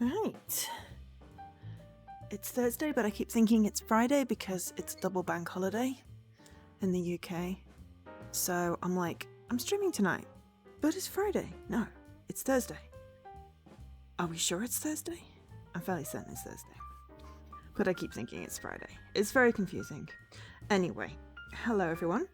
Right. It's Thursday, but I keep thinking it's Friday because it's a double bank holiday in the UK. So I'm like, I'm streaming tonight, but it's Friday. No, it's Thursday. Are we sure it's Thursday? I'm fairly certain it's Thursday. But I keep thinking it's Friday. It's very confusing. Anyway, hello everyone.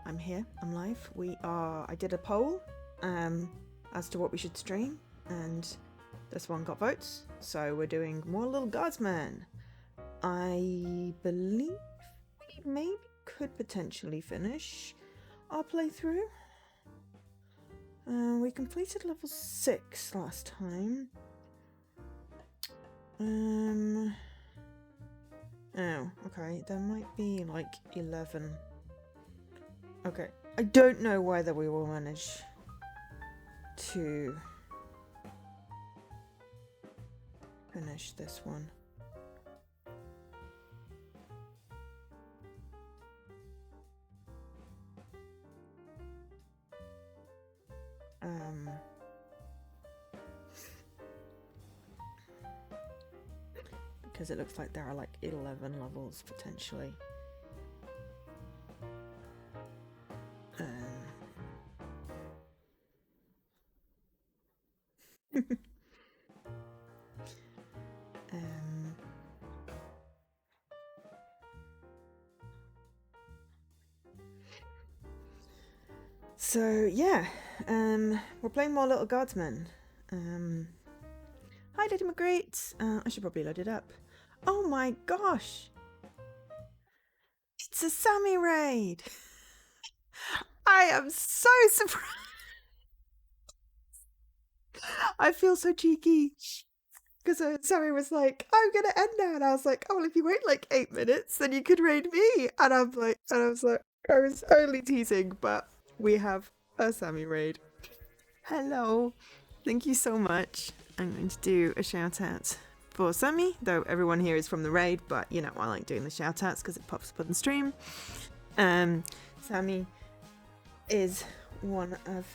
I'm here. I'm live. I did a poll as to what we should stream, and this one got votes. So we're doing more Lil Guardsman. I believe we maybe could potentially finish our playthrough. We completed level 6 last time. Oh, okay. There might be like 11. Okay. I don't know whether we will manage to finish this one. Because it looks like there are like 11 levels potentially. So yeah, we're playing more Little Guardsmen. Hi, Daddy McGreat. I should probably load it up. Oh my gosh, it's a Sammy raid. I am so surprised. I feel so cheeky because Sammy was like, "I'm gonna end now," and I was like, "Oh, well, if you wait like 8 minutes, then you could raid me." And I was only teasing, but we have a Sammy raid. Hello, thank you so much. I'm going to do a shout out for Sammy, though everyone here is from the raid, but you know, I like doing the shout outs because it pops up on the stream. Sammy is one of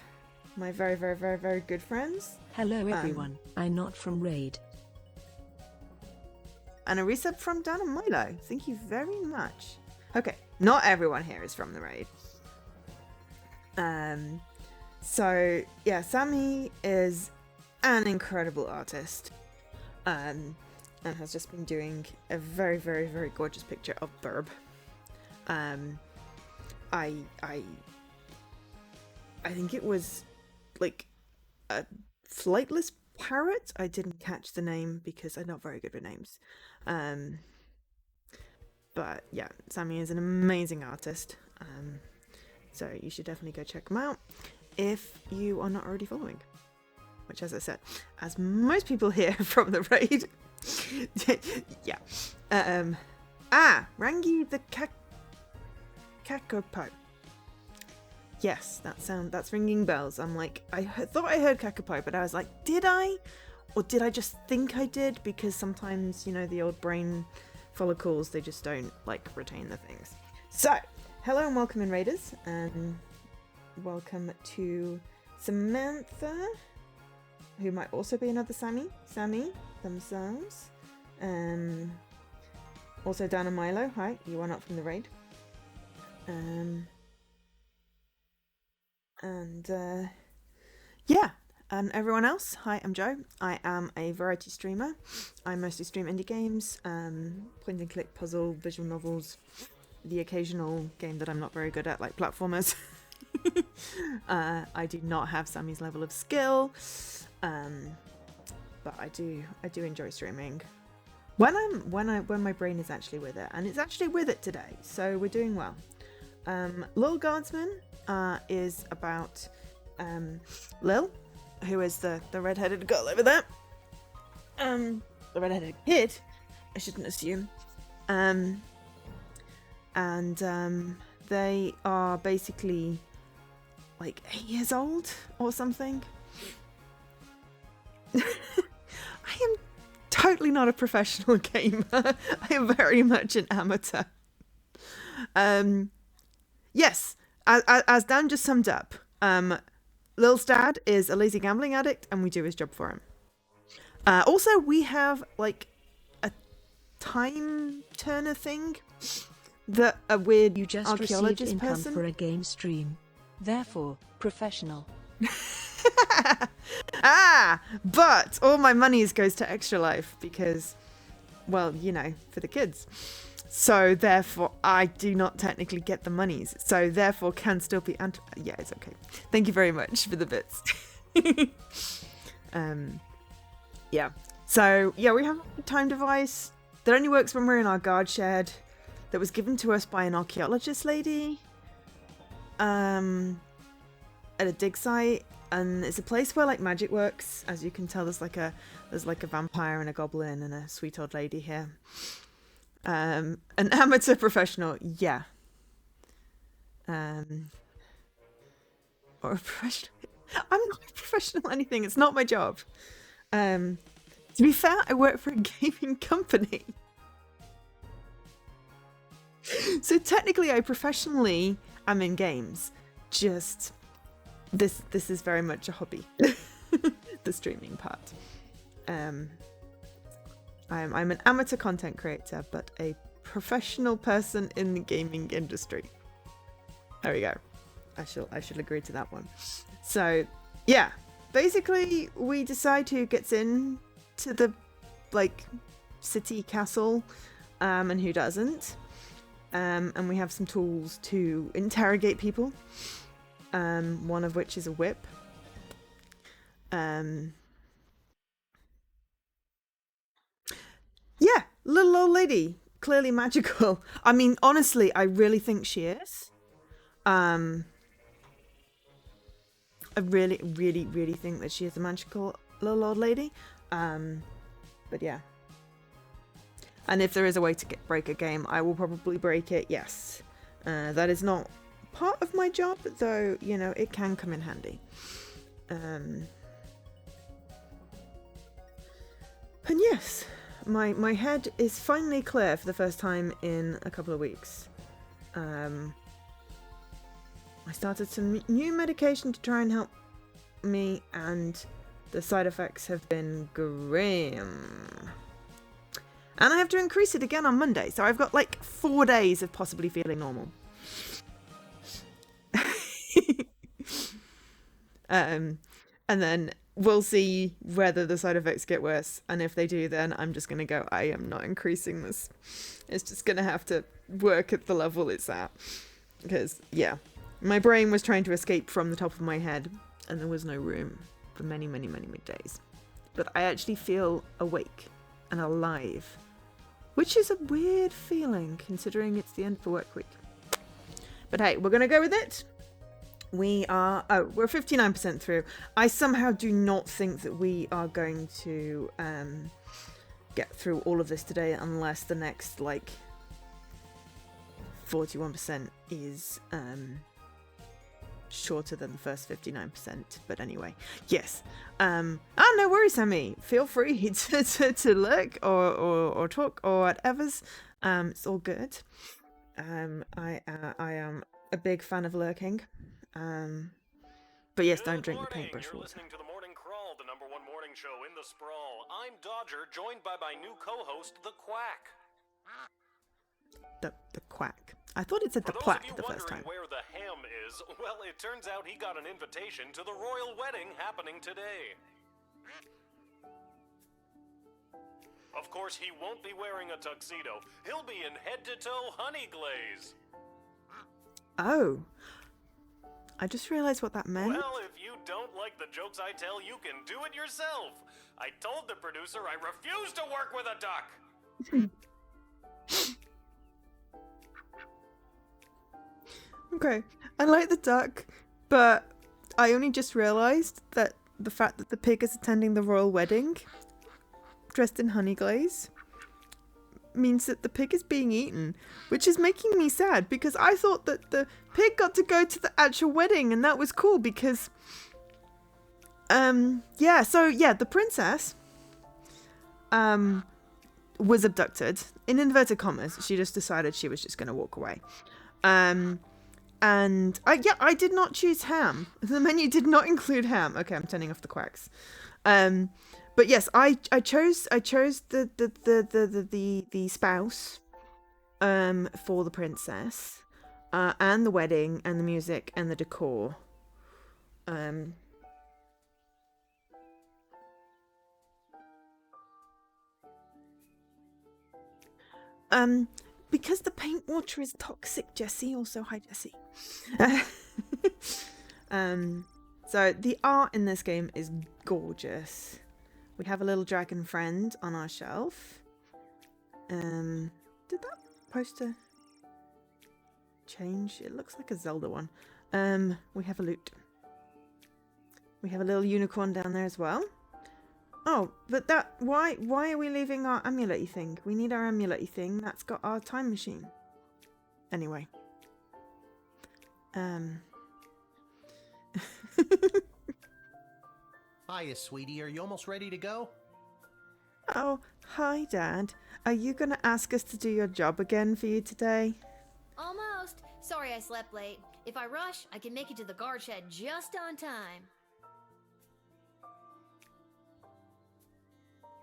my very, very, very, very good friends. Hello everyone, I'm not from raid. And a resub from Dan and Milo. Thank you very much. Okay, not everyone here is from the raid. So yeah, Sammy is an incredible artist, and has just been doing a very, very, very gorgeous picture of Burb. I think it was like a flightless parrot. I didn't catch the name because I'm not very good with names. But yeah, Sammy is an amazing artist. So you should definitely go check him out if you are not already following. Which, as I said, as most people here from the raid, yeah. Rangi the Kakapo. Yes, that's ringing bells. I'm like, I thought I heard Kakapo, but I was like, did I? Or did I just think I did? Because sometimes, you know, the old brain follicles, they just don't, like, retain the things. So, hello and welcome in, Raiders. Welcome to Samantha, who might also be another Sammy themselves. Also Dan and Milo, hi, you are not from the raid. Yeah, and everyone else, hi, I'm Joe. I am a variety streamer. I mostly stream indie games, point and click puzzle, visual novels, the occasional game that I'm not very good at, like platformers. I do not have Sammy's level of skill, but I do enjoy streaming when my brain is actually with it, and it's actually with it today, so we're doing well. Lil Guardsman is about Lil, who is the red-headed girl over there. The red-headed kid, I shouldn't assume. And they are basically like 8 years old or something. I am totally not a professional gamer. I am very much an amateur. Yes, as Dan just summed up, Lil's dad is a lazy gambling addict, and we do his job for him. Also, we have like a time turner thing that a weird You just archaeologist received income person for a game stream. Therefore, professional. But all my monies goes to Extra Life because, well, you know, for the kids. So therefore, I do not technically get the monies. So therefore, can still be yeah, it's okay. Thank you very much for the bits. Yeah. So yeah, we have a time device that only works when we're in our guard shed. That was given to us by an archaeologist lady. At a dig site. And it's a place where like magic works. As you can tell, there's like a vampire and a goblin and a sweet old lady here. An amateur professional, yeah. Or a professional. I'm not a professional anything. It's not my job. To be fair, I work for a gaming company. So technically, I professionally am in games. Just this is very much a hobby. The streaming part. I'm an amateur content creator, but a professional person in the gaming industry. There we go. I shall agree to that one. So yeah, basically we decide who gets in to the like city castle, and who doesn't. And we have some tools to interrogate people. One of which is a whip. Yeah, little old lady, clearly magical. I mean, honestly, I really think she is. I really, really, really think that she is a magical little old lady. But yeah. And if there is a way to break a game, I will probably break it, yes. That is not part of my job, though, you know, it can come in handy. And yes, my head is finally clear for the first time in a couple of weeks. I started some new medication to try and help me, and the side effects have been grim. And I have to increase it again on Monday, so I've got like 4 days of possibly feeling normal. And then we'll see whether the side effects get worse, and if they do, then I'm just gonna go, I am not increasing this. It's just gonna have to work at the level it's at, because yeah, my brain was trying to escape from the top of my head and there was no room for many days. But I actually feel awake and alive, which is a weird feeling considering it's the end of the work week. But hey, we're gonna go with it. We're 59% through. I somehow do not think that we are going to get through all of this today unless the next like 41% is shorter than the first 59%. But anyway, yes. No worries, Sammy. Feel free to look or talk or whatever's. It's all good. I am a big fan of lurking. But yes, don't drink the paintbrush You're water. listening to the Morning Crawl, the #1 morning show in the sprawl. I'm Dodger, joined by my new co-host, The Quack. The quack. I thought it said the plaque the first time. Where the ham is, well, it turns out he got an invitation to the royal wedding happening today. Of course, he won't be wearing a tuxedo. He'll be in head-to-toe honey glaze. Oh. I just realized what that meant. Well, if you don't like the jokes I tell, you can do it yourself. I told the producer I refuse to work with a duck. Okay, I like the duck, but I only just realized that the fact that the pig is attending the royal wedding, dressed in honey glaze, means that the pig is being eaten, which is making me sad because I thought that the pig got to go to the actual wedding, and that was cool because the princess was abducted, in inverted commas. She just decided she was just going to walk away. And I did not choose ham. The menu did not include ham. Okay, I'm turning off the quacks. But yes, I chose the spouse for the princess, and the wedding and the music and the decor. Because the paint water is toxic, Jessie. Also, hi, Jessie. So the art in this game is gorgeous. We have a little dragon friend on our shelf. Did that poster change? It looks like a Zelda one. We have a loot. We have a little unicorn down there as well. Oh, but why are we leaving our amulet-y thing? We need our amulet-y thing. That's got our time machine. Anyway. Hiya, sweetie. Are you almost ready to go? Oh, hi, Dad. Are you gonna ask us to do your job again for you today? Almost. Sorry I slept late. If I rush, I can make it to the guard shed just on time.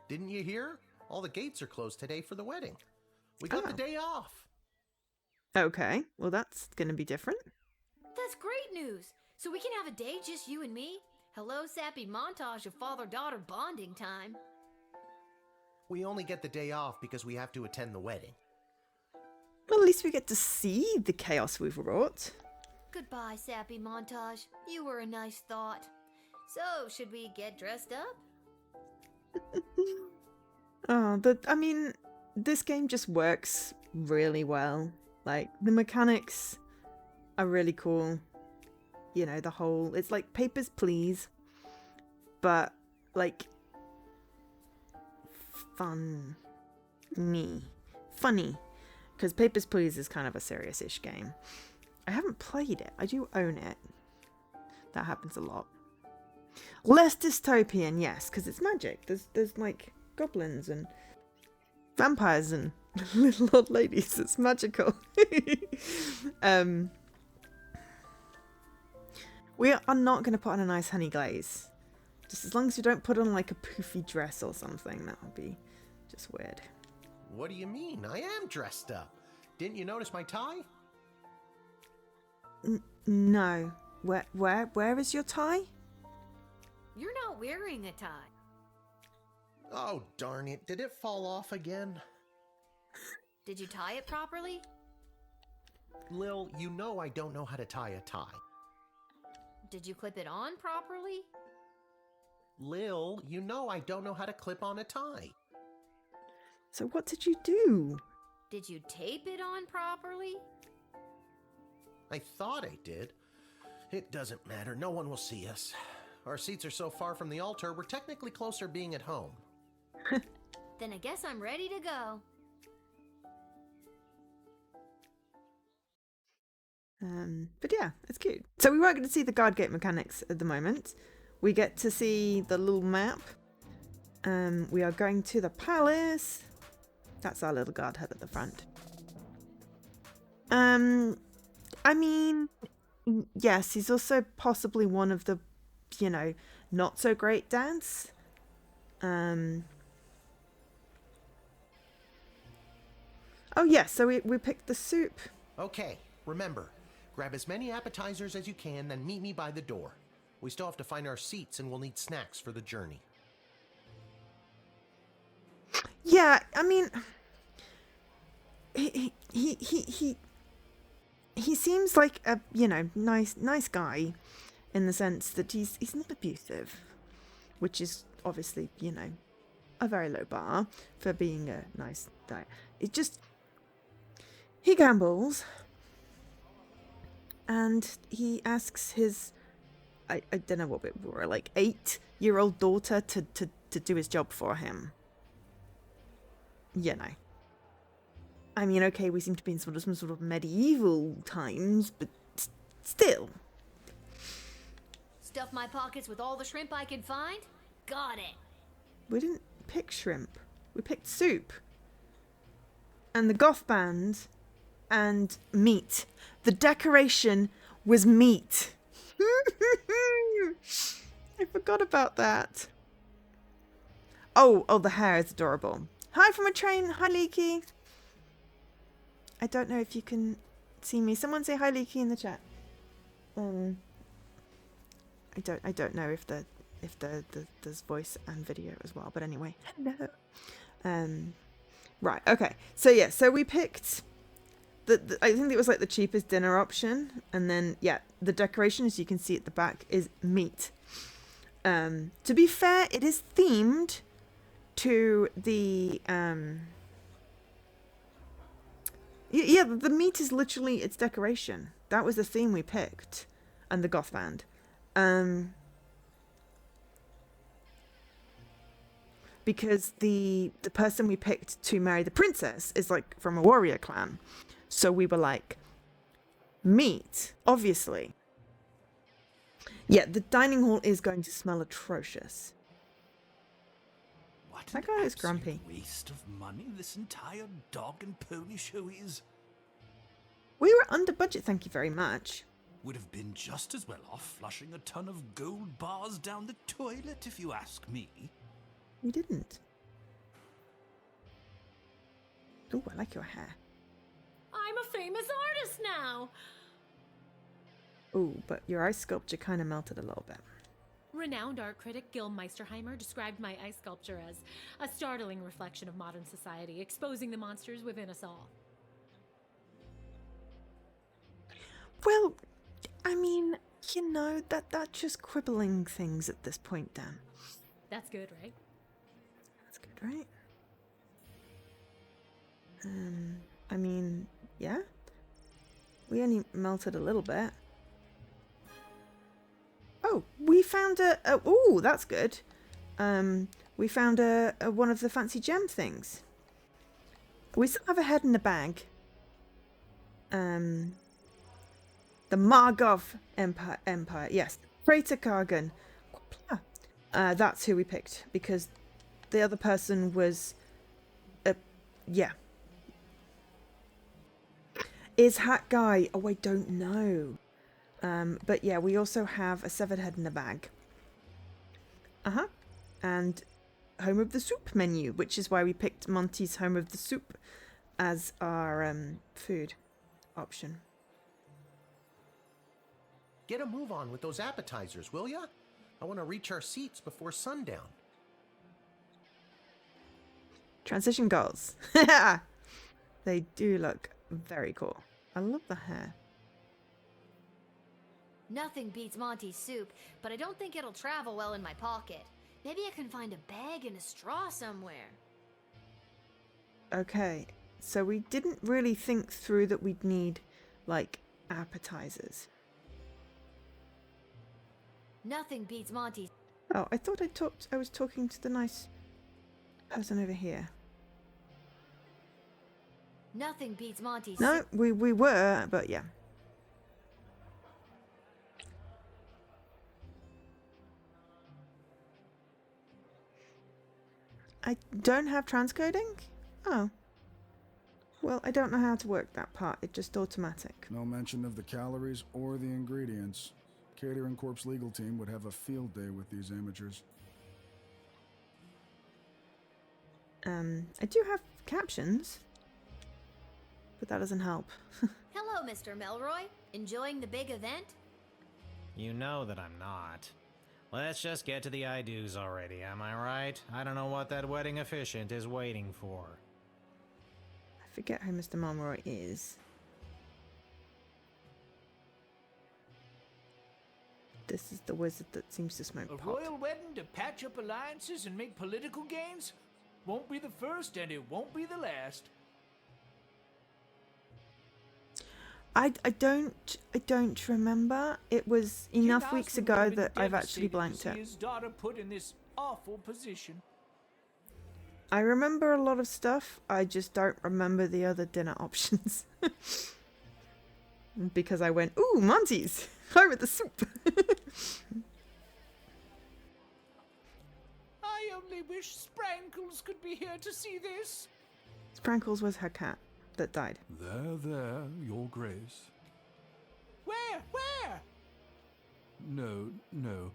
Didn't you hear? All the gates are closed today for the wedding. We got the day off. Okay, well that's gonna be different. That's great news. So we can have a day just you and me? Hello, sappy montage of father-daughter bonding time. We only get the day off because we have to attend the wedding. Well, at least we get to see the chaos we've wrought. Goodbye, sappy montage. You were a nice thought. So, should we get dressed up? This game just works really well. Like, the mechanics are really cool. You know, it's like Papers, Please, but like funny, because Papers, Please is kind of a serious-ish game. I haven't played it. I do own it. That happens a lot. Less dystopian, yes, because it's magic. There's like goblins and vampires and little old ladies. It's magical. We are not going to put on a nice honey glaze. Just as long as you don't put on like a poofy dress or something, that would be just weird. What do you mean? I am dressed up. Didn't you notice my tie? No. Where is your tie? You're not wearing a tie. Oh, darn it. Did it fall off again? Did you tie it properly? Lil, you know I don't know how to tie a tie. Did you clip it on properly? Lil, you know I don't know how to clip on a tie. So what did you do? Did you tape it on properly? I thought I did. It doesn't matter. No one will see us. Our seats are so far from the altar, we're technically closer being at home. Then I guess I'm ready to go. But yeah, it's cute. So we weren't going to see the guard gate mechanics at the moment. We get to see the little map. We are going to the palace. That's our little guard head at the front. Yes, he's also possibly one of the, not so great dads. Oh yeah, so we picked the soup. Okay, remember, grab as many appetizers as you can, then meet me by the door. We still have to find our seats and we'll need snacks for the journey. Yeah, he seems like a, nice guy in the sense that he's not abusive, which is obviously, a very low bar for being a nice guy. He gambles and he asks his, I don't know what we were, like 8-year-old daughter to do his job for him. I mean, okay, we seem to be in some sort of medieval times, but still. Stuff my pockets with all the shrimp I can find? Got it. We didn't pick shrimp. We picked soup. And the goth band and meat. The decoration was meat. I forgot about that. Oh, the hair is adorable. Hi from a train. Hi, Leaky. I don't know if you can see me. Someone say hi, Leaky, in the chat. I don't know if there's voice and video as well, but anyway, hello. Right, okay. So yeah, so we picked the I think it was like the cheapest dinner option, and then yeah, the decoration, as you can see at the back, is meat. To be fair, it is themed to the yeah, the meat is literally its decoration. That was the theme we picked, and the goth band. Because the person we picked to marry the princess is like from a warrior clan. So we were like, meat, obviously. Yeah, the dining hall is going to smell atrocious. What That an guy is absolute grumpy. waste of money this entire dog and pony show is. We were under budget, thank you very much. Would have been just as well off flushing a ton of gold bars down the toilet, if you ask me. We didn't. Oh, I like your hair. I'm a famous artist now. Oh, but your ice sculpture kind of melted a little bit. Renowned art critic Gil Meisterheimer described my ice sculpture as a startling reflection of modern society, exposing the monsters within us all. Well, I mean, you know, that's just quibbling things at this point, Dan. That's good, right? That's good, right? I mean, yeah. We only melted a little bit. Oh, we found oh, that's good. We found a one of the fancy gem things. We still have a head in the bag. The Margov Empire, yes. Freighter Kargan. That's who we picked because the other person was, yeah. Is Hat Guy? Oh, I don't know. But yeah, we also have a severed head in the bag. And Home of the Soup menu, which is why we picked Monty's Home of the Soup as our food option. Get a move on with those appetizers, will ya? I want to reach our seats before sundown. Transition goals. They do look very cool. I love the hair. Nothing beats Monty's soup, but I don't think it'll travel well in my pocket. Maybe I can find a bag and a straw somewhere. Okay, so we didn't really think through that we'd need, like, appetizers. Nothing beats Monty's. Oh, I thought I was talking to the nice person over here. Nothing beats Monty's. No, we were, but yeah. I don't have transcoding? Oh. Well, I don't know how to work that part. It's just automatic. No mention of the calories or the ingredients. Catering Corp's legal team would have a field day with these amateurs. I do have captions, but that doesn't help. Hello, Mr. Melroy. Enjoying the big event? You know that I'm not. Let's just get to the I-do's already, am I right? I don't know what that wedding officiant is waiting for. I forget who Mr. Monroy is. This is the wizard that seems to smoke A pot. royal wedding to patch up alliances and make political gains? Won't be the first and it won't be the last. I don't remember. It was enough King weeks Osmond ago would've been that I've actually devastated blanked to see it. his daughter put in this awful position. I remember a lot of stuff. I just don't remember the other dinner options. Because I went, ooh, Monty's. Hi with the soup. I only wish Sprankles could be here to see this. Sprankles was her cat that died. There, Your Grace. Where? Where? No.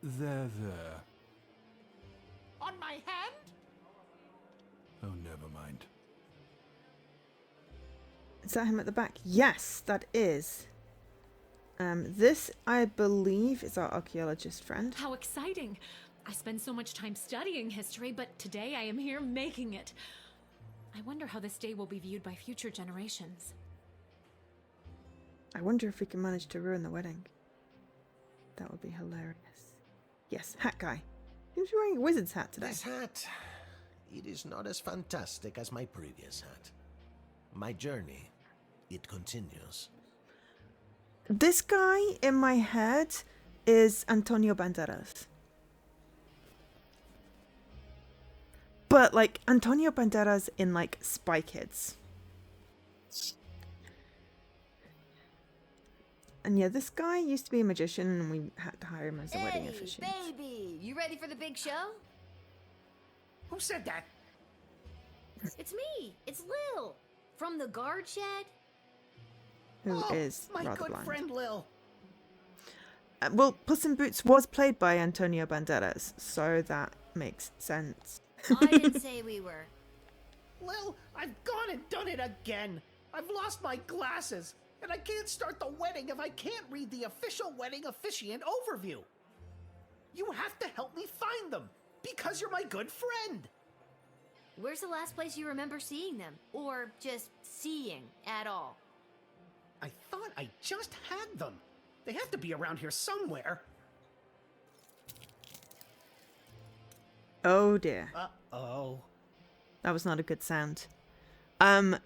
There. On my hand? Oh, never mind. Is that him at the back? Yes, that is. This, I believe, is our archaeologist friend. How exciting! I spend so much time studying history, but today I am here making it. I wonder how this day will be viewed by future generations. I wonder if we can manage to ruin the wedding. That would be hilarious. Yes, hat guy. He was wearing a wizard's hat today. This hat, it is not as fantastic as my previous hat. My journey, it continues. This guy in my head is Antonio Banderas. But like Antonio Banderas in like Spy Kids. And yeah, this guy used to be a magician and we had to hire him as a wedding officiant. Baby, you ready for the big show? Who said that? It's me. It's Lil from the guard shed. Who is my rather good blind. friend Lil. Well, Puss in Boots was played by Antonio Banderas, so that makes sense. I didn't say we were. Lil, I've gone and done it again. I've lost my glasses, and I can't start the wedding if I can't read the official wedding officiant overview. You have to help me find them, because you're my good friend. Where's the last place you remember seeing them? Or just seeing at all? I thought I just had them. They have to be around here somewhere. Oh dear. Uh-oh. That was not a good sound.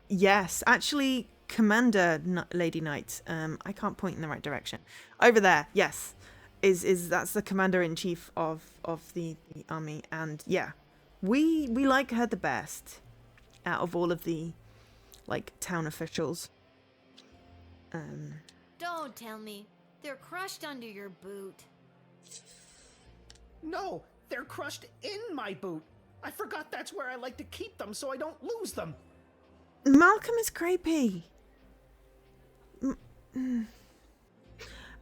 Yes, actually, Commander Lady Knight, I can't point in the right direction. Over there, yes. That's the commander-in-chief of the army, and yeah. We like her the best out of all of the like town officials. Don't tell me. They're crushed under your boot. No, they're crushed in my boot. I forgot that's where I like to keep them so I don't lose them. Malcolm is creepy.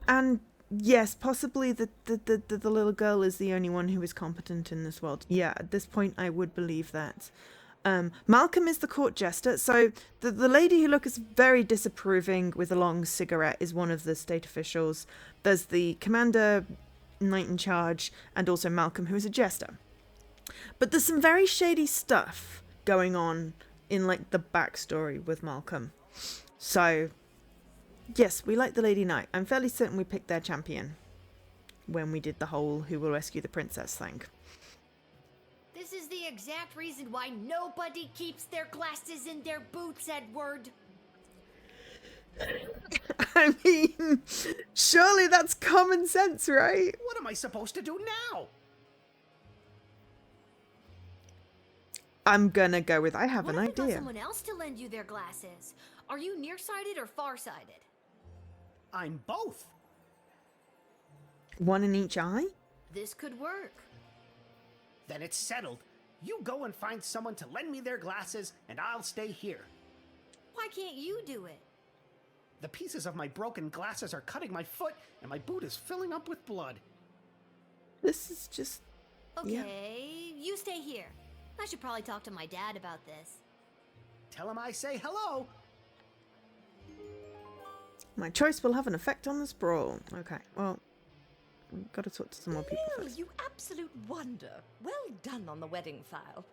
And yes, possibly the little girl is the only one who is competent in this world. Yeah, at this point I would believe that. Malcolm is the court jester, so the lady who looks very disapproving with a long cigarette is one of the state officials. There's the commander, knight in charge, and also Malcolm, who is a jester. But there's some very shady stuff going on in like the backstory with Malcolm. So yes, we like the Lady Knight. I'm fairly certain we picked their champion when we did the whole who will rescue the princess thing. This is the exact reason why nobody keeps their glasses in their boots, Edward. I mean, surely that's common sense, right? What am I supposed to do now? I'm gonna go with I have What an if we got idea. someone else to lend you their glasses? Are you nearsighted or farsighted? I'm both. One in each eye? This could work. Then it's settled. You go and find someone to lend me their glasses, and I'll stay here. Why can't you do it? The pieces of my broken glasses are cutting my foot, and my boot is filling up with blood. This is just... Okay, you stay here. I should probably talk to my dad about this. Tell him I say hello. My choice will have an effect on the sprawl. Okay, well, we've got to talk to some more people Lil, first. you absolute wonder. Well done on the wedding file.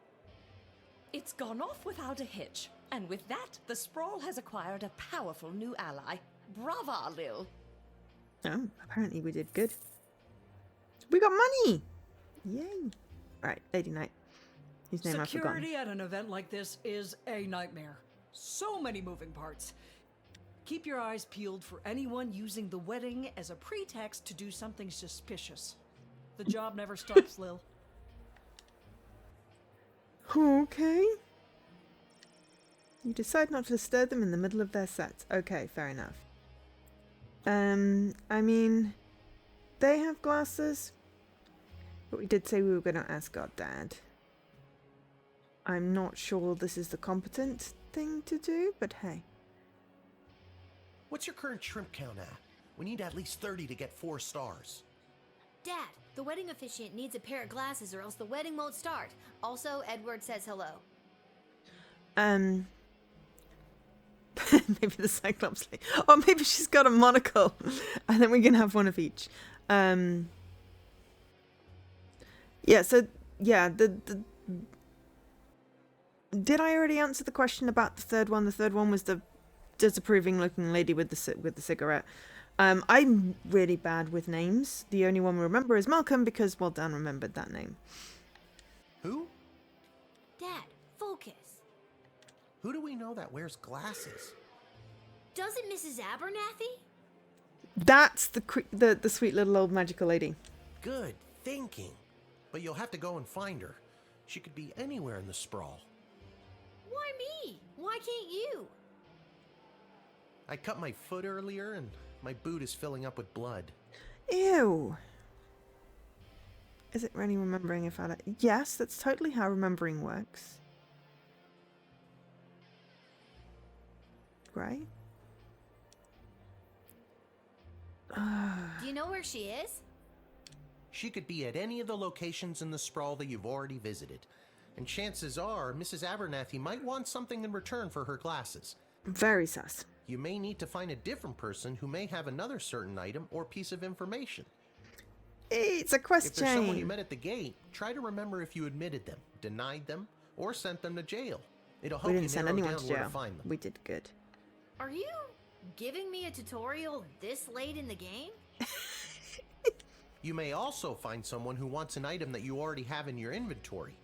It's gone off without a hitch. And with that, the sprawl has acquired a powerful new ally. Brava, Lil. Oh, apparently we did good. We got money! Yay! Alright, Lady Knight. Whose name I've forgotten. Security at an event like this is a nightmare. So many moving parts. Keep your eyes peeled for anyone using the wedding as a pretext to do something suspicious. The job never stops, Lil. Okay. You decide not to disturb them in the middle of their sets. Okay, fair enough. I mean, they have glasses, but we did say we were going to ask our dad. I'm not sure this is the competent thing to do, but hey. What's your current shrimp count at? We need at least 30 to get 4 stars. Dad, the wedding officiant needs a pair of glasses or else the wedding won't start. Also, Edward says hello. Maybe the Cyclops lady. Or maybe she's got a monocle. And then we can have one of each. Yeah, so, yeah, did I already answer the question about the third one? The third one was the disapproving looking lady with the cigarette. I'm really bad with names. The only one we remember is Malcolm because, well, Dan remembered that name. Who? Dad, focus. Who do we know that wears glasses? Doesn't Mrs. Abernathy? That's the sweet little old magical lady. Good thinking. But you'll have to go and find her. She could be anywhere in the sprawl. Why me? Why can't you? I cut my foot earlier and my boot is filling up with blood. Ew. Is it really remembering if I... Yes, that's totally how remembering works. Right? Do you know where she is? She could be at any of the locations in the sprawl that you've already visited. And chances are, Mrs. Abernathy might want something in return for her glasses. Very sus. You may need to find a different person who may have another certain item or piece of information. It's a question. If there's someone you met at the gate, try to remember if you admitted them, denied them, or sent them to jail. It'll help We you didn't send narrow anyone down to where jail. to find them. We did good. Are you giving me a tutorial this late in the game? You may also find someone who wants an item that you already have in your inventory.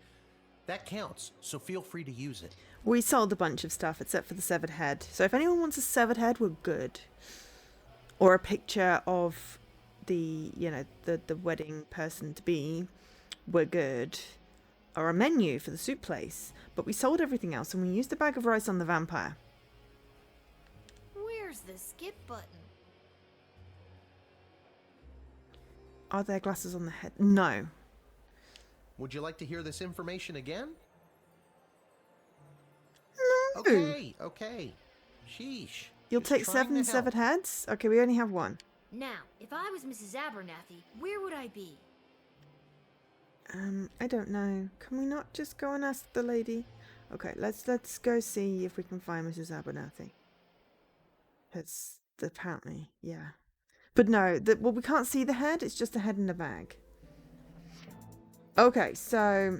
That counts, so feel free to use it. We sold a bunch of stuff except for the severed head. So if anyone wants a severed head, we're good. Or a picture of the, you know, the wedding person to be, we're good. Or a menu for the soup place. But we sold everything else and we used the bag of rice on the vampire. Where's the skip button? Are there glasses on the head? No. Would you like to hear this information again? No. Okay. Sheesh. You'll Just take trying 7 to severed help. heads? Okay, we only have 1. Now, if I was Mrs. Abernathy, where would I be? I don't know. Can we not just go and ask the lady? Okay, let's go see if we can find Mrs. Abernathy. It's apparently, yeah. But no, well, we can't see the head. It's just a head in a bag. Okay, so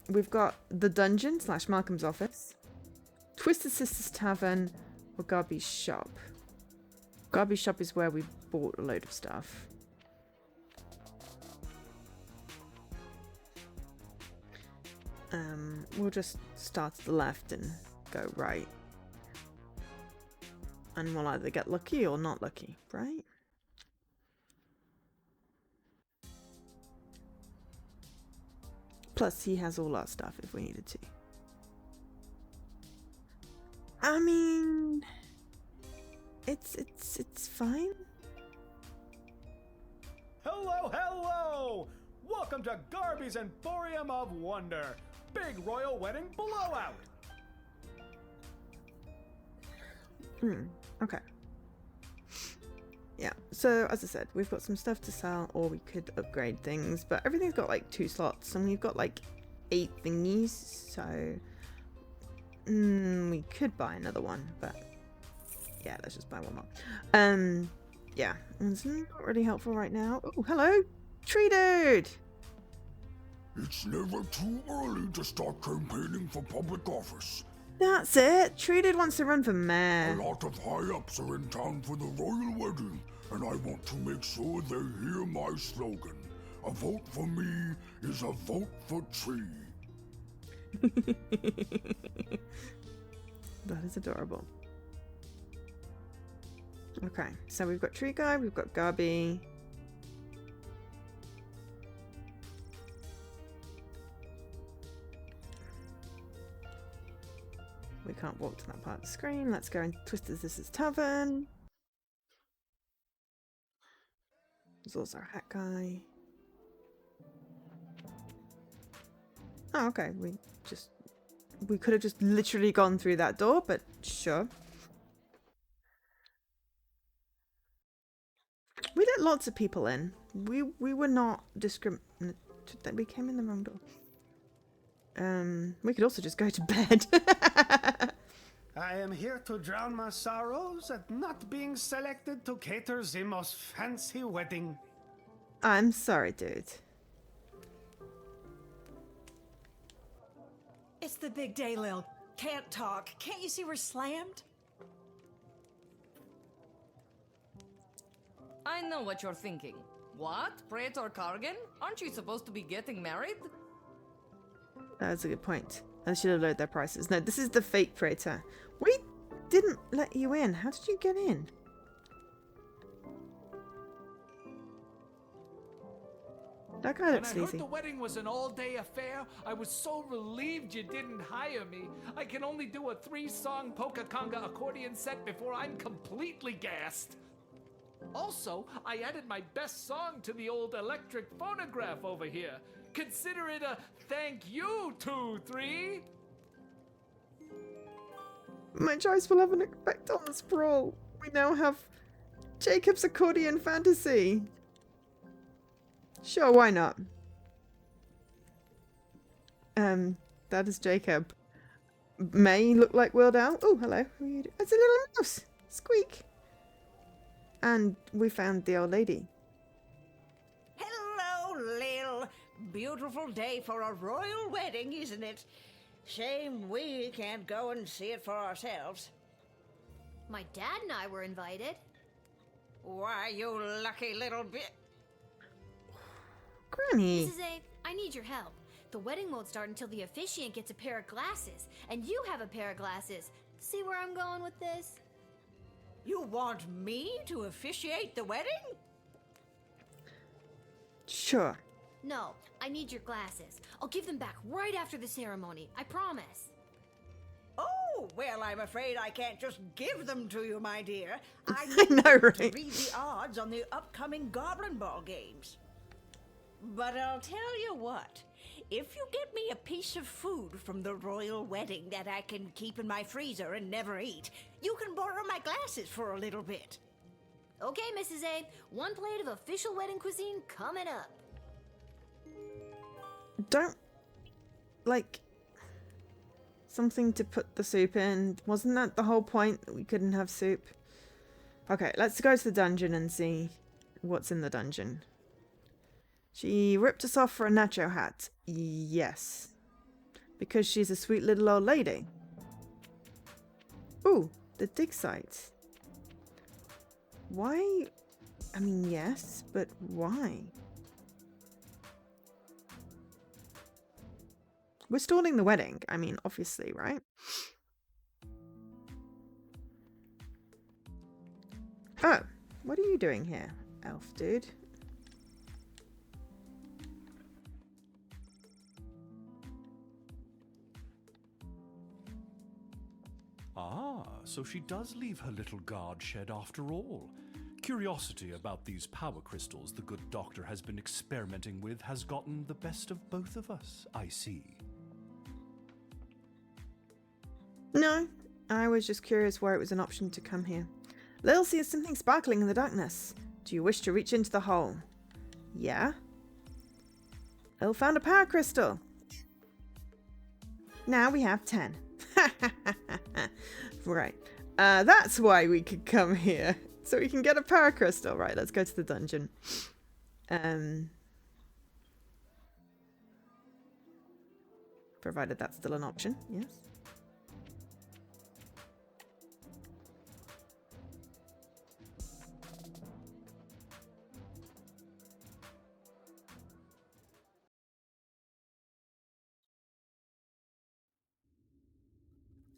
we've got the dungeon / Malcolm's office, Twisted Sisters Tavern, or Garby's shop. Garby's shop is where we bought a load of stuff. We'll just start to the left and go right. And we'll either get lucky or not lucky, right? Plus, he has all our stuff if we needed to. I mean, it's fine. Hello! Welcome to Garby's Emporium of Wonder. Big royal wedding blowout. Okay. Yeah, so as I said, we've got some stuff to sell, or we could upgrade things, but everything's got like 2 slots, and we've got like 8 thingies, so we could buy another one, but yeah, let's just buy one more. Yeah, it's not really helpful right now. Oh, hello, Tree Dude! It's never too early to start campaigning for public office. That's it. Tree Dude wants to run for mayor. A lot of high-ups are in town for the royal wedding, and I want to make sure they hear my slogan. A vote for me is a vote for Tree. That is adorable. Okay, so we've got Tree Guy, we've got Garby. We can't walk to that part of the screen. Let's go and Twister's This Is Tavern. There's also a hat guy. Oh, okay. We could have just literally gone through that door, but sure. We let lots of people in. We were not discriminated. We came in the wrong door. We could also just go to bed. I am here to drown my sorrows at not being selected to cater the most fancy wedding. I'm sorry, dude. It's the big day, Lil. Can't talk. Can't you see we're slammed? I know what you're thinking. What? Praetor Kargan? Aren't you supposed to be getting married? That's a good point. I should have lowered their prices. No, this is the fake Praetor. We didn't let you in. How did you get in? That guy looks When I sleazy. heard the wedding was an all-day affair, I was so relieved you didn't hire me. I can only do a 3-song polka conga accordion set before I'm completely gassed. Also, I added my best song to the old electric phonograph over here. Consider it a thank you, 2-3. My choice will have an effect on the sprawl. We now have Jacob's accordion fantasy. Sure, why not? That is Jacob. May look like Weird Al. Oh, hello. It's a little mouse. Squeak. And we found the old lady. Hello, Lil. Beautiful day for a royal wedding, isn't it? Shame we can't go and see it for ourselves. My dad and I were invited. Why, you lucky little bit. Granny. Mrs. A, I need your help. The wedding won't start until the officiant gets a pair of glasses, and you have a pair of glasses. See where I'm going with this? You want me to officiate the wedding? Sure. No, I need your glasses. I'll give them back right after the ceremony. I promise. Oh, well, I'm afraid I can't just give them to you, my dear. I I know, to right? read the odds on the upcoming Goblin Ball games. But I'll tell you what. If you get me a piece of food from the royal wedding that I can keep in my freezer and never eat, you can borrow my glasses for a little bit. Okay, Mrs. A, 1 plate of official wedding cuisine coming up. Don't... Like... Something to put the soup in. Wasn't that the whole point, that we couldn't have soup? Okay, let's go to the dungeon and see what's in the dungeon. She ripped us off for a nacho hat. Yes. Because she's a sweet little old lady. Ooh, the dig site. Why? I mean, yes, but why? We're stalling the wedding. I mean, obviously, right? Oh, what are you doing here, elf dude? Ah, so she does leave her little guard shed after all. Curiosity about these power crystals the good doctor has been experimenting with has gotten the best of both of us, I see. No, I was just curious why it was an option to come here. Lil sees something sparkling in the darkness. Do you wish to reach into the hole? Yeah. Lil found a power crystal. Now we have 10. Right. That's why we could come here. So we can get a power crystal. Right, let's go to the dungeon. Provided that's still an option, yes.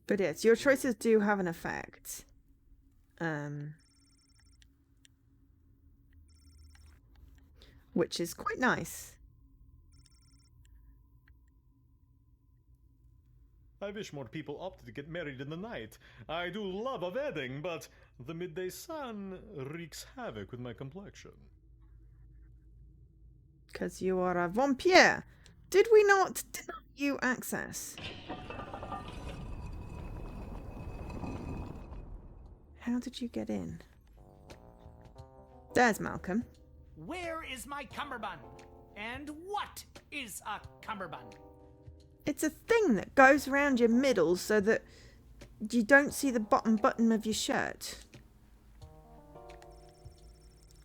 But yes, your choices do have an effect. Which is quite nice. I wish more people opted to get married in the night. I do love a wedding, but the midday sun wreaks havoc with my complexion. Because you are a vampire. Did we not deny you access? How did you get in? There's Malcolm. Where is my cummerbund? And what is a cummerbund? It's a thing that goes around your middle so that you don't see the bottom button of your shirt.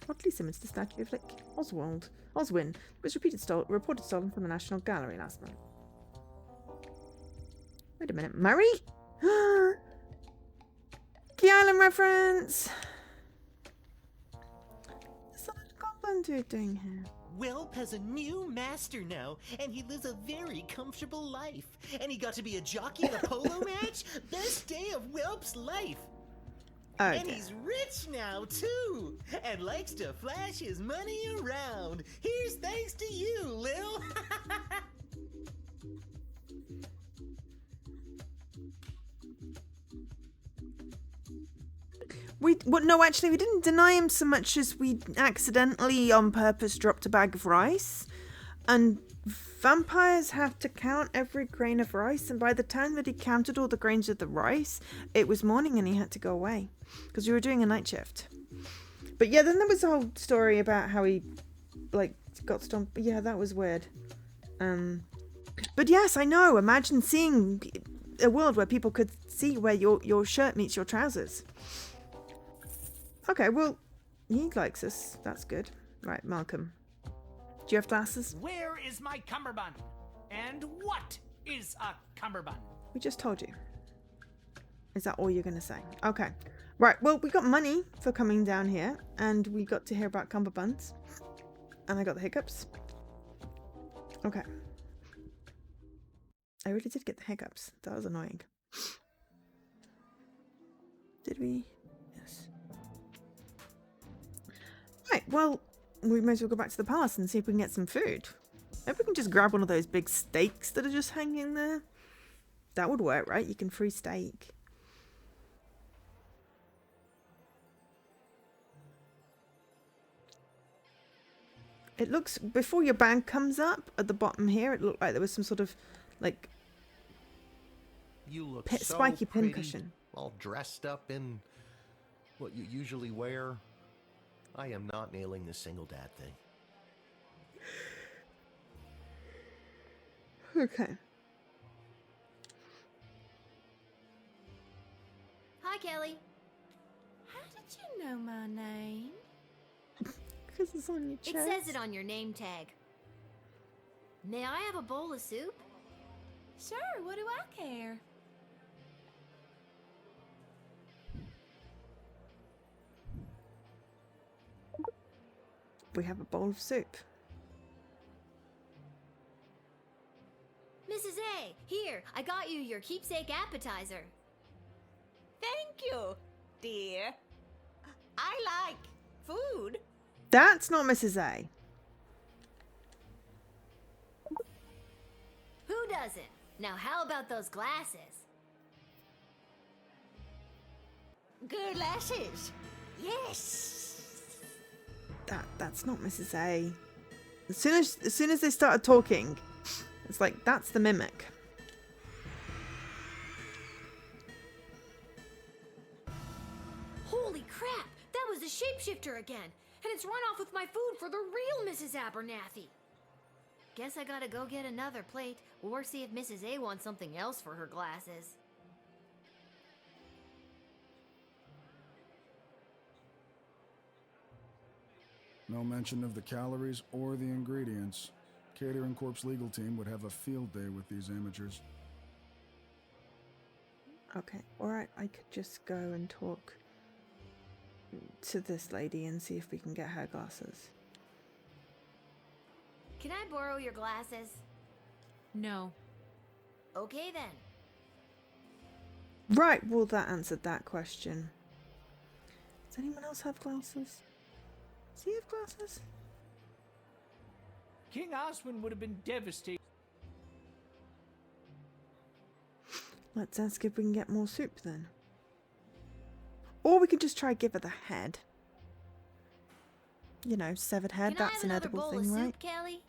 Oddly similar to the statue of Oswin, was reported stolen from the National Gallery last month. Wait a minute, Murray? Key Island reference! What's that goblin dude doing here? Welp has a new master now, and he lives a very comfortable life. And he got to be a jockey at a polo match? Best day of Welp's life! Okay. And he's rich now, too! And likes to flash his money around. Here's thanks to you, Lil! No, actually, we didn't deny him so much as we accidentally, on purpose, dropped a bag of rice. And vampires have to count every grain of rice, and by the time that he counted all the grains of the rice, it was morning and he had to go away. Because we were doing a night shift. But yeah, then there was a whole story about how he, got stomped. Yeah, that was weird. But yes, I know. Imagine seeing a world where people could see where your shirt meets your trousers. Okay, well, he likes us. That's good. Right, Malcolm. Do you have glasses? Where is my cummerbund? And what is a cummerbund? We just told you. Is that all you're going to say? Okay. Right, well, we got money for coming down here, and we got to hear about cummerbuns. And I got the hiccups. Okay. I really did get the hiccups. That was annoying. Did we? Yes. Right, well, we may as well go back to the palace and see if we can get some food. Maybe we can just grab one of those big steaks that are just hanging there. That would work, right? You can free steak. It looks, before your bag comes up at the bottom here, it looked like there was some sort of, you look so spiky pretty, pincushion. all dressed up in what you usually wear. I am not nailing this single dad thing. Okay. Hi, Kelly. How did you know my name? Because it's on your chest. It says it on your name tag. May I have a bowl of soup? Sure, what do I care? We have a bowl of soup. Mrs. A, here, I got you your keepsake appetizer. Thank you, dear. I like food. That's not Mrs. A. Who doesn't? Now how about those glasses? Good lasses. Yes. That's not Mrs. A. As soon as they started talking, it's like, that's the mimic. Holy crap! That was the shapeshifter again! And it's run off with my food for the real Mrs. Abernathy! Guess I gotta go get another plate, or see if Mrs. A wants something else for her glasses. No mention of the calories or the ingredients. Catering Corp's legal team would have a field day with these amateurs. Okay, alright, I could just go and talk to this lady and see if we can get her glasses. Can I borrow your glasses? No. Okay then. Right, well that answered that question. Does anyone else have glasses? Does he have glasses? King Oswin would have been devastated. Let's ask if we can get more soup then. Or we could just try give her the head. You know, severed head, that's an edible thing, right? Soup, Kelly?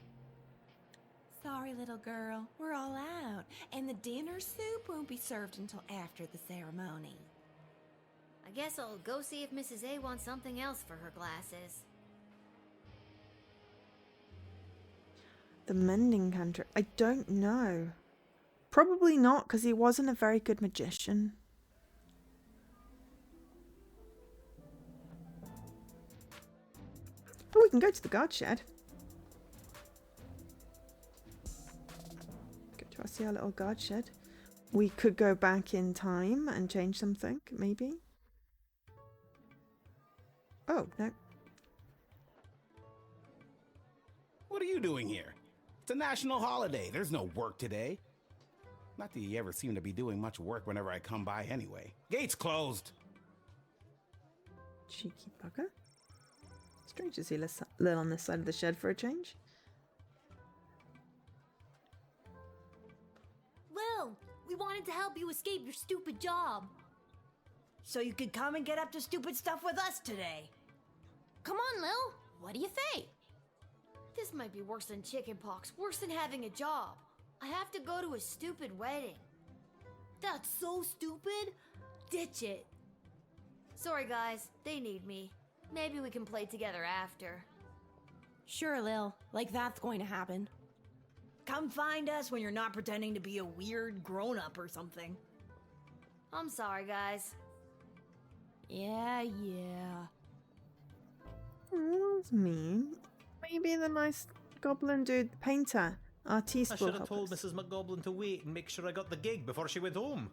Sorry, little girl. We're all out. And the dinner soup won't be served until after the ceremony. I guess I'll go see if Mrs. A wants something else for her glasses. The mending country. I don't know. Probably not, because he wasn't a very good magician. Oh, we can go to the guard shed. Go to see our little guard shed. We could go back in time and change something, maybe. Oh, no. What are you doing here? It's a national holiday. There's no work today. Not that you ever seem to be doing much work whenever I come by anyway. Gate's closed. Cheeky bugger. Strange to see Lil on this side of the shed for a change. Lil, we wanted to help you escape your stupid job. So you could come and get up to stupid stuff with us today. Come on, Lil. What do you think? This might be worse than chickenpox, worse than having a job. I have to go to a stupid wedding. That's so stupid. Ditch it. Sorry, guys. They need me. Maybe we can play together after. Sure, Lil. Like that's going to happen. Come find us when you're not pretending to be a weird grown-up or something. I'm sorry, guys. Yeah. That's mean. Maybe the nice goblin dude, the painter, artiste I will should have help told us. Mrs. McGoblin to wait and make sure I got the gig before she went home.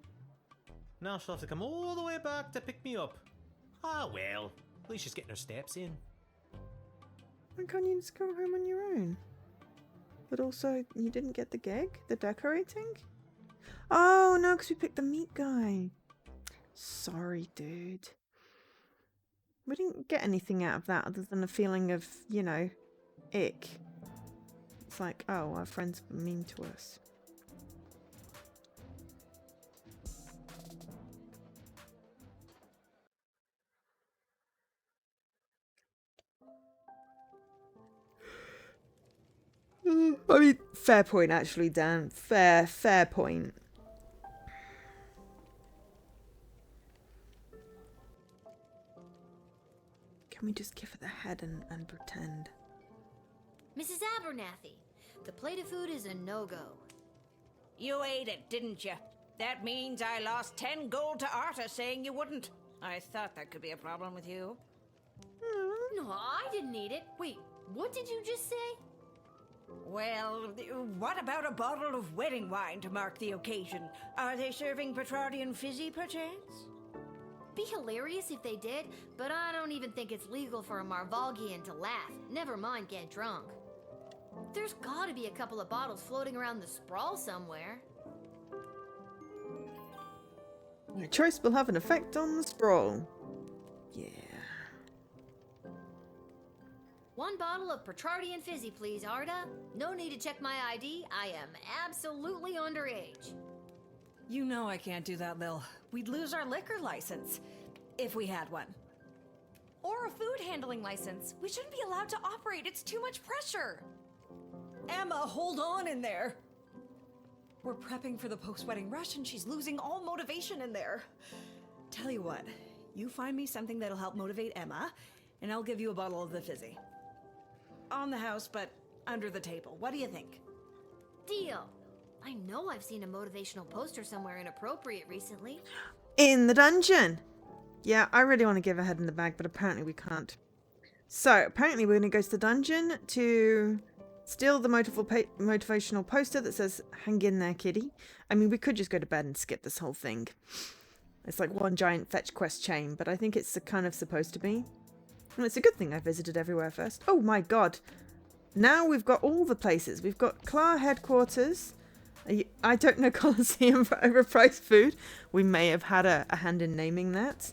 Now she'll have to come all the way back to pick me up. Ah well, at least she's getting her steps in. Why can't you just go home on your own? But also, you didn't get the gig? The decorating? Oh, no, because we picked the meat guy. Sorry, dude. We didn't get anything out of that other than a feeling of, you know, ick. It's like, oh, our friends were mean to us. I mean, fair point, actually, Dan. Fair point. Can we just give her the head and pretend? Mrs. Abernathy, the plate of food is a no-go. You ate it, didn't you? That means I lost 10 gold to Arta saying you wouldn't. I thought that could be a problem with you. No, I didn't eat it. Wait, what did you just say? Well, what about a bottle of wedding wine to mark the occasion? Are they serving Petrardian fizzy, perchance? Be hilarious if they did, but I don't even think it's legal for a Marvalgian to laugh, never mind get drunk. There's gotta be a couple of bottles floating around the sprawl somewhere. Your choice will have an effect on the sprawl. Yeah. One bottle of Petrardian fizzy, please, Arda. No need to check my ID. I am absolutely underage. You know I can't do that, Lil. We'd lose our liquor license. If we had one. Or a food handling license. We shouldn't be allowed to operate. It's too much pressure. Emma, hold on in there. We're prepping for the post-wedding rush and she's losing all motivation in there. Tell you what, you find me something that'll help motivate Emma, and I'll give you a bottle of the fizzy. On the house, but under the table. What do you think? Deal. I know I've seen a motivational poster somewhere inappropriate recently. In the dungeon! Yeah, I really want to give a head in the bag, but apparently we can't. So, apparently we're going to go to the dungeon to steal the motivational poster that says, hang in there, kiddie. I mean, we could just go to bed and skip this whole thing. It's like one giant fetch quest chain, but I think it's kind of supposed to be. And it's a good thing I visited everywhere first. Oh my god. Now we've got all the places. We've got Clar headquarters. I don't know Colosseum for overpriced food. We may have had a hand in naming that.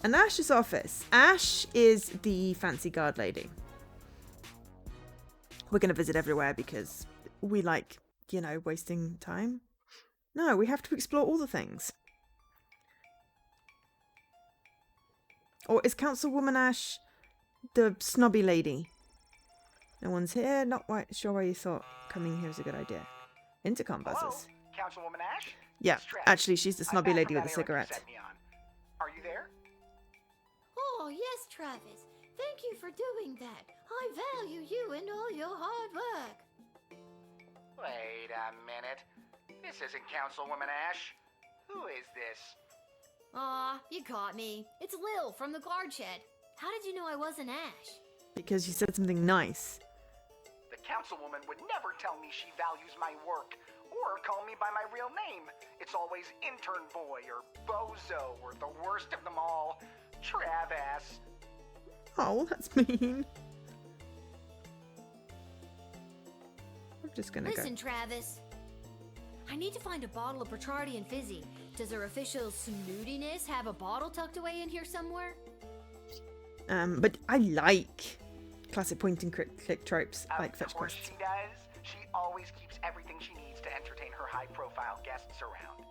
And Ash's office. Ash is the fancy guard lady. We're going to visit everywhere because we like, you know, wasting time. No, we have to explore all the things. Or is Councilwoman Ash the snobby lady? No one's here. Not quite sure why you thought coming here is a good idea. Intercom buzzers. Councilwoman Ash? Yeah, It's Travis. actually, she's the I'm snobby back lady from with a that errand you cigarette. sent me on. Are you there? Oh, yes, Travis. Thank you for doing that. I value you and all your hard work. Wait a minute. This isn't Councilwoman Ash. Who is this? Aw, you caught me. It's Lil from the guard shed. How did you know I wasn't Ash? Because you said something nice. The councilwoman would never tell me she values my work, or call me by my real name. It's always intern boy, or bozo, or the worst of them all, Travis. Oh, that's mean. I'm just gonna Listen, go. Travis. I need to find a bottle of Petrardian Fizzy. Does our official snootiness have a bottle tucked away in here somewhere? But I like classic point and click tropes, like fetch Of course quests. she does. She always keeps everything she needs to entertain her high-profile guests around.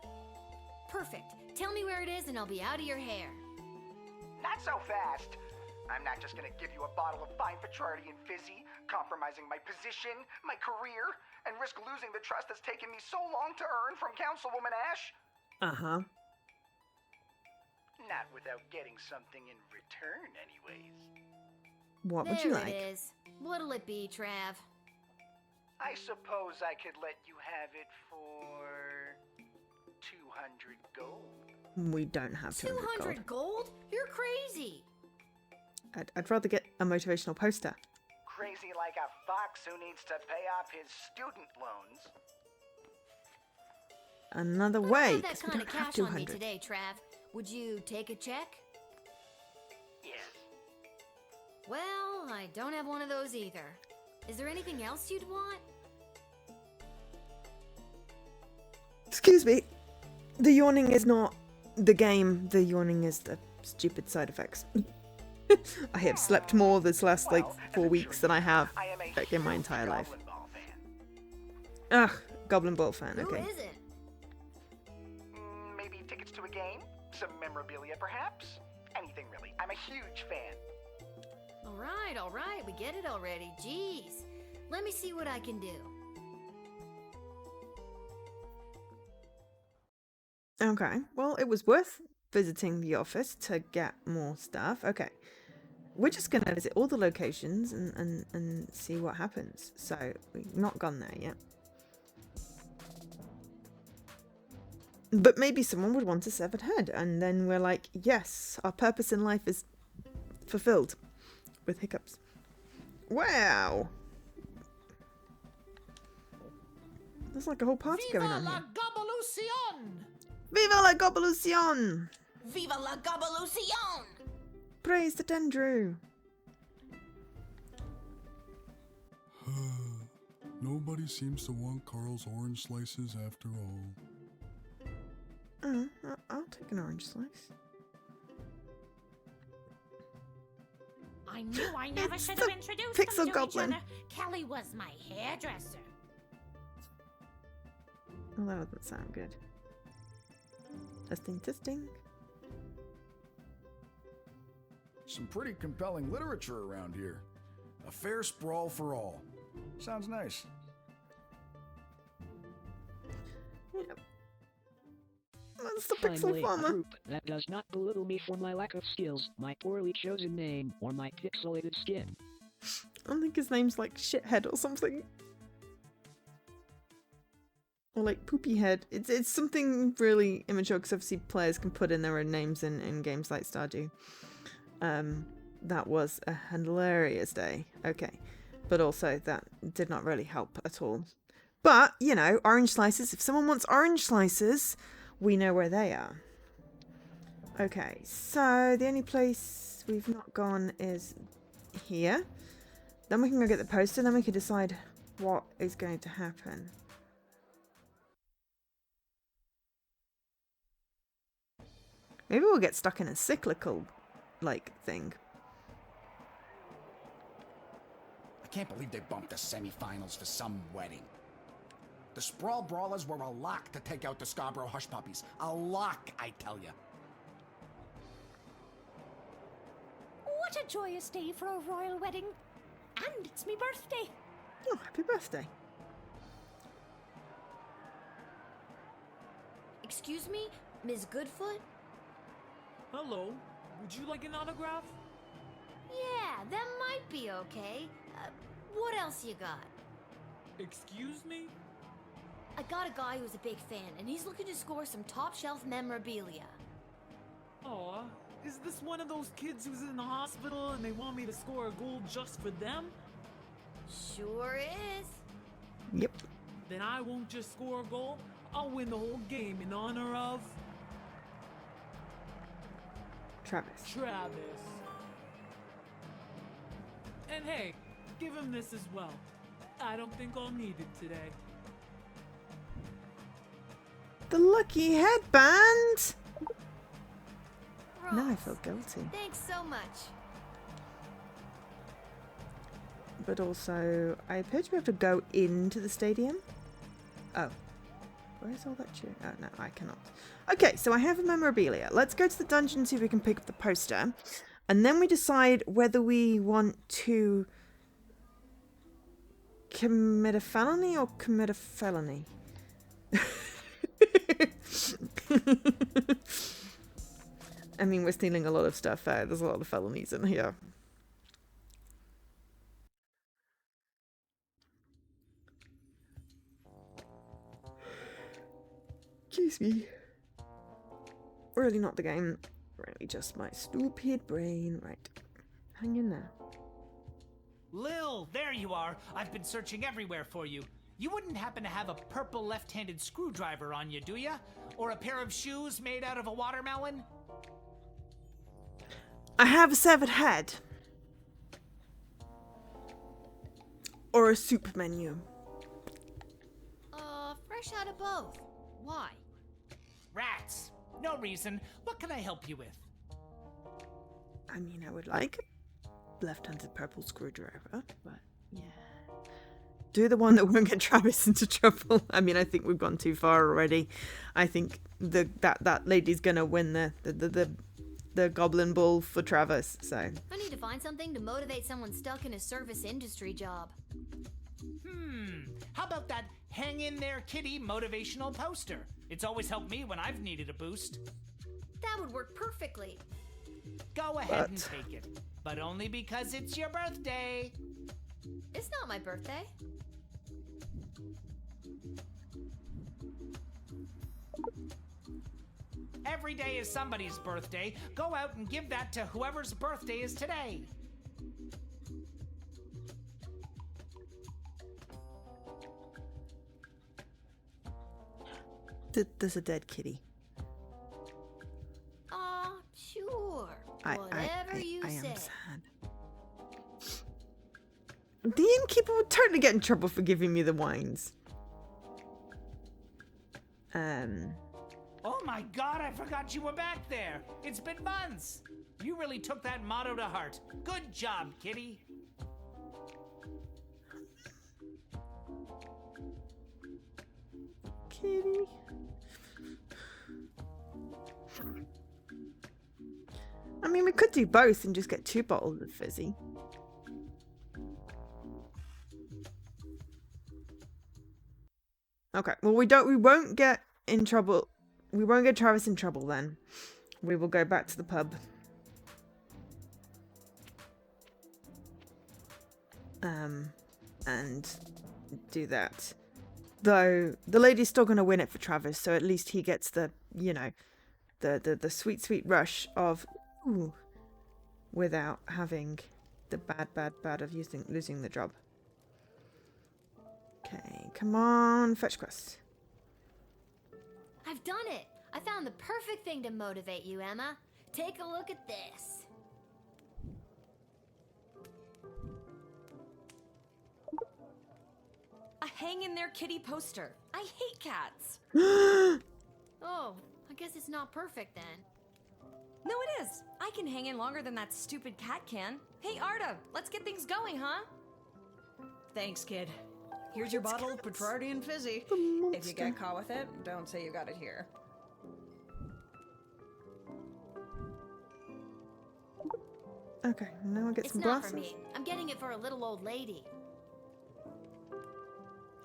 Perfect. Tell me where it is and I'll be out of your hair. Not so fast. I'm not just gonna give you a bottle of fine Petrardian Fizzy, compromising my position, my career, and risk losing the trust that's taken me so long to earn from Councilwoman Ash. Uh-huh. Not without getting something in return, anyways. What would you There like? it is. What'll it be, Trav? I suppose I could let you have it for 200 gold. We don't have 200 gold. 200 gold? You're crazy. I'd rather get a motivational poster. Crazy like a fox who needs to pay off his student loans. Another I don't way, have that because we kind don't of have cash on me 200. today, Trav. Would you take a check? Yes. Well, I don't have one of those either. Is there anything else you'd want? Excuse me. The yawning is not the game. The yawning is the stupid side effects. I have slept more this last, 4 weeks than I have in my entire life. Ugh, Goblin Ball fan, okay. Who is it? Maybe tickets to a game? Some memorabilia, perhaps? Anything, really. I'm a huge fan. All right, we get it already. Jeez. Let me see what I can do. Okay, well, it was worth visiting the office to get more stuff. Okay, we're just going to visit all the locations and see what happens. So, we've not gone there yet. But maybe someone would want a severed head, and then we're like, yes, our purpose in life is fulfilled. With hiccups. Wow! There's like a whole party going on la here. Gobbolucion! Viva la Gobbolucion! Viva la Gobbolucion! Praise the Dendru! Nobody seems to want Carl's orange slices after all. I'll take an orange slice. I knew I never It's should the have introduced Pixel them to Goblin. each other. Kelly was my hairdresser. Oh, that doesn't sound good. Testing, testing. Some pretty compelling literature around here. A fair sprawl for all. Sounds nice. Yep. That's the Finally, Pixel a Farmer. group that does not belittle me for my lack of skills, my poorly chosen name, or my pixelated skin. I think his name's like Shithead or something. Or like Poopy Head. It's something really immature, because obviously players can put in their own names in games like Stardew. That was a hilarious day. Okay. But also that did not really help at all. But, you know, orange slices. If someone wants orange slices, we know where they are. Okay, so the only place we've not gone is here. Then we can go get the poster, then we can decide what is going to happen. Maybe we'll get stuck in a cyclical, thing. I can't believe they bumped the semifinals for some wedding. The Sprawl Brawlers were a lock to take out the Scarborough Hush Puppies. A lock, I tell you. What a joyous day for a royal wedding. And it's me birthday. Oh, happy birthday. Excuse me, Ms. Goodfoot? Hello. Would you like an autograph? Yeah, that might be okay. What else you got? Excuse me? I got a guy who's a big fan, and he's looking to score some top-shelf memorabilia. Aw, is this one of those kids who's in the hospital and they want me to score a goal just for them? Sure is. Yep. Then I won't just score a goal, I'll win the whole game in honor of... Travis. And hey, give him this as well. I don't think I'll need it today. The lucky headband! Ross, Now I feel guilty. Thanks so much. But also, I appear to be able to go into the stadium. Oh. Where's all that cheering? Oh, no, I cannot. Okay, so I have a memorabilia. Let's go to the dungeon and see if we can pick up the poster. And then we decide whether we want to commit a felony or commit a felony. I mean, we're stealing a lot of stuff. There's a lot of felonies in here. Excuse me. Really not the game. Really just my stupid brain. Right. Hang in there. Lil, there you are. I've been searching everywhere for you. You wouldn't happen to have a purple left-handed screwdriver on you, do ya? Or a pair of shoes made out of a watermelon? I have a severed head. Or a soup menu. Fresh out of both. Why? Rats. No reason. What can I help you with? I mean, I would like a left-handed purple screwdriver, but yeah. Do the one that won't get Travis into trouble. I mean, I think we've gone too far already. I think that lady's gonna win the goblin ball for Travis. So I need to find something to motivate someone stuck in a service industry job. How about that hang in there kitty motivational poster? It's always helped me when I've needed a boost. That would work perfectly. Go ahead and take it. But only because it's your birthday. It's not my birthday. Every day is somebody's birthday. Go out and give that to whoever's birthday is today. There's a dead kitty. Aw, sure. Whatever you say. I am sad. The innkeeper would totally get in trouble for giving me the wines. Oh my god, I forgot you were back there. It's been months. You really took that motto to heart. Good job, kitty. Kitty. I mean, we could do both and just get 2 bottles of fizzy. Okay, well we won't get in trouble. We won't get Travis in trouble then. We will go back to the pub. And do that. Though the lady's still gonna win it for Travis, so at least he gets the, you know, the sweet rush of ooh, without having the bad of losing the job. Okay, come on, fetch quest. I've done it. I found the perfect thing to motivate you, Emma. Take a look at this. A hang in there kitty poster. I hate cats. Oh, I guess it's not perfect then. No, it is. I can hang in longer than that stupid cat can. Hey, Arda, let's get things going, huh? Thanks, kid. Here's your bottle of Petrardian Fizzy. If you get caught with it, don't say you got it here. Okay, now I get It's some not glasses. for me. I'm getting it for a little old lady.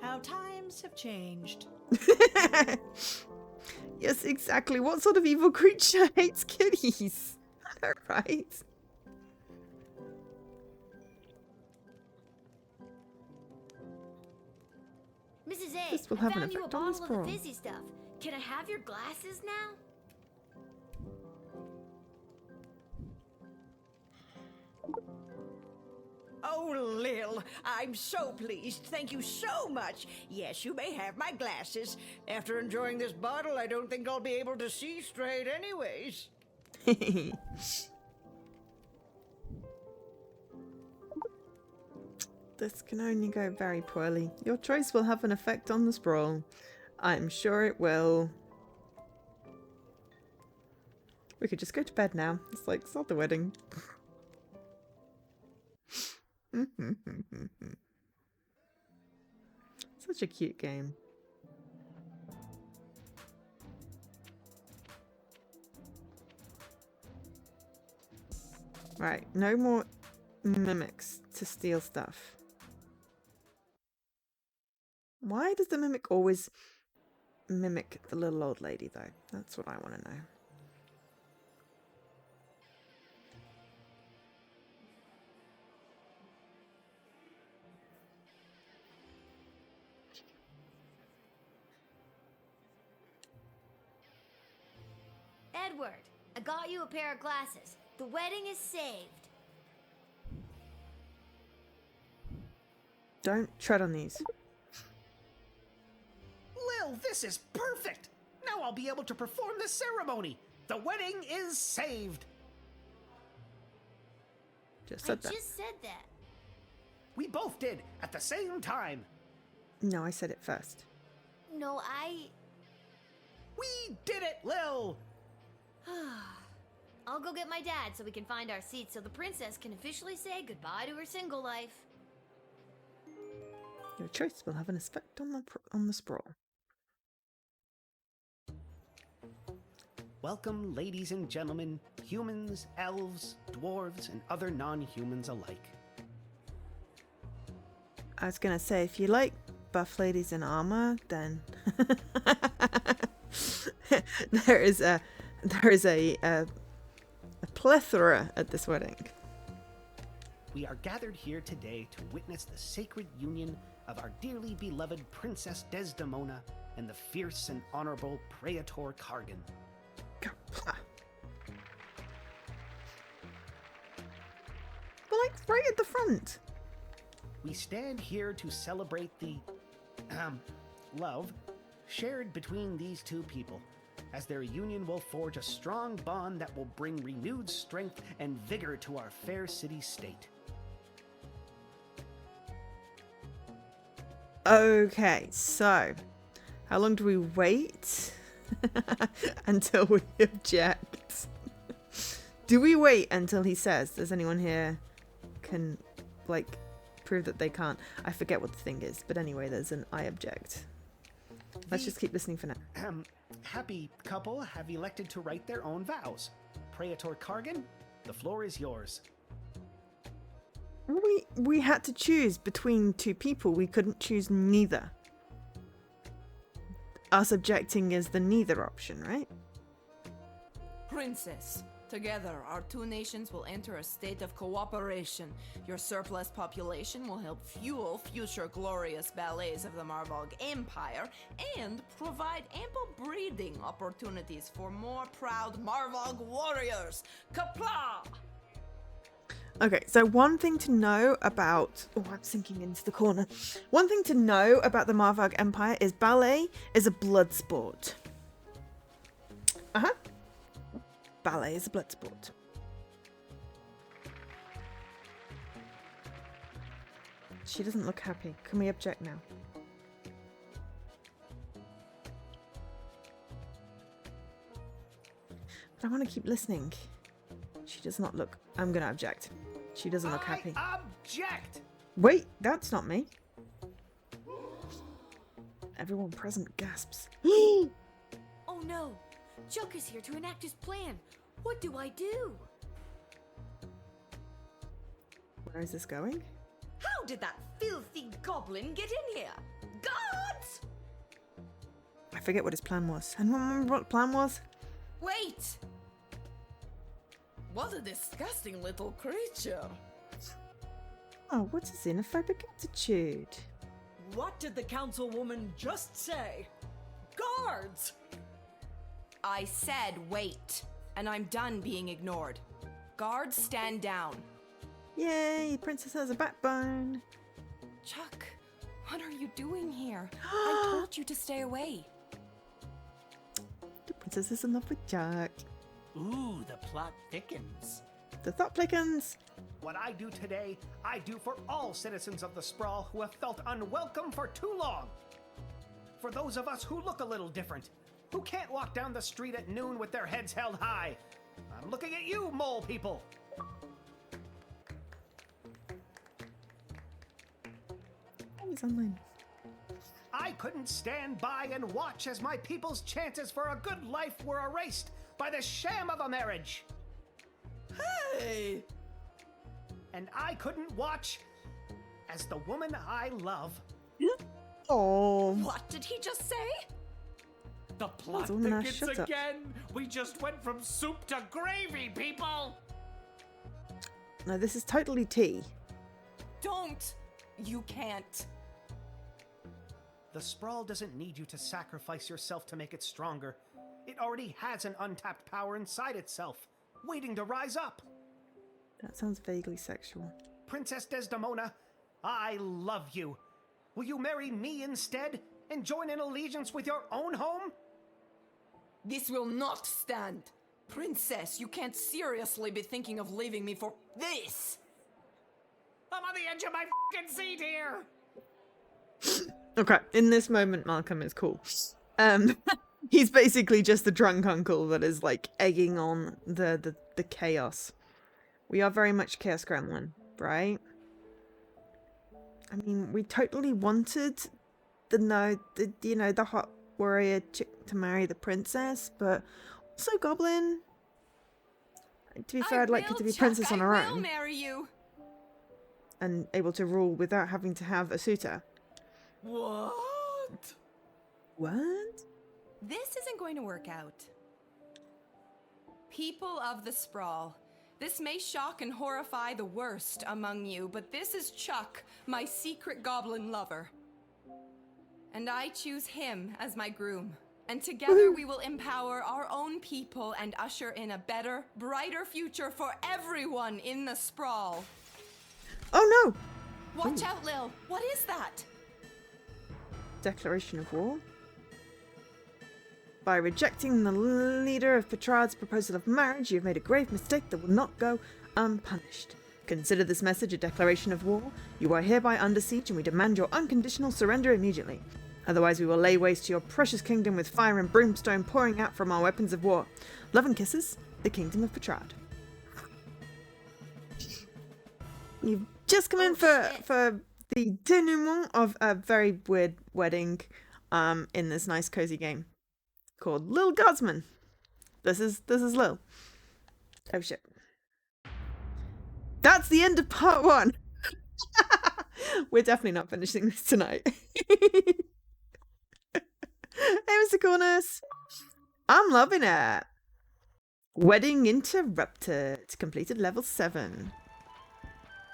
How times have changed. Yes, exactly. What sort of evil creature hates kitties? Right. Mrs. A, This will I have an found you a effect on this bottle of the girl. fizzy stuff. Can I have your glasses now? Oh, Lil, I'm so pleased. Thank you so much. Yes, you may have my glasses. After enjoying this bottle, I don't think I'll be able to see straight anyways. This can only go very poorly. Your choice will have an effect on the sprawl. I'm sure it will. We could just go to bed now. It's like, start the wedding. Such a cute game. Right, no more mimics to steal stuff. Why does the mimic always mimic the little old lady, though? That's what I want to know. Edward, I got you a pair of glasses. The wedding is saved. Don't tread on these. Lil, this is perfect! Now I'll be able to perform the ceremony. The wedding is saved. Just said that. Just said that. We both did at the same time. No, I said it first. No, We did it, Lil! I'll go get my dad so we can find our seats so the princess can officially say goodbye to her single life. Your choice will have an effect on the sprawl. Welcome, ladies and gentlemen, humans, elves, dwarves, and other non-humans alike. I was gonna say, if you like buff ladies in armor, then there is a plethora at this wedding. We are gathered here today to witness the sacred union of our dearly beloved Princess Desdemona and the fierce and honorable Praetor Kargan. But like right at the front. We stand here to celebrate the love shared between these two people, as their union will forge a strong bond that will bring renewed strength and vigor to our fair city-state. Okay, so how long do we wait until we object? Do we wait until he says, does anyone here can like prove that they can't? I forget what the thing is, but anyway, there's an I object. Let's just keep listening for now. Happy couple have elected to write their own vows. Praetor Kargan, the floor is yours. We had to choose between two people. We couldn't choose neither. Us objecting is the neither option, right? Princess, together our two nations will enter a state of cooperation. Your surplus population will help fuel future glorious ballets of the Marvog Empire and provide ample breeding opportunities for more proud Marvog warriors. Kapla! Okay, so one thing to know about... Oh, I'm sinking into the corner. One thing to know about the Marvog Empire is ballet is a blood sport. Uh-huh. Ballet is a blood sport. She doesn't look happy. Can we object now? But I want to keep listening. She does not look... I'm going to object. She doesn't look happy. Object! Wait, that's not me. Everyone present gasps. Oh no! Chuck is here to enact his plan. What do I do? Where is this going? How did that filthy goblin get in here? Guards! I forget what his plan was. Anyone remember what the plan was? Wait! What a disgusting little creature. Oh, what a xenophobic attitude. What did the councilwoman just say? Guards! I said wait, and I'm done being ignored. Guards, stand down. Yay, princess has a backbone. Chuck, what are you doing here? I told you to stay away. The princess is in love with Jack. Ooh, the plot thickens. The thought plickens. What I do today, I do for all citizens of the Sprawl who have felt unwelcome for too long. For those of us who look a little different, who can't walk down the street at noon with their heads held high. I'm looking at you, mole people. He's online. I couldn't stand by and watch as my people's chances for a good life were erased by the sham of a marriage. Hey! And I couldn't watch as the woman I love. Oh. What did he just say? The plot woman, now thickens shut up. again. We just went from soup to gravy, people. No, this is totally tea. Don't! You can't. The Sprawl doesn't need you to sacrifice yourself to make it stronger. It already has an untapped power inside itself, waiting to rise up. That sounds vaguely sexual. Princess Desdemona, I love you. Will you marry me instead and join in allegiance with your own home? This will not stand. Princess, you can't seriously be thinking of leaving me for this. I'm on the edge of my f***ing seat here. Okay, in this moment, Malcolm is cool. He's basically just the drunk uncle that is like egging on the chaos. We are very much Chaos Gremlin, right? I mean, we totally wanted the hot warrior chick to marry the princess, but also Goblin. To be fair, I'd like her to be princess on her I will own marry you. and able to rule without having to have a suitor. What? What? This isn't going to work out. People of the Sprawl, this may shock and horrify the worst among you, but this is Chuck, my secret goblin lover. And I choose him as my groom. And together we will empower our own people and usher in a better, brighter future for everyone in the Sprawl. Oh no! Watch out, Lil. What is that? Declaration of war. By rejecting the leader of Petrade's proposal of marriage, you have made a grave mistake that will not go unpunished. Consider this message a declaration of war. You are hereby under siege and we demand your unconditional surrender immediately. Otherwise we will lay waste to your precious kingdom with fire and brimstone pouring out from our weapons of war. Love and kisses, the kingdom of Petrade. You've just come in for the denouement of a very weird wedding in this nice cozy game called Lil Guardsman. This is Lil. Oh shit. That's the end of part 1. We're definitely not finishing this tonight. Hey, Mr. Cornus. I'm loving it. Wedding interrupted. Completed level 7.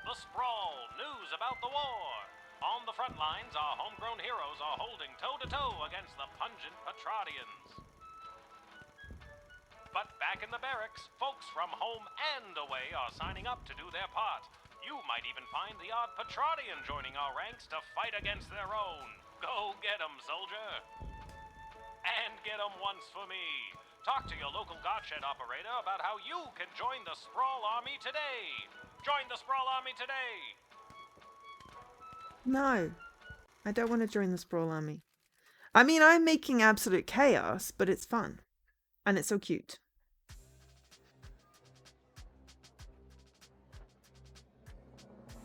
The Sprawl, news about the war. On the front lines, our homegrown heroes are holding toe-to-toe against the pungent Petradians. But back in the barracks, folks from home and away are signing up to do their part. You might even find the odd Petradian joining our ranks to fight against their own. Go get 'em, soldier. And get 'em once for me. Talk to your local Godshed operator about how you can join the Sprawl Army today. Join the Sprawl Army today. No. I don't want to join the Sprawl Army. I mean, I'm making absolute chaos, but it's fun. And it's so cute.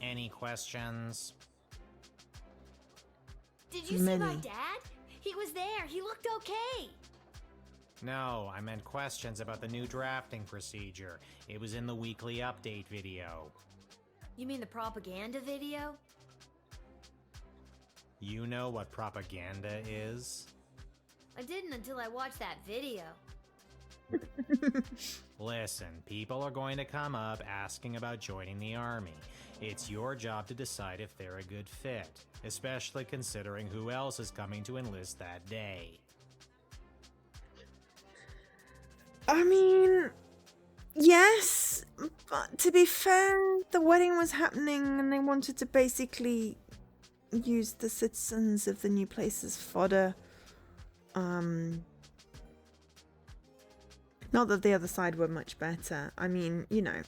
Any questions? Did you see my dad? He was there. He looked okay. No, I meant questions about the new drafting procedure. It was in the weekly update video. You mean the propaganda video? You know what propaganda is? I didn't until I watched that video. Listen, people are going to come up asking about joining the army. It's your job to decide if they're a good fit, especially considering who else is coming to enlist that day. I mean, yes, but to be fair, the wedding was happening and they wanted to basically use the citizens of the new place as fodder. Not that the other side were much better. I mean, you know,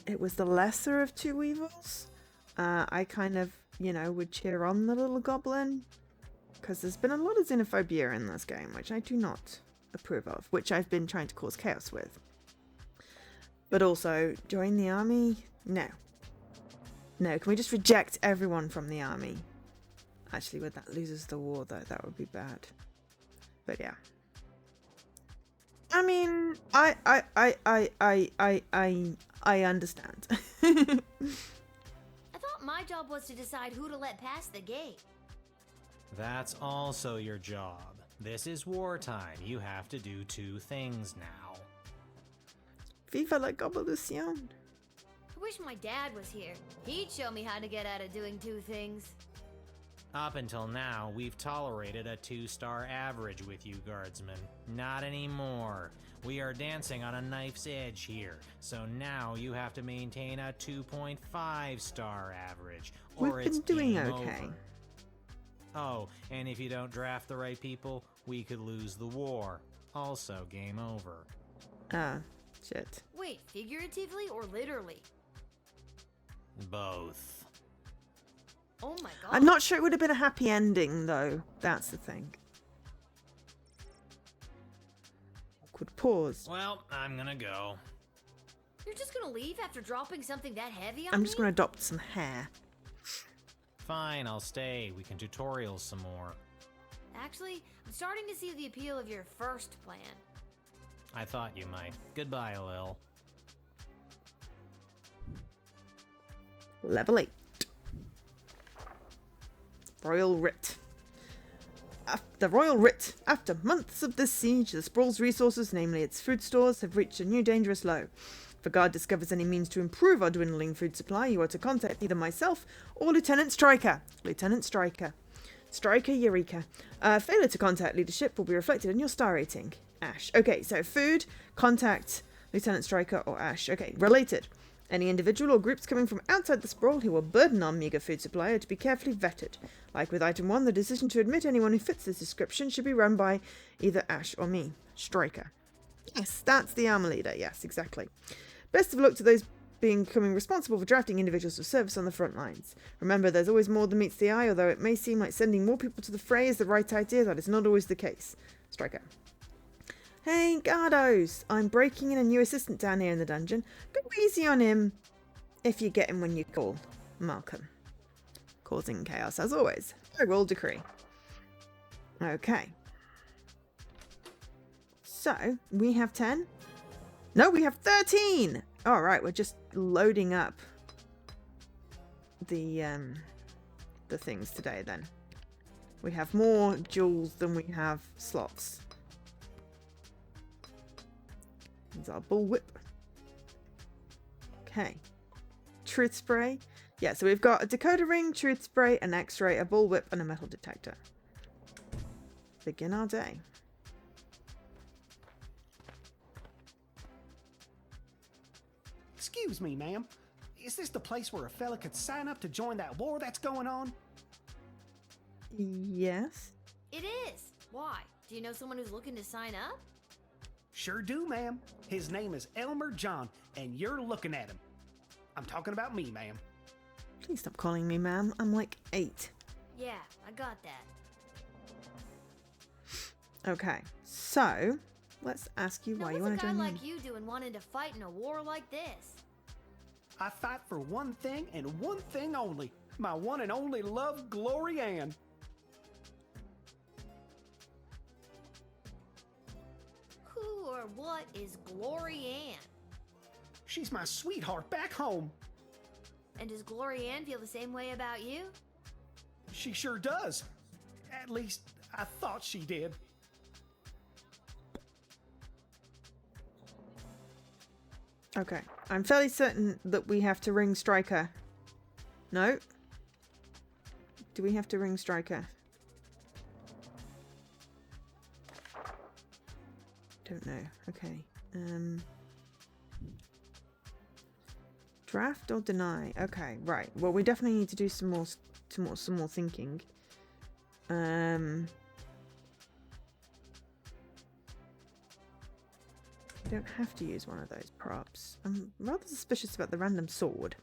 it was the lesser of two evils. I kind of, you know, would cheer on the little goblin, because there's been a lot of xenophobia in this game, which I do not approve of, which I've been trying to cause chaos with. But also, join the army? No. No, can we just reject everyone from the army? Actually, would that loses the war, though? That would be bad. But yeah. I mean, I understand. I thought my job was to decide who to let pass the gate. That's also your job. This is wartime. You have to do two things now. Viva la Gobblelucion. I wish my dad was here. He'd show me how to get out of doing two things. Up until now, we've tolerated a 2-star average with you, Guardsman. Not anymore. We are dancing on a knife's edge here, so now you have to maintain a 2.5-star average, or We've it's been doing game okay. over. Oh, and if you don't draft the right people, we could lose the war. Also, game over. Ah, shit. Wait, figuratively or literally? Both. Oh my god. I'm not sure it would have been a happy ending, though. That's the thing. Awkward pause. Well, I'm gonna go. You're just gonna leave after dropping something that heavy on I'm me? just going to adopt some hair. Fine, I'll stay. We can tutorial some more. Actually, I'm starting to see the appeal of your first plan. I thought you might. Goodbye, Lil. Level 8. Royal Writ. The Royal Writ. After months of this siege, the Sprawl's resources, namely its food stores, have reached a new dangerous low. If a guard discovers any means to improve our dwindling food supply, you are to contact either myself or Lieutenant Stryker. Lieutenant Stryker. Stryker Eureka. Failure to contact leadership will be reflected in your star rating. Ash. Okay, so food, contact Lieutenant Stryker or Ash. Okay, related. Any individual or groups coming from outside the Sprawl who will burden our meagre food supply are to be carefully vetted. Like with item 1, the decision to admit anyone who fits this description should be run by either Ash or me. Stryker. Yes, that's the armor leader. Yes, exactly. Best of luck to those becoming responsible for drafting individuals for service on the front lines. Remember, there's always more than meets the eye, although it may seem like sending more people to the fray is the right idea, that is not always the case. Stryker. Hey, Gardos! I'm breaking in a new assistant down here in the dungeon. Go easy on him, if you get him when you call. Malcolm. Causing chaos, as always. I will decree. Okay. So, we have 10? No, we have 13! Alright, we're just loading up the things today, then. We have more jewels than we have slots. There's our bullwhip. Okay. Truth spray. Yeah, so we've got a decoder ring, truth spray, an x-ray, a bullwhip, and a metal detector. Begin our day. Excuse me, ma'am. Is this the place where a fella could sign up to join that war that's going on? Yes. It is. Why? Do you know someone who's looking to sign up? Sure do, ma'am. His name is Elmer John, and you're looking at him. I'm talking about me, ma'am. Please stop calling me ma'am. I'm like 8. Yeah, I got that. Okay, so let's ask you why you want to join What's a guy in. like you doing wanting to fight in a war like this? I fight for one thing and one thing only. My one and only love, Glory Ann. Who or what is Glory Ann? She's my sweetheart back home. And does Glory Ann feel the same way about you? She sure does. At least, I thought she did. Okay, I'm fairly certain that we have to ring Striker. No? Do we have to ring Striker? Don't know. Okay. Draft or deny? Okay, right. Well, we definitely need to do some more thinking. We don't have to use one of those props. I'm rather suspicious about the random sword.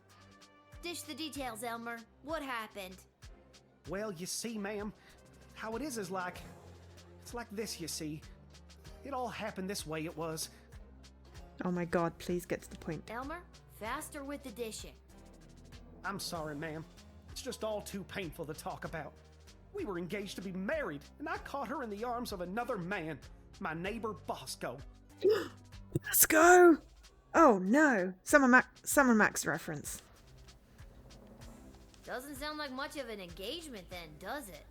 Dish the details, Elmer. What happened? Well, you see, ma'am, how it is like... It's like this, you see. It all happened this way, it was. Oh my god, please get to the point. Elmer, faster with the dishing. I'm sorry, ma'am. It's just all too painful to talk about. We were engaged to be married, and I caught her in the arms of another man, my neighbor Bosco. Let's go! Oh no, Summer Max reference. Doesn't sound like much of an engagement then, does it?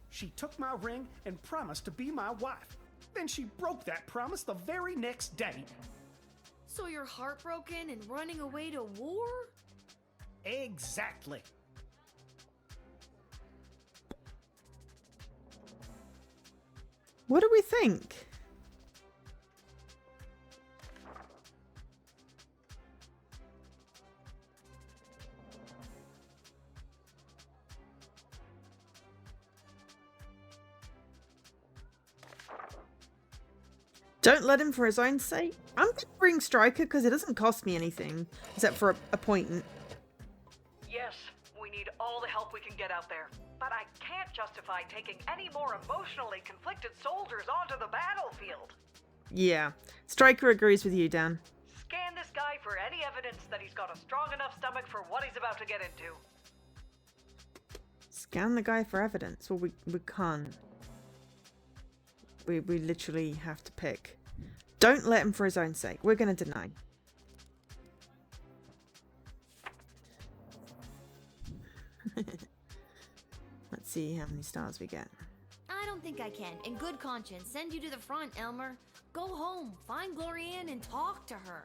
She took my ring and promised to be my wife. Then she broke that promise the very next day. So you're heartbroken and running away to war? Exactly. What do we think? Don't let him for his own sake. I'm going to bring Striker because it doesn't cost me anything except for a point. Yes, we need all the help we can get out there. But I can't justify taking any more emotionally conflicted soldiers onto the battlefield. Yeah, Striker agrees with you, Dan. Scan this guy for any evidence that he's got a strong enough stomach for what he's about to get into. Scan the guy for evidence. Well, we can't. We literally have to pick. Don't let him for his own sake. We're going to deny. Let's see how many stars we get. I don't think I can, in good conscience, send you to the front, Elmer. Go home, find Glory Ann, and talk to her.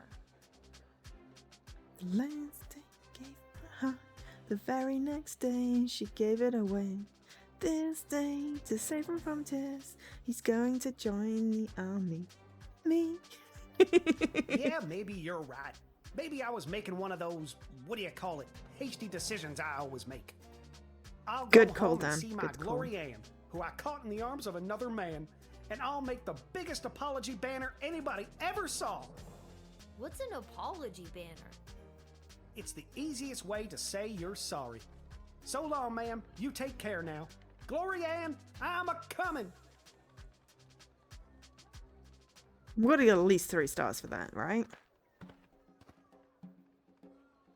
The last day gave her heart. The very next day, she gave it away. This day, to save him from tears, he's going to join the army. Me. Yeah, maybe you're right. Maybe I was making one of those, what do you call it, hasty decisions I always make. I'll go home and see my Glory Ann, who I caught in the arms of another man, and I'll make the biggest apology banner anybody ever saw. What's an apology banner? It's the easiest way to say you're sorry. So long, ma'am. You take care now. Glory Ann, I'm a-comin'. We're going to get at least 3 stars for that, right?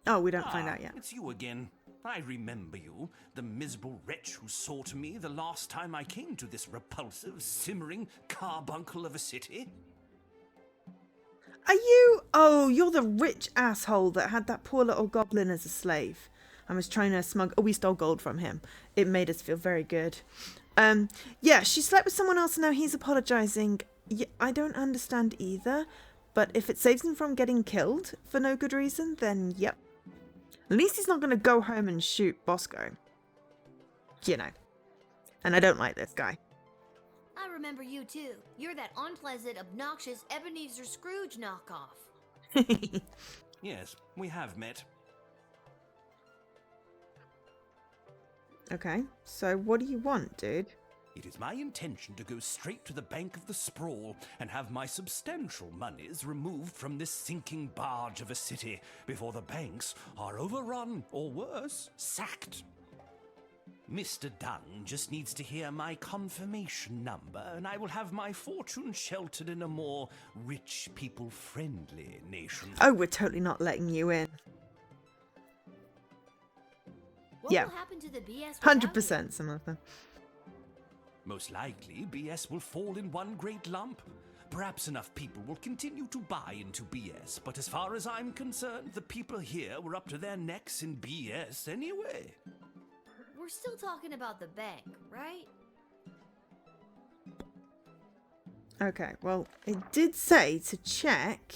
Oh, we don't find out yet. It's you again. I remember you, the miserable wretch who saw to me the last time I came to this repulsive, simmering carbuncle of a city. Are you? Oh, you're the rich asshole that had that poor little goblin as a slave. I was trying to smuggle... Oh, we stole gold from him. It made us feel very good. Yeah, she slept with someone else and now he's apologizing. Yeah, I don't understand either. But if it saves him from getting killed for no good reason, then yep. At least he's not going to go home and shoot Bosco. You know. And I don't like this guy. I remember you too. You're that unpleasant, obnoxious Ebenezer Scrooge knockoff. Yes, we have met. Okay, so what do you want, dude? It is my intention to go straight to the bank of the Sprawl and have my substantial monies removed from this sinking barge of a city before the banks are overrun, or worse, sacked. Mr. Dunn just needs to hear my confirmation number, and I will have my fortune sheltered in a more rich, people-friendly nation. Oh, we're totally not letting you in. What yeah. will happen to the BS? 100%, some of them. Most likely, BS will fall in one great lump. Perhaps enough people will continue to buy into BS, but as far as I'm concerned, the people here were up to their necks in BS anyway. We're still talking about the bank, right? Okay, well, it did say to check.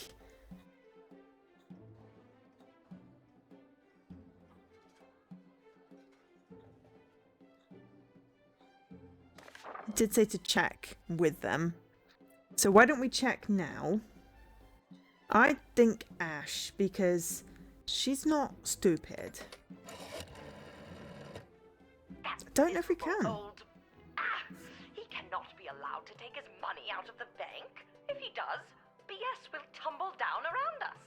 It did say to check with them. So why don't we check now? I think Ash, because she's not stupid. I don't know if we can. He cannot be allowed to take his money out of the bank. If he does, BS will tumble down around us.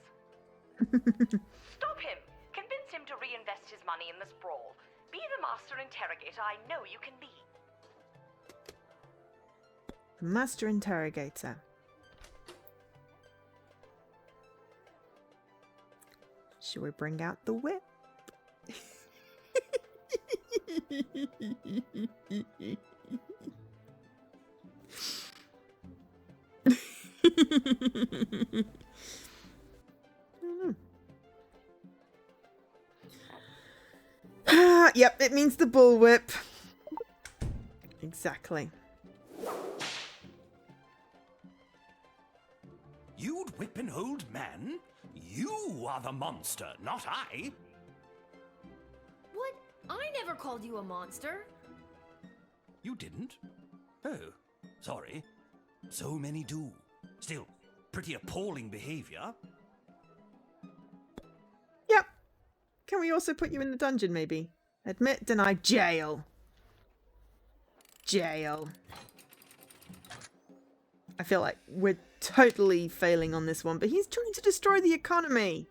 Stop him! Convince him to reinvest his money in the sprawl. Be the master interrogator I know you can be. Master interrogator. Should we bring out the whip? Yep, it means the bullwhip. Exactly. You'd whip an old man? You are the monster, not I. What? I never called you a monster. You didn't? Oh, sorry. So many do. Still, pretty appalling behavior. Yep. Can we also put you in the dungeon, maybe? Admit, deny, jail. Jail. I feel like we're totally failing on this one, but he's trying to destroy the economy.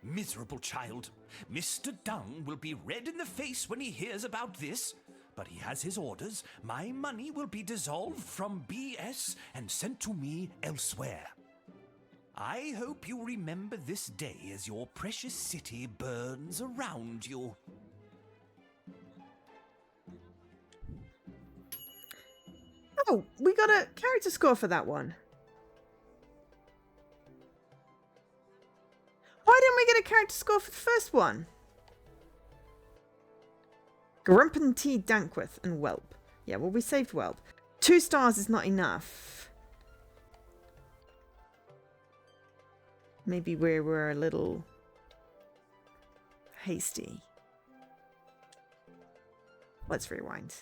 Miserable child. Mr. Dung will be red in the face when he hears about this. But he has his orders. My money will be dissolved from BS and sent to me elsewhere. I hope you remember this day as your precious city burns around you. Oh, we got a character score for that one. Why didn't we get a character score for the first one? Grumpen T. Dankwith and Whelp. Yeah, well, we saved Whelp. 2 stars is not enough. Maybe we were a little hasty. Let's rewind.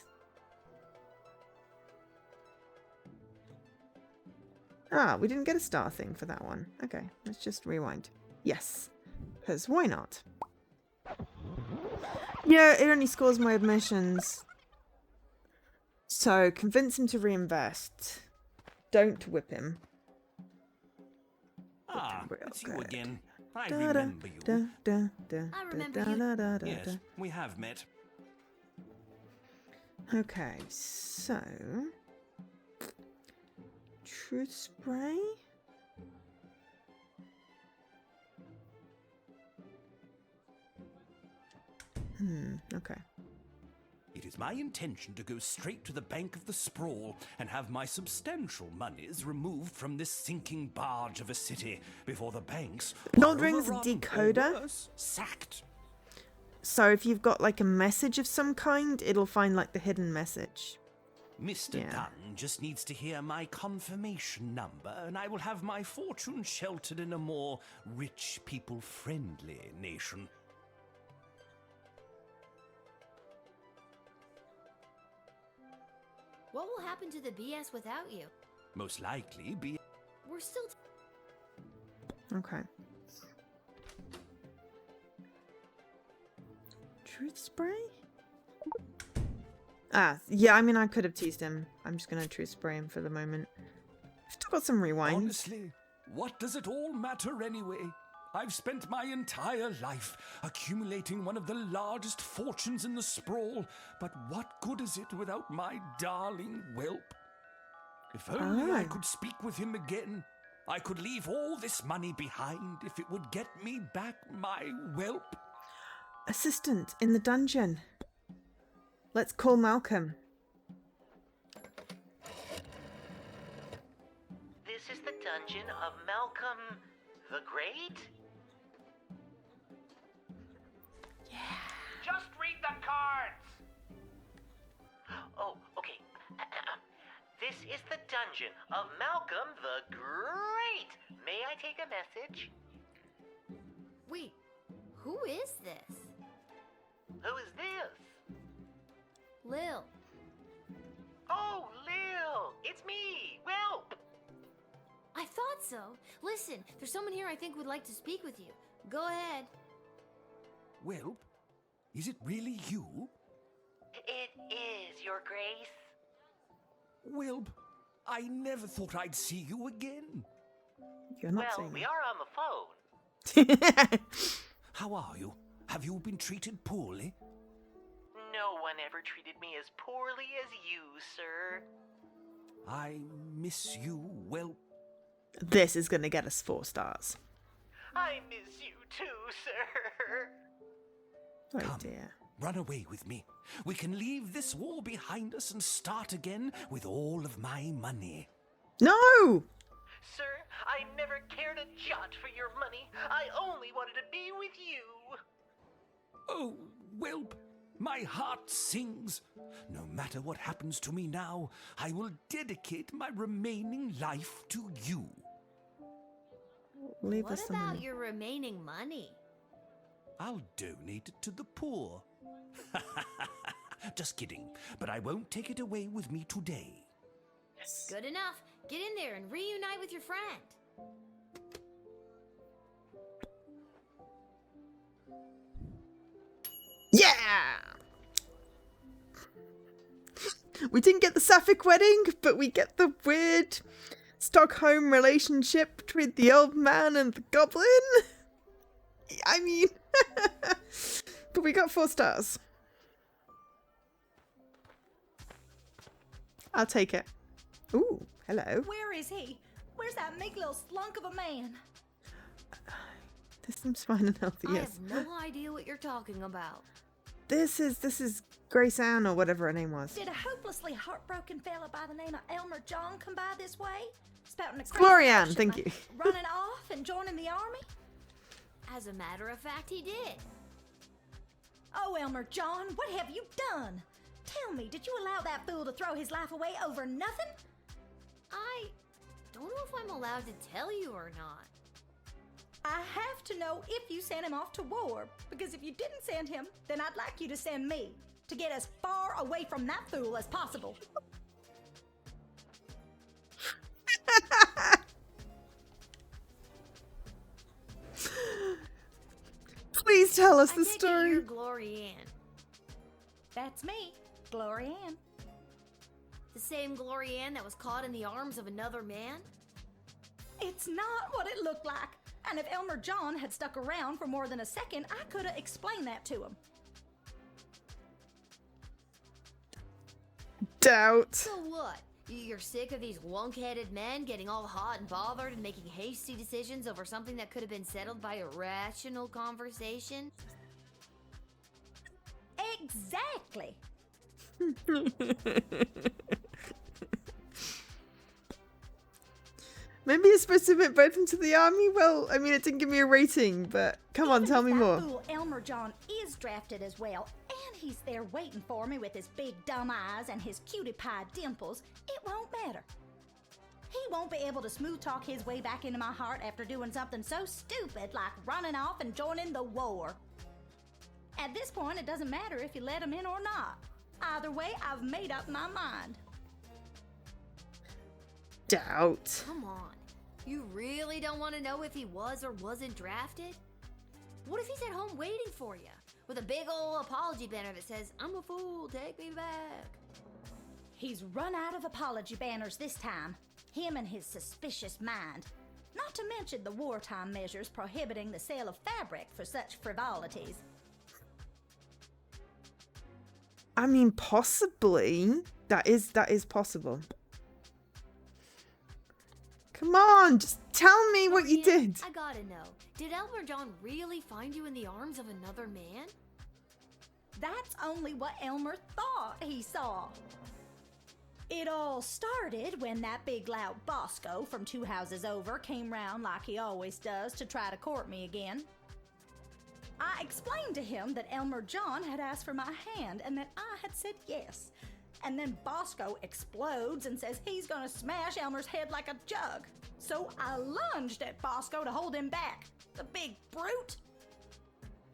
Ah, we didn't get a star thing for that one. Okay, let's just rewind. Yes, because why not? Yeah, it only scores my admissions. So, convince him to reinvest. Don't whip him. Ah, it's you again. I remember you. I remember you. Yes, we have met. Okay, so... Truth spray? Okay. It is my intention to go straight to the bank of the sprawl and have my substantial monies removed from this sinking barge of a city before the banks... Lord Ring's decoder? Sacked. So if you've got like a message of some kind, it'll find like the hidden message. Mr. Dunn just needs to hear my confirmation number, and I will have my fortune sheltered in a more rich, people-friendly nation. What will happen to the BS without you? Most likely be... We're still... Okay. Truth spray? Ah, yeah, I mean, I could have teased him. I'm just going to truth spray him for the moment. I've still got some rewind. Honestly, what does it all matter anyway? I've spent my entire life accumulating one of the largest fortunes in the sprawl, but what good is it without my darling whelp? If only I could speak with him again. I could leave all this money behind if it would get me back my whelp. Assistant in the dungeon. Let's call Malcolm. is the dungeon of Malcolm the Great? Just read the cards! Oh, okay. This is the dungeon of Malcolm the Great. May I take a message? Wait, who is this? Who is this? Lil. Oh, Lil! It's me, Welp! I thought so. Listen, there's someone here I think would like to speak with you. Go ahead. Welp, is it really you? It is, Your Grace. Welp, I never thought I'd see you again. You're not Well, saying we that. are on the phone. How are you? Have you been treated poorly? No one ever treated me as poorly as you, sir. I miss you, Welp. This is going to get us 4 stars. I miss you too, sir. Oh Come, dear. run away with me. We can leave this war behind us and start again with all of my money. No! Sir, I never cared a jot for your money. I only wanted to be with you. Oh, Welp, my heart sings. No matter what happens to me now, I will dedicate my remaining life to you. Leave What us some about money. your remaining money? I'll donate it to the poor. Just kidding, but I won't take it away with me today. Good enough. Get in there and reunite with your friend. Yeah! We didn't get the sapphic wedding, but we get the weird Stockholm relationship between the old man and the goblin. I mean, but we got 4 stars. I'll take it. Ooh, hello. Where is he? Where's that meek little slunk of a man? This seems fine and healthy, I yes. have no idea what you're talking about. This is Grace Ann or whatever her name was. Did a hopelessly heartbroken fella by the name of Elmer John come by this way? Spouting a Glorianne, crazy thank notion you. like running off and joining the army? As a matter of fact, he did. Oh, Elmer John, what have you done? Tell me, did you allow that fool to throw his life away over nothing? I don't know if I'm allowed to tell you or not. I have to know if you sent him off to war, because if you didn't send him, then I'd like you to send me, to get as far away from that fool as possible. Please tell us I the take it story. you're Glorianne. That's me, Glorianne. The same Glorianne that was caught in the arms of another man? It's not what it looked like. And if Elmer John had stuck around for more than a second, I could have explained that to him. Doubt. So what? You're sick of these wunk-headed men getting all hot and bothered and making hasty decisions over something that could have been settled by a rational conversation? Exactly. Maybe you're supposed to admit both into the army? Well, I mean, it didn't give me a rating, but come on, tell me That more. fool Elmer John is drafted as well, and he's there waiting for me with his big dumb eyes and his cutie pie dimples. It won't matter. He won't be able to smooth talk his way back into my heart after doing something so stupid like running off and joining the war. At this point, it doesn't matter if you let him in or not. Either way, I've made up my mind. Doubt. Come on. You really don't want to know if he was or wasn't drafted? What if he's at home waiting for you with a big old apology banner that says, "I'm a fool, take me back"? He's run out of apology banners this time. Him and his suspicious mind. Not to mention the wartime measures prohibiting the sale of fabric for such frivolities. I mean, possibly. That is possible. Come on, just tell me what you did. I gotta know. Did Elmer John really find you in the arms of another man? That's only what Elmer thought he saw. It all started when that big loud Bosco from 2 houses over came round like he always does to try to court me again. I explained to him that Elmer John had asked for my hand and that I had said yes. And then Bosco explodes and says he's gonna smash Elmer's head like a jug. So I lunged at Bosco to hold him back. The big brute!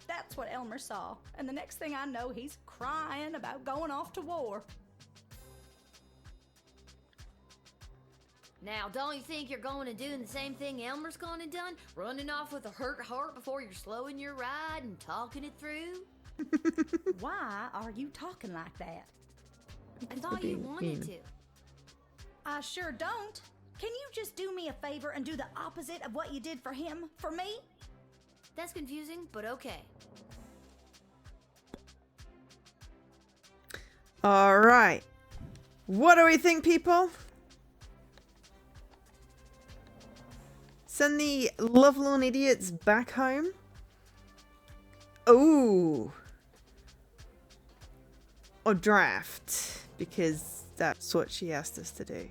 That's what Elmer saw, and the next thing I know, he's crying about going off to war. Now, don't you think you're going to do the same thing Elmer's gone and done? Running off with a hurt heart before you're slowing your ride and talking it through? Why are you talking like that? I thought you wanted to. I sure don't. Can you just do me a favor and do the opposite of what you did for him, for me? That's confusing, but okay. Alright. What do we think, people? Send the lovelorn idiots back home? Ooh. Or draft, because that's what she asked us to do.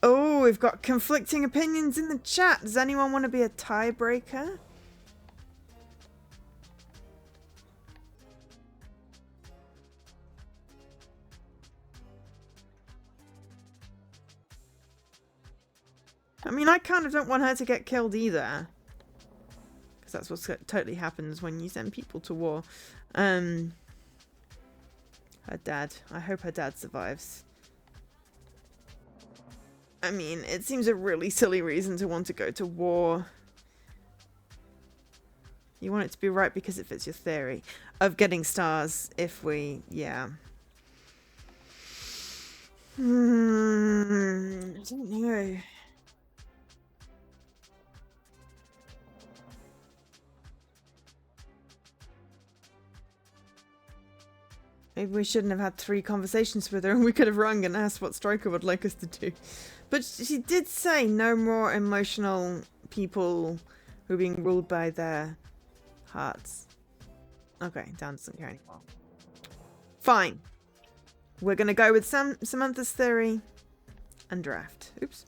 Oh, we've got conflicting opinions in the chat. Does anyone want to be a tiebreaker? I mean, I kind of don't want her to get killed either. Because that's what totally happens when you send people to war. Her dad. I hope her dad survives. I mean, it seems a really silly reason to want to go to war. You want it to be right because it fits your theory of getting stars if we... yeah. I don't know. Maybe we shouldn't have had 3 conversations with her and we could have rung and asked what Stryker would like us to do. But she did say no more emotional people who are being ruled by their hearts. Okay, Dan doesn't care anymore. Fine. We're going to go with Samantha's theory and draft. Oops.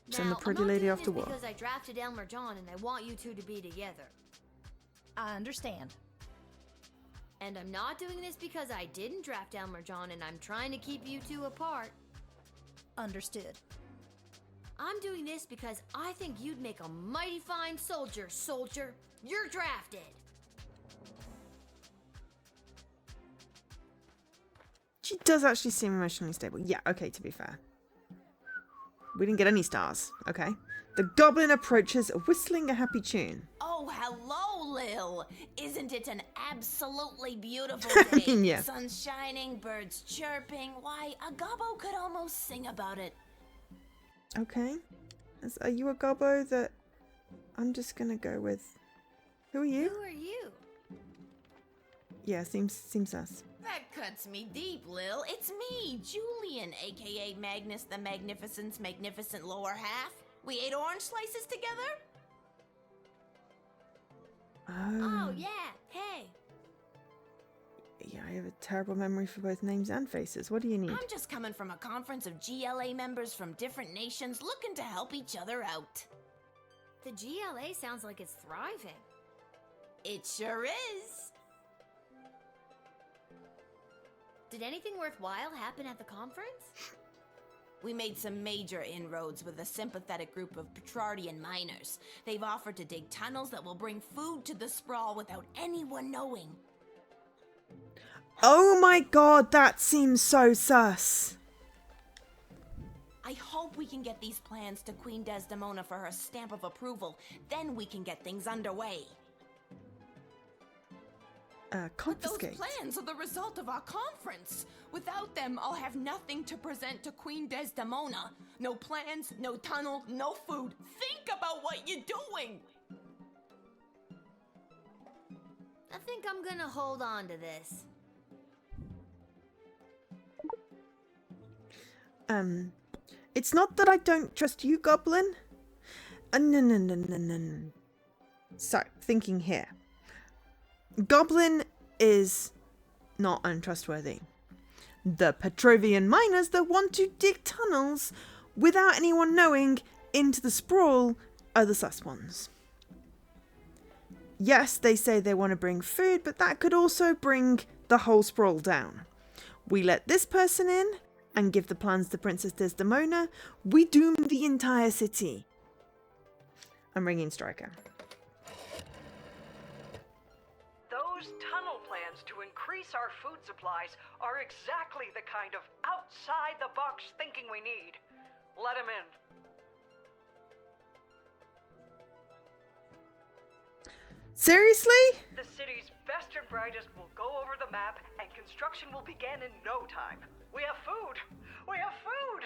Send the pretty lady off to war. Because I drafted Elmer John and I want you two to be together. I understand. And I'm not doing this because I didn't draft Elmer John and I'm trying to keep you two apart. Understood. I'm doing this because I think you'd make a mighty fine soldier, soldier. You're drafted. She does actually seem emotionally stable. Yeah, okay, to be fair. We didn't get any stars. Okay. The goblin approaches, whistling a happy tune. Oh, hello, Lil. Isn't it an absolutely beautiful day? I mean, yeah. Sun's shining, birds chirping. Why, a gobbo could almost sing about it. Okay. Are you a gobbo that... I'm just gonna go with... Who are you? Who are you? Yeah, seems us. That cuts me deep, Lil. It's me, Julian, aka Magnus the Magnificent's magnificent lower half. We ate orange slices together? Oh, yeah. Hey. Yeah, I have a terrible memory for both names and faces. What do you need? I'm just coming from a conference of GLA members from different nations looking to help each other out. The GLA sounds like it's thriving. It sure is. Did anything worthwhile happen at the conference? We made some major inroads with a sympathetic group of Petrardian miners. They've offered to dig tunnels that will bring food to the sprawl without anyone knowing. Oh my god, that seems so sus. I hope we can get these plans to Queen Desdemona for her stamp of approval. Then we can get things underway. Confiscate. But those plans are the result of our conference. Without them, I'll have nothing to present to Queen Desdemona. No plans, no tunnel, no food. Think about what you're doing! I think I'm gonna hold on to this. It's not that I don't trust you, Goblin. No. So, thinking here. Goblin is not untrustworthy. The Petrovian miners that want to dig tunnels without anyone knowing into the sprawl are the sus ones. Yes, they say they want to bring food, but that could also bring the whole sprawl down. We let this person in and give the plans to Princess Desdemona. We doom the entire city. I'm ringing Striker. Those tunnel plans to increase our food supplies are exactly the kind of outside-the-box thinking we need. Let him in. Seriously? The city's best and brightest will go over the map, and construction will begin in no time. We have food! We have food!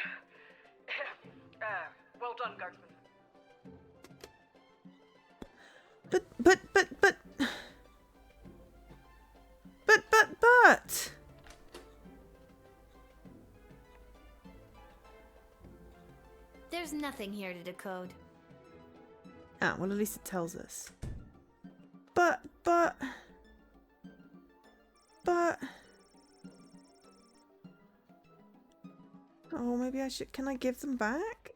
Well done, Guardsman. But. There's nothing here to decode. Ah, well, at least it tells us. But. Oh, maybe I should. Can I give them back?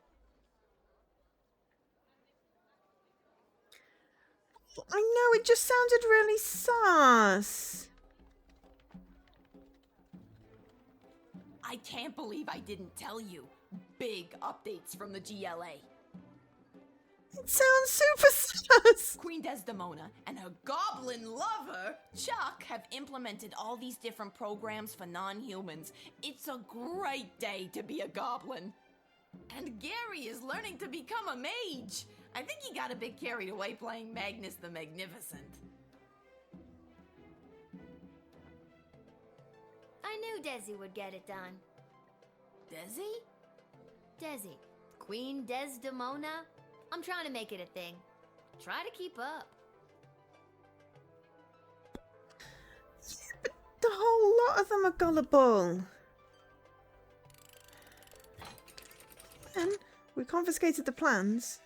I know, it just sounded really sus. I can't believe I didn't tell you. Big updates from the GLA. It sounds super sus. Queen Desdemona and her goblin lover, Chuck, have implemented all these different programs for non-humans. It's a great day to be a goblin. And Gary is learning to become a mage. I think he got a bit carried away playing Magnus the Magnificent. I knew Desi would get it done. Desi? Desi. Queen Desdemona. I'm trying to make it a thing. Try to keep up. But the whole lot of them are gullible. And we confiscated the plans.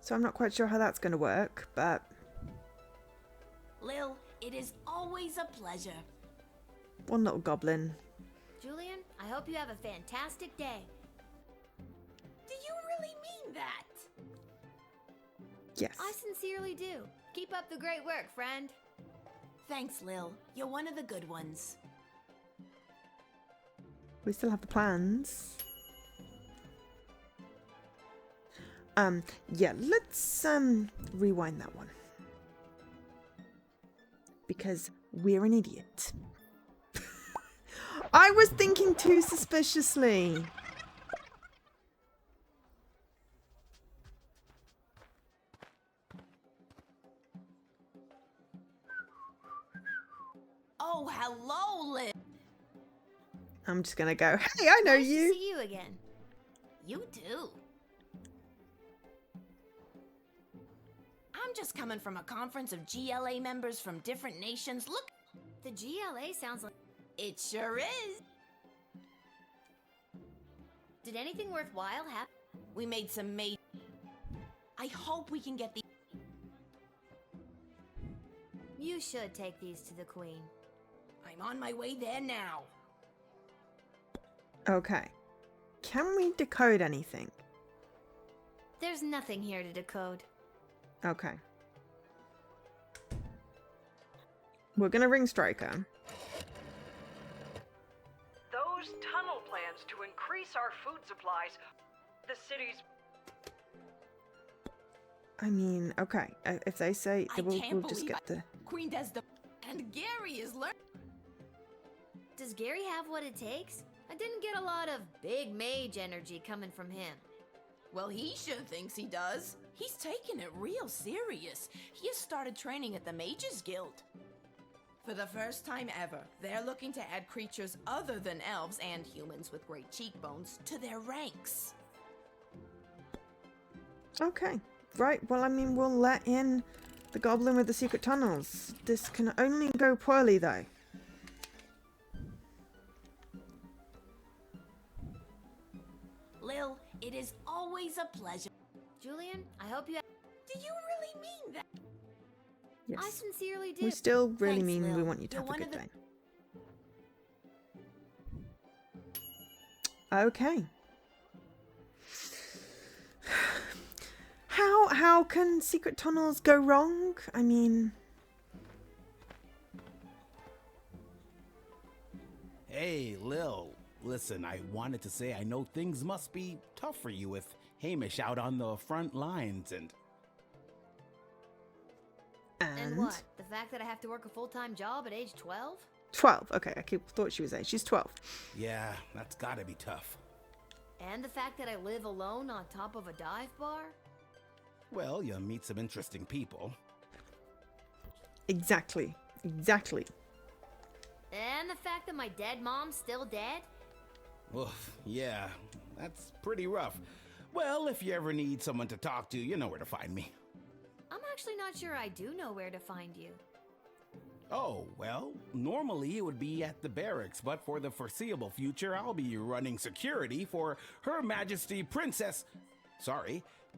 So I'm not quite sure how that's going to work, but... Lil, it is always a pleasure. One little goblin. Julian, I hope you have a fantastic day. Do you really mean that? Yes. I sincerely do. Keep up the great work, friend. Thanks, Lil. You're one of the good ones. We still have the plans. Yeah, let's rewind that one. Because we're an idiot. I was thinking too suspiciously. Oh, hello, Lil. I'm just gonna go, hey, I know nice you. To see you again. You too. I'm just coming from a conference of GLA members from different nations. Look, the GLA sounds like... It sure is. Did anything worthwhile happen? We made some major... I hope we can get the... You should take these to the Queen. I'm on my way there now. Okay. Can we decode anything? There's nothing here to decode. Okay. We're gonna ring Striker. Those tunnel plans to increase our food supplies, the city's... I mean, okay. If they say, we'll just get the... Queen Desdemona and Gary is learning. Does Gary have what it takes? I didn't get a lot of big mage energy coming from him. Well, he sure thinks he does. He's taking it real serious. He has started training at the Mages Guild. For the first time ever, they're looking to add creatures other than elves and humans with great cheekbones to their ranks. Okay. Right, well, I mean, we'll let in the goblin with the secret tunnels. This can only go poorly, though. Lil, it is always a pleasure. Julian, I hope you. Do you really mean that? Yes. I sincerely do. We still really Thanks, mean we Lil. want you to You're have a one good of the- day. Okay. How can secret tunnels go wrong? I mean, Hey, Lil. Listen, I wanted to say I know things must be tough for you with Hamish out on the front lines and... And what? The fact that I have to work a full-time job at age 12? 12. Okay, I thought she was 8. She's 12. Yeah, that's gotta be tough. And the fact that I live alone on top of a dive bar? Well, you meet some interesting people. Exactly. Exactly. And the fact that my dead mom's still dead? Oof, yeah, that's pretty rough. Well, if you ever need someone to talk to, you know where to find me. I'm actually not sure I do know where to find you. Oh, well, normally it would be at the barracks, but for the foreseeable future, I'll be running security for Her Majesty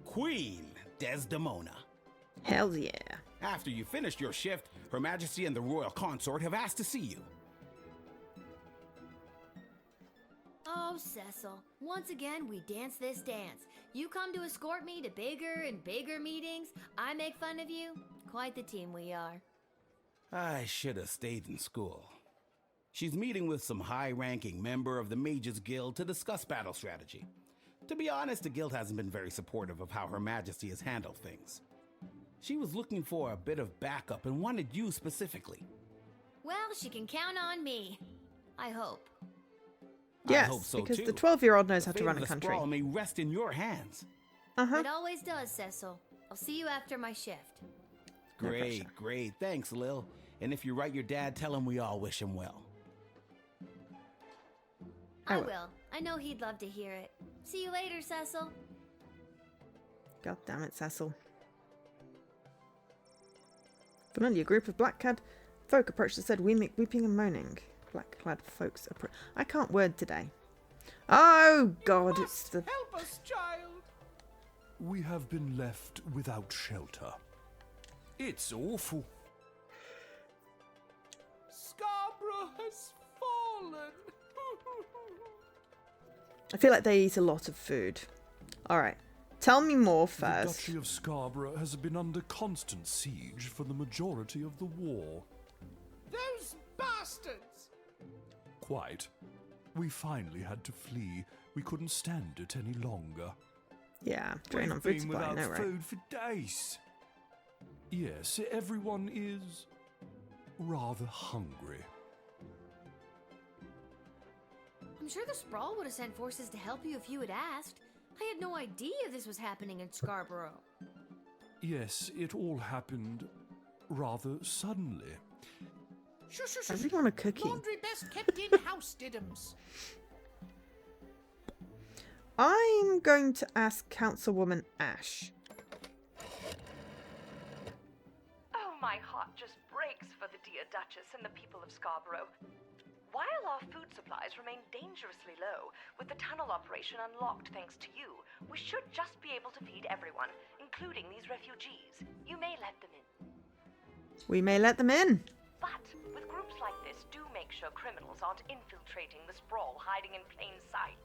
Queen Desdemona. Hell yeah. After you finished your shift, Her Majesty and the Royal Consort have asked to see you. Oh, Cecil. Once again, we dance this dance. You come to escort me to bigger and bigger meetings. I make fun of you. Quite the team we are. I should have stayed in school. She's meeting with some high-ranking member of the Mages Guild to discuss battle strategy. To be honest, the guild hasn't been very supportive of how Her Majesty has handled things. She was looking for a bit of backup and wanted you specifically. Well, she can count on me. I hope. Yes, I hope so because too. the 12-year-old knows The how to fate run of a the country. sprawl may rest in your hands. It always does, Cecil. I'll see you after my shift. No Great, pressure. great. Thanks, Lil. And if you write your dad, tell him we all wish him well. I will. I know he'd love to hear it. See you later, Cecil. God damn it, Cecil. Familiar group of black-clad folk approached and said, "We make weeping and moaning." Black-clad folks approach. I can't word today. Oh God, it's the. Help us, child! We have been left without shelter. It's awful. Scarborough has fallen. I feel like they eat a lot of food. All right, tell me more The first. Duchy of Scarborough has been under constant siege for the majority of the war. Those bastards! Quite. We finally had to flee. We couldn't stand it any longer. Yeah, drain on We've food been supply. I without know, right? food for days. Yes, everyone is rather hungry. I'm sure the Sprawl would have sent forces to help you if you had asked. I had no idea this was happening in Scarborough. Yes, it all happened rather suddenly. Shush, shush, I shush. really want a cookie. Laundry best kept in-house, Diddums. I'm going to ask Councilwoman Ash. Oh, my heart just breaks for the dear Duchess and the people of Scarborough. While our food supplies remain dangerously low, with the tunnel operation unlocked thanks to you, we should just be able to feed everyone, including these refugees. You may let them in. We may let them in. But with groups like this, do make sure criminals aren't infiltrating the sprawl hiding in plain sight.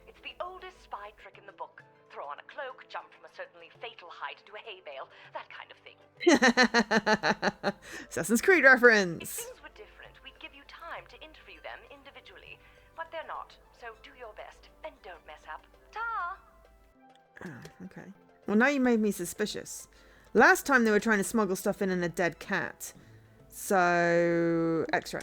It's the oldest spy trick in the book. Throw on a cloak, jump from a certainly fatal height into a hay bale, that kind of thing. Assassin's Creed If reference. things were different, we'd give you time to interview them individually. But they're not, so do your best and don't mess up. Ta! Oh, okay. Well, now you made me suspicious. Last time they were trying to smuggle stuff in a dead cat. So, X-ray.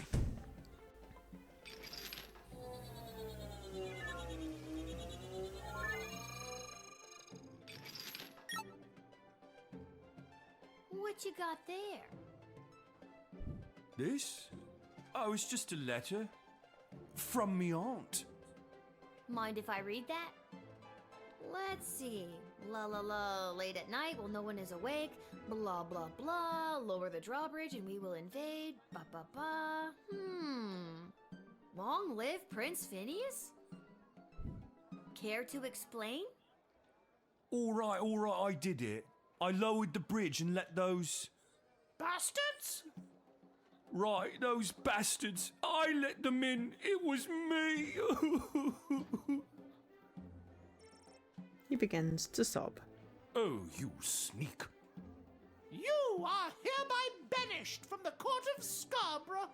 What you got there? This? Oh, it's just a letter. From me aunt. Mind if I read that? Let's see. La la la, late at night while no one is awake. Blah blah blah. Lower the drawbridge and we will invade. Ba ba ba. Long live Prince Phineas? Care to explain? All right, I did it. I lowered the bridge and let those... Bastards? Right, those bastards. I let them in. It was me. He begins to sob. Oh, you sneak. You are hereby banished from the court of Scarborough.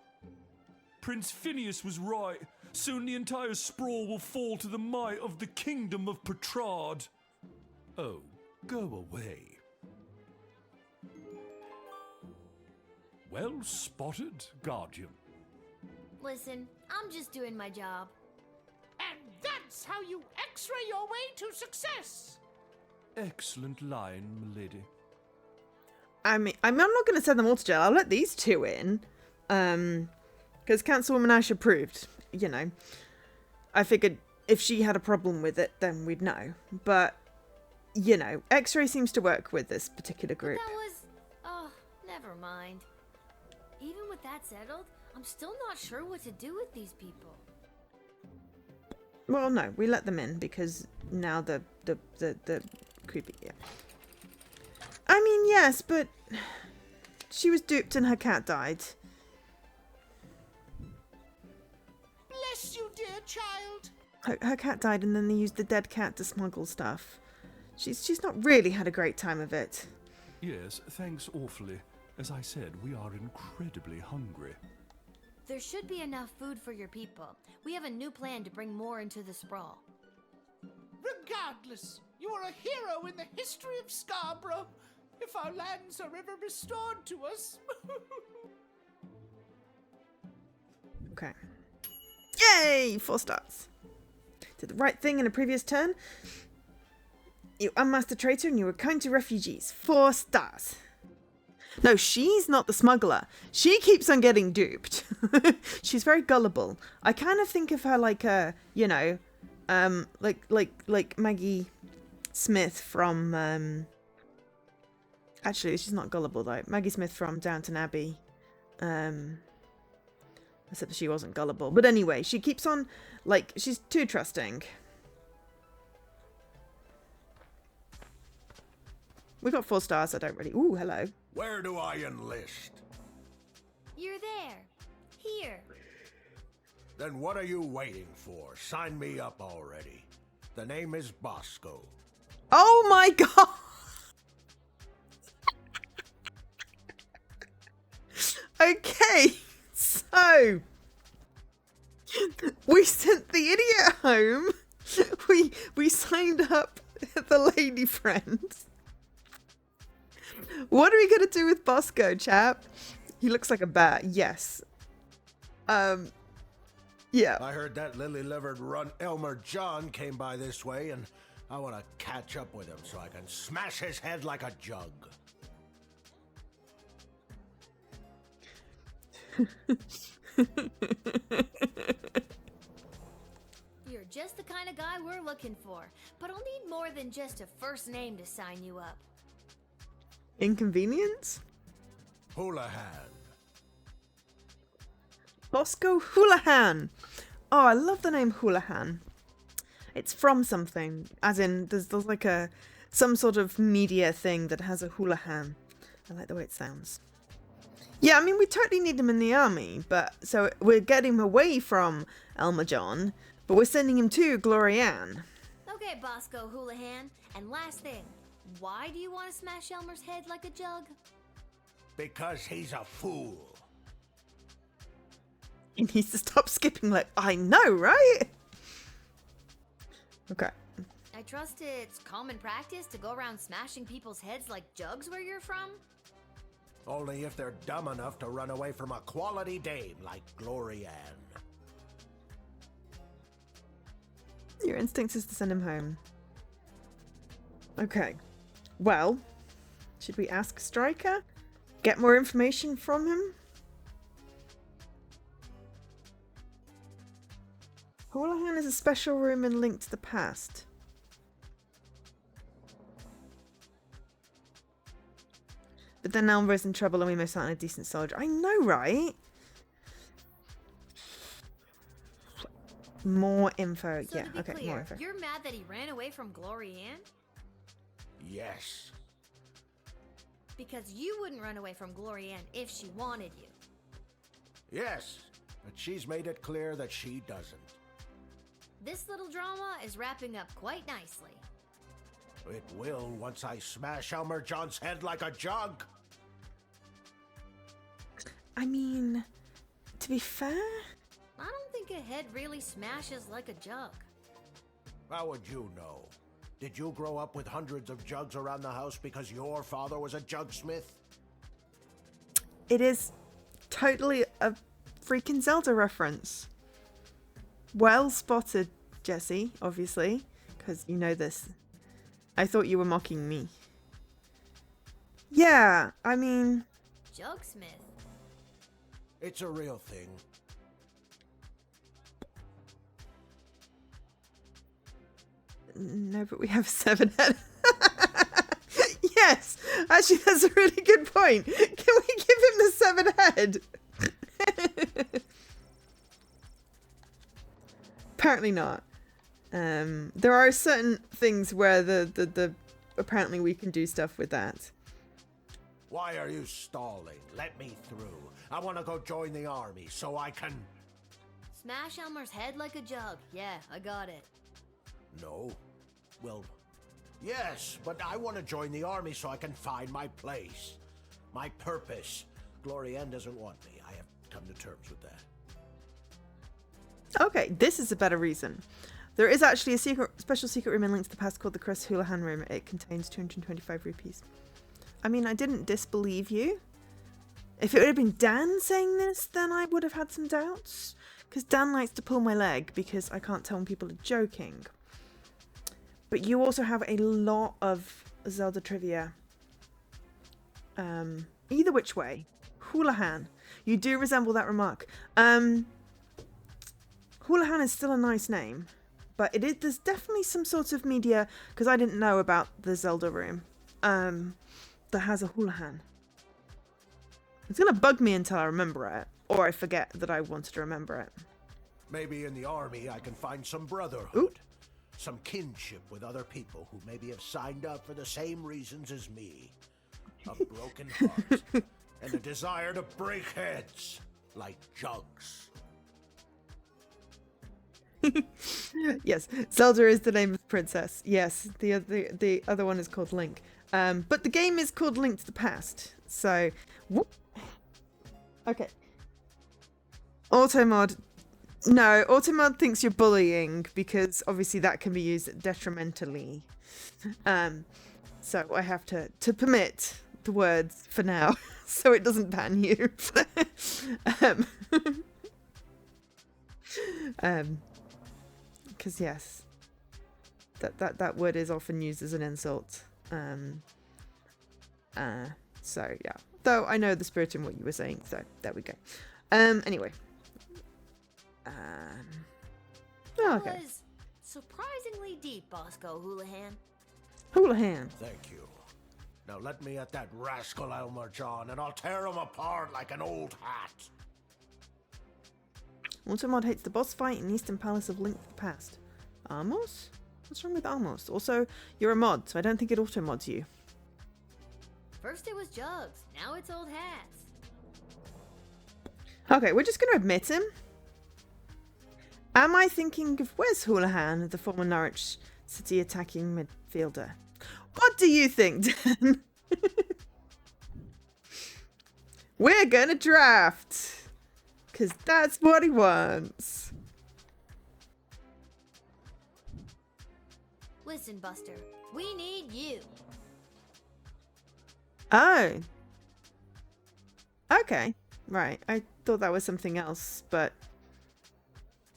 Prince Phineas was right. Soon the entire sprawl will fall to the might of the kingdom of Petrard. Oh, go away. Well spotted, Guardian. Listen, I'm just doing my job. And that's how you x-ray your way to success. Excellent line, milady. I mean, I'm not going to send them all to jail. I'll let these two in. Because Councilwoman Ash approved, you know. I figured if she had a problem with it, then we'd know. But, you know, X-ray seems to work with this particular group. That was... Oh, never mind. Even with that settled, I'm still not sure what to do with these people. Well, no, we let them in because now the creepy... Yeah. I mean, yes, but she was duped and her cat died. Bless you, dear child. Her cat died and then they used the dead cat to smuggle stuff. She's not really had a great time of it. Yes, thanks awfully. As I said, we are incredibly hungry. There should be enough food for your people. We have a new plan to bring more into the sprawl. Regardless, you are a hero in the history of Scarborough. If our lands are ever restored to us. Okay. Yay! 4 stars. Did the right thing in a previous turn. You unmasked a traitor and you were kind to refugees. 4 stars. No, she's not the smuggler. She keeps on getting duped. She's very gullible. I kind of think of her like a, you know, like Maggie Smith from, actually, she's not gullible though. Maggie Smith from Downton Abbey. Except she wasn't gullible. But anyway, she keeps on, like, she's too trusting. We got 4 stars, I don't really... Ooh, hello. Where do I enlist? You're there. Here. Then what are you waiting for? Sign me up already. The name is Bosco. Oh my god! Okay, so... We sent the idiot home. We signed up the lady friends. What are we going to do with Bosco, chap? He looks like a bat. Yes. Yeah. I heard that lily-livered runt Elmer John came by this way, and I want to catch up with him so I can smash his head like a jug. You're just the kind of guy we're looking for, but I'll need more than just a first name to sign you up. Inconvenience? Houlihan. Bosco Houlihan. Oh, I love the name Houlihan. It's from something, as in there's like some sort of media thing that has a Houlihan. I like the way it sounds. Yeah, I mean, we totally need him in the army, but so we're getting him away from Elmer John, but we're sending him to Glorianne. Okay, Bosco Houlihan. And last thing, why do you want to smash Elmer's head like a jug? Because he's a fool. He needs to stop skipping like, I know, right? Okay. I trust it's common practice to go around smashing people's heads like jugs where you're from? Only if they're dumb enough to run away from a quality dame like Glorianne. Your instinct is to send him home. Okay. Well, should we ask Stryker? Get more information from him? Houlihan is a special room and linked to the past. But then Elmer's in trouble and we miss out on a decent soldier. I know, right? More info. So yeah, to be okay, clear, more info. You're mad that he ran away from Glorianne? yes. Because you wouldn't run away from Gloria Ann if she wanted you. Yes, but she's made it clear that she doesn't. This little drama is wrapping up quite nicely. It will once I smash Elmer John's head like a jug. I mean, to be fair, I don't think a head really smashes like a jug. How would you know? Did you grow up with hundreds of jugs around the house because your father was a jugsmith? it is totally a freaking Zelda reference. Well spotted, Jesse, obviously, because you know this. I thought you were mocking me. Yeah, I mean... Jugsmith. It's a real thing. No, but we have 7 head. Yes, actually, that's a really good point. Can we give him the 7 head? Apparently not. There are certain things where the apparently we can do stuff with that. Why are you stalling? Let me through. I want to go join the army so I can... Smash Elmer's head like a jug. Yeah, I got it. No. Well, yes, but I want to join the army so I can find my place. My purpose. Gloria Ann doesn't want me. I have come to terms with that. Okay, this is a better reason. There is actually a special secret room in Link to the Past called the Chris Houlihan Room. It contains 225 rupees. I mean, I didn't disbelieve you. If it would have been Dan saying this, then I would have had some doubts. Because Dan likes to pull my leg because I can't tell when people are joking. But you also have a lot of Zelda trivia. Either which way. Houlihan. You do resemble that remark. Houlihan is still a nice name. But there's definitely some sort of media, because I didn't know about the Zelda room, that has a Houlihan. It's going to bug me until I remember it. Or I forget that I wanted to remember it. Maybe in the army I can find some brotherhood. Some kinship with other people who maybe have signed up for the same reasons as me. A broken heart and a desire to break heads like jugs. Yes, Zelda is the name of the princess. Yes, the other one is called Link. But the game is called Link to the Past. So, okay. Automod. No, Automod thinks you're bullying because obviously that can be used detrimentally. So I have to permit the words for now, so it doesn't ban you. Because yes, that word is often used as an insult. So yeah. Though I know the spirit in what you were saying, so there we go. Anyway. Okay. That was surprisingly deep, Bosco Houlihan. Houlihan. Thank you. Now let me at that rascal Elmer John, and I'll tear him apart like an old hat. Automod hates the boss fight in Eastern Palace of Link to the Past. Amos? What's wrong with Amos? Also, you're a mod, so I don't think it automods you. First it was jugs, now it's old hats. Okay, we're just going to admit him. Am I thinking of Wes Houlihan, the former Norwich City attacking midfielder? What do you think, Dan? We're going to draft. Because that's what he wants. Listen, Buster, we need you. Oh. Okay. Right. I thought that was something else, but...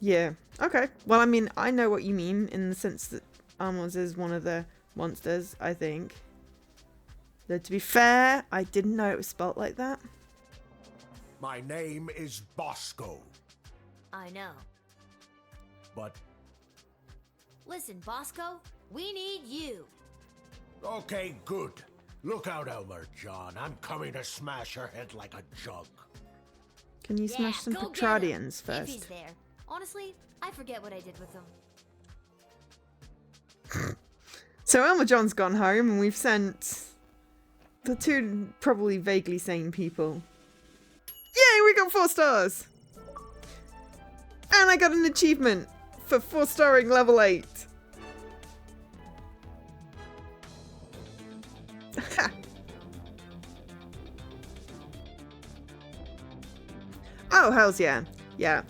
Yeah. Okay. Well, I mean, I know what you mean in the sense that Amos is one of the monsters, I think. Though, to be fair, I didn't know it was spelt like that. My name is Bosco. I know. But... Listen, Bosco, we need you. Okay, good. Look out, Elmer John. I'm coming to smash your head like a jug. Can you smash some go get Petradians him, if he's first? there. Honestly, I forget what I did with them. So Elmer John's gone home, and we've sent the two probably vaguely sane people. Yay, we got 4 stars! And I got an achievement for 4-starring level 8. Ha! Oh, hells yeah. Yeah.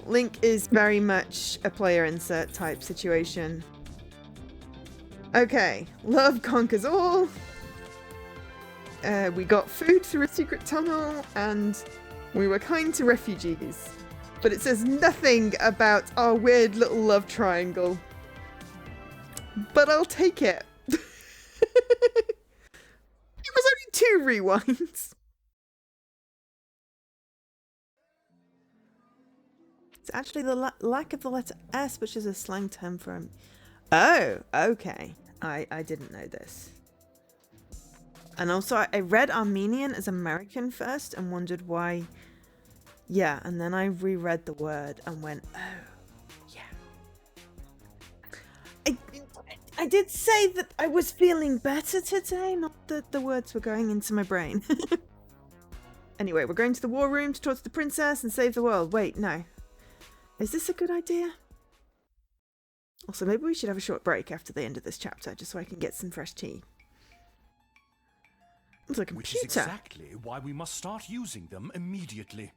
Link is very much a player insert type situation. Okay, love conquers all. We got food through a secret tunnel, and we were kind to refugees. But it says nothing about our weird little love triangle. But I'll take it. It was only 2 rewinds. It's actually the lack of the letter S, which is a slang term for him. Oh, okay. I didn't know this. And also, I read Armenian as American first and wondered why. Yeah, and then I reread the word and went, oh, yeah. I did say that I was feeling better today, not that the words were going into my brain. Anyway, we're going to the war room to talk to the princess and save the world. Wait, no. Is this a good idea? Also, maybe we should have a short break after the end of this chapter, just so I can get some fresh tea. It's a computer. Which is exactly why we must start using them immediately.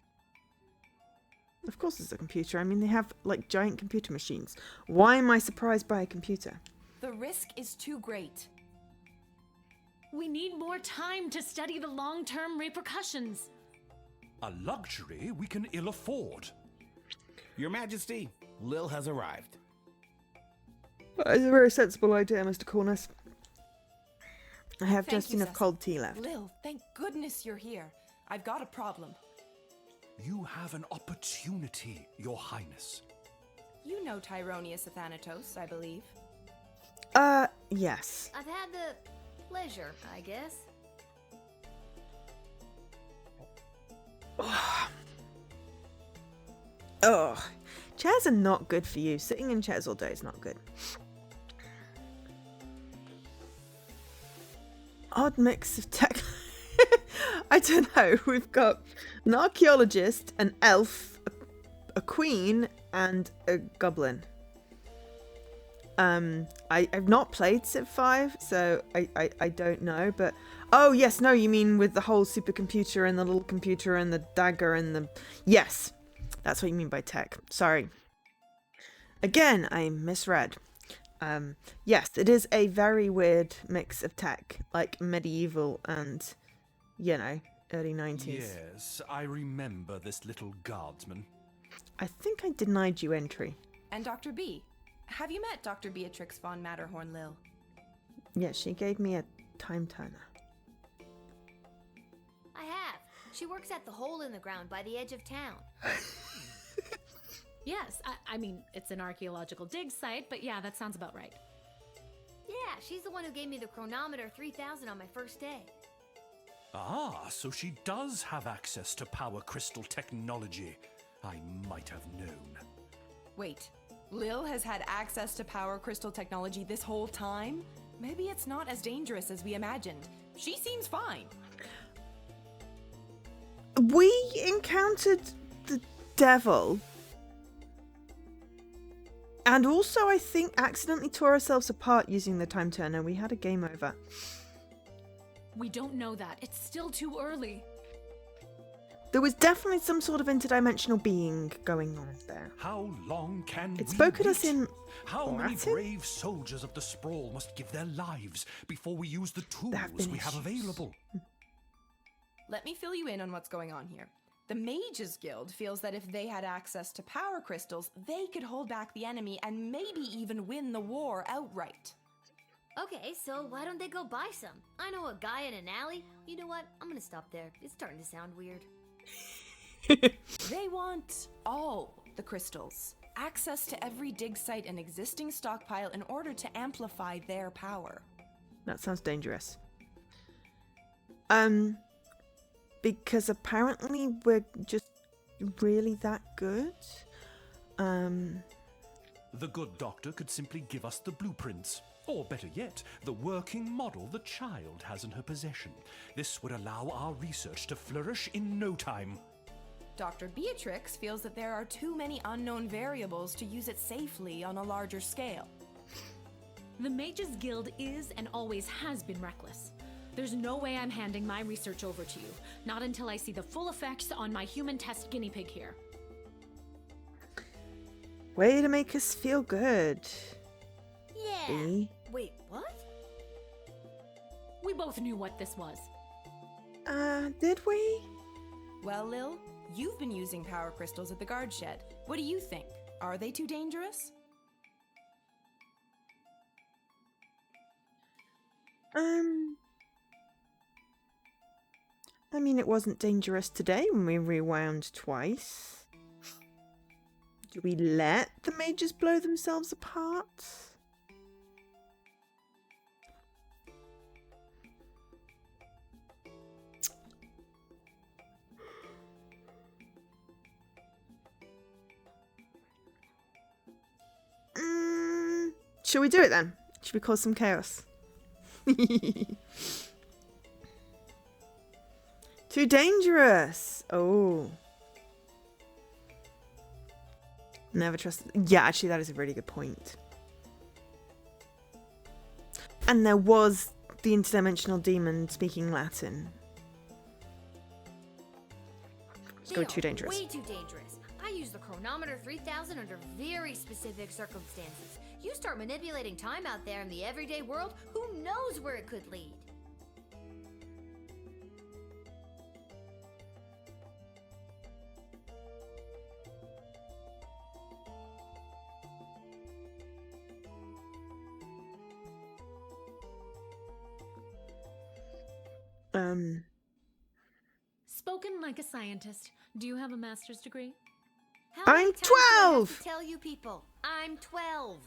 Of course it's a computer. I mean, they have, like, giant computer machines. Why am I surprised by a computer? The risk is too great. We need more time to study the long-term repercussions. A luxury we can ill afford. Your Majesty, Lil has arrived. It's a very sensible idea, Mr. Cornus. I have Thank just you, enough Cecil. cold tea left. Lil, thank goodness you're here. I've got a problem. You have an opportunity, Your Highness. You know Tyronius Athanatos, I believe. Yes. I've had the pleasure, I guess. Oh, chairs are not good for you. Sitting in chairs all day is not good. Odd mix of tech. I don't know. We've got an archaeologist, an elf, a queen, and a goblin. I've not played Civ 5, so I don't know, but... Oh, yes, no, you mean with the whole supercomputer and the little computer and the dagger and the... Yes, that's what you mean by tech. Sorry. Again, I misread. Yes, it is a very weird mix of tech, like medieval and, you know, early 90s. Yes, I remember this little guardsman. I think I denied you entry. And Dr. B. Have you met Dr. Beatrix von Matterhorn, Lil? Yeah, she gave me a time turner. I have. She works at the hole in the ground by the edge of town. Yes, I mean, it's an archaeological dig site, but yeah, that sounds about right. Yeah, she's the one who gave me the chronometer 3000 on my first day. Ah, so she does have access to power crystal technology. I might have known. Wait, Lil has had access to power crystal technology this whole time? Maybe it's not as dangerous as we imagined. She seems fine. We encountered the devil. And also, I think, accidentally tore ourselves apart using the time turner. We had a game over. We don't know that. It's still too early. There was definitely some sort of interdimensional being going on there. How long can It we spoke at wait? us in How many Latin? brave soldiers of the sprawl must give their lives before we use the tools we have available? Let me fill you in on what's going on here. The Mages Guild feels that if they had access to power crystals, they could hold back the enemy and maybe even win the war outright. Okay, so why don't they go buy some? I know a guy in an alley. You know what? I'm gonna stop there. It's starting to sound weird. They want all the crystals. Access to every dig site and existing stockpile in order to amplify their power. That sounds dangerous. Because apparently we're just really that good. The good doctor could simply give us the blueprints. Or better yet, the working model the child has in her possession. This would allow our research to flourish in no time. Dr. Beatrix feels that there are too many unknown variables to use it safely on a larger scale. The Mages Guild is and always has been reckless. There's no way I'm handing my research over to you, not until I see the full effects on my human test guinea pig here. Way to make us feel good. Yeah. B. Wait, what? We both knew what this was. Did we? Well, Lil, you've been using power crystals at the guard shed. What do you think? Are they too dangerous? I mean, it wasn't dangerous today when we rewound twice. Do we let the mages blow themselves apart? Should we do it then? Should we cause some chaos? Too dangerous. Oh. Never trust. Yeah, actually, that is a really good point. And there was the interdimensional demon speaking Latin. Let's go too dangerous. Way too dangerous. I use the chronometer 3000 under very specific circumstances. You start manipulating time out there in the everyday world, who knows where it could lead? Spoken like a scientist. Do you have a master's degree? How many I'm times do I have 12! to tell you people, I'm 12.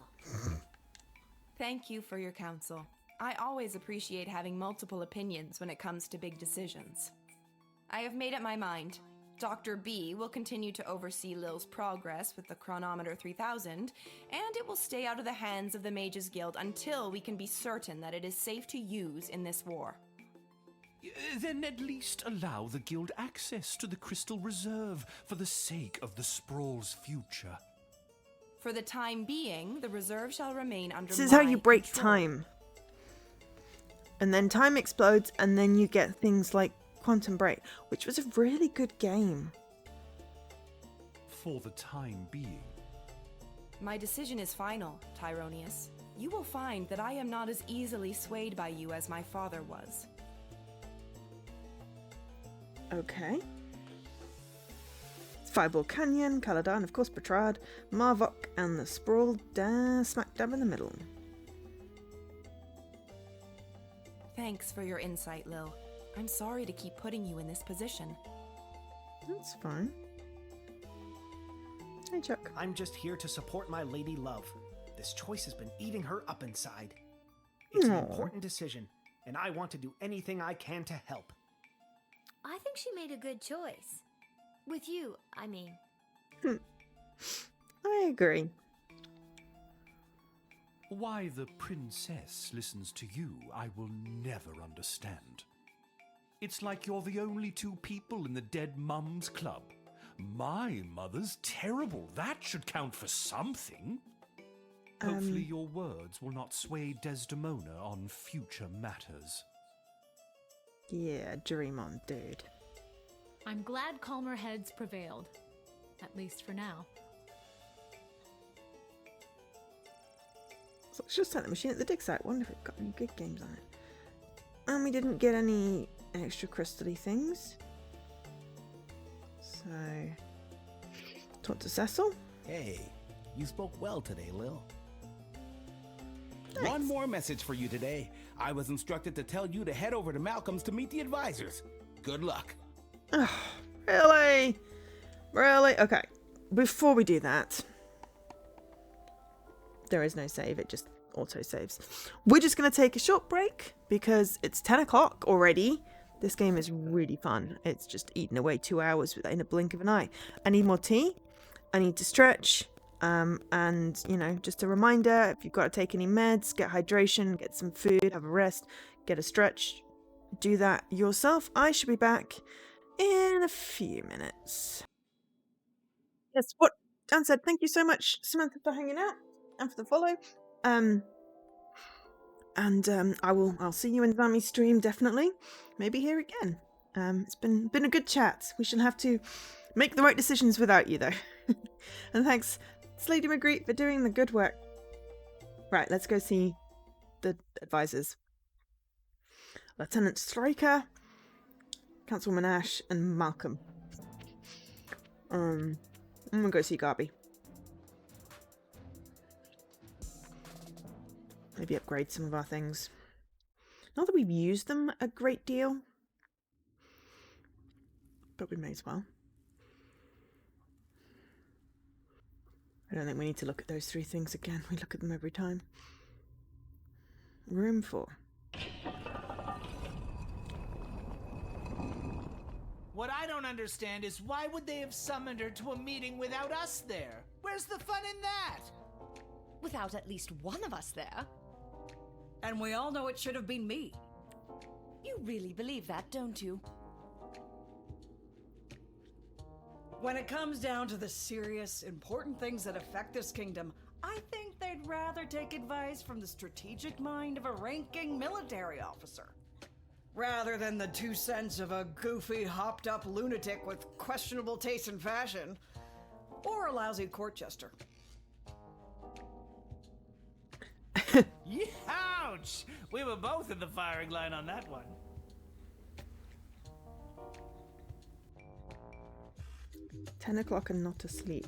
Thank you for your counsel. I always appreciate having multiple opinions when it comes to big decisions. I have made up my mind. Dr. B will continue to oversee Lil's progress with the chronometer 3000, and it will stay out of the hands of the Mages Guild until we can be certain that it is safe to use in this war. Then at least allow the guild access to the Crystal Reserve for the sake of the Sprawl's future. For the time being, the reserve shall remain under This is how my you break control. time. And then time explodes, and then you get things like Quantum Break, which was a really good game. For the time being. My decision is final, Tyronius. You will find that I am not as easily swayed by you as my father was. Okay. It's Fireball Canyon, Caladan, of course, Bertrand, Marvok, and the Sprawl smack dab in the middle. Thanks for your insight, Lil. I'm sorry to keep putting you in this position. That's fine. Hey, Chuck. I'm just here to support my lady love. This choice has been eating her up inside. It's an important decision, and I want to do anything I can to help. I think she made a good choice. With you, I mean. I agree. Why the princess listens to you, I will never understand. It's like you're the only two people in the Dead Mums Club. My mother's terrible. That should count for something. Hopefully your words will not sway Desdemona on future matters. Yeah, dream on, dude. I'm glad calmer heads prevailed. At least for now. So let's just set the machine at the dig site. Wonder if it got any good games on it. And we didn't get any extra crystally things. So, talk to Cecil. Hey, you spoke well today, Lil. Thanks. One more message for you today. I was instructed to tell you to head over to Malcolm's to meet the advisors. Good luck. Really? Really? Okay. Before we do that, there is no save. It just auto-saves. We're just going to take a short break because it's 10 o'clock already. This game is really fun. It's just eaten away 2 hours in a blink of an eye. I need more tea. I need to stretch. And, you know, just a reminder, if you've got to take any meds, get hydration, get some food, have a rest, get a stretch, do that yourself. I should be back in a few minutes. Yes, what Dan said, thank you so much, Samantha, for hanging out and for the follow. I'll see you in Zami's stream, definitely. Maybe here again. It's been a good chat. We shall have to make the right decisions without you, though. And thanks, Lady Magritte, for doing the good work. Right, let's go see the advisors. Lieutenant Stryker, Councilwoman Ash, and Malcolm. I'm gonna go see Garby. Maybe upgrade some of our things. Not that we've used them a great deal, but we may as well. I don't think we need to look at those 3 things again. We look at them every time. Room 4. What I don't understand is why would they have summoned her to a meeting without us there? Where's the fun in that? Without at least one of us there. And we all know it should have been me. You really believe that, don't you? When it comes down to the serious, important things that affect this kingdom, I think they'd rather take advice from the strategic mind of a ranking military officer, rather than the 2 cents of a goofy, hopped-up lunatic with questionable taste in fashion, or a lousy court jester. Ouch! We were both in the firing line on that one. 10 o'clock and not asleep.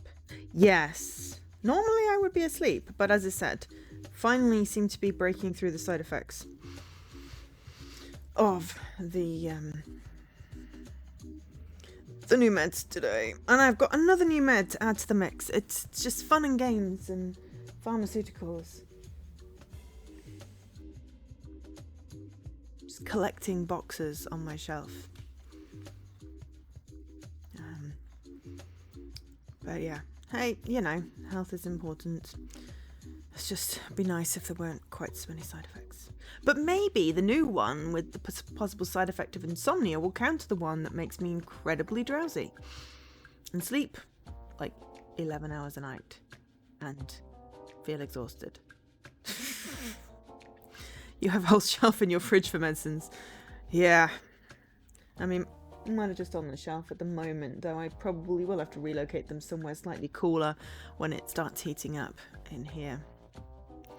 Yes. Normally I would be asleep, but as I said, finally seem to be breaking through the side effects of the new meds today. And I've got another new med to add to the mix. It's just fun and games and pharmaceuticals. Just collecting boxes on my shelf. But yeah, hey, you know, health is important. It's just be nice if there weren't quite so many side effects. But maybe the new one with the possible side effect of insomnia will counter the one that makes me incredibly drowsy and sleep like 11 hours a night and feel exhausted. You have a whole shelf in your fridge for medicines. Yeah. I mean, mine are just on the shelf at the moment, though I probably will have to relocate them somewhere slightly cooler when it starts heating up in here.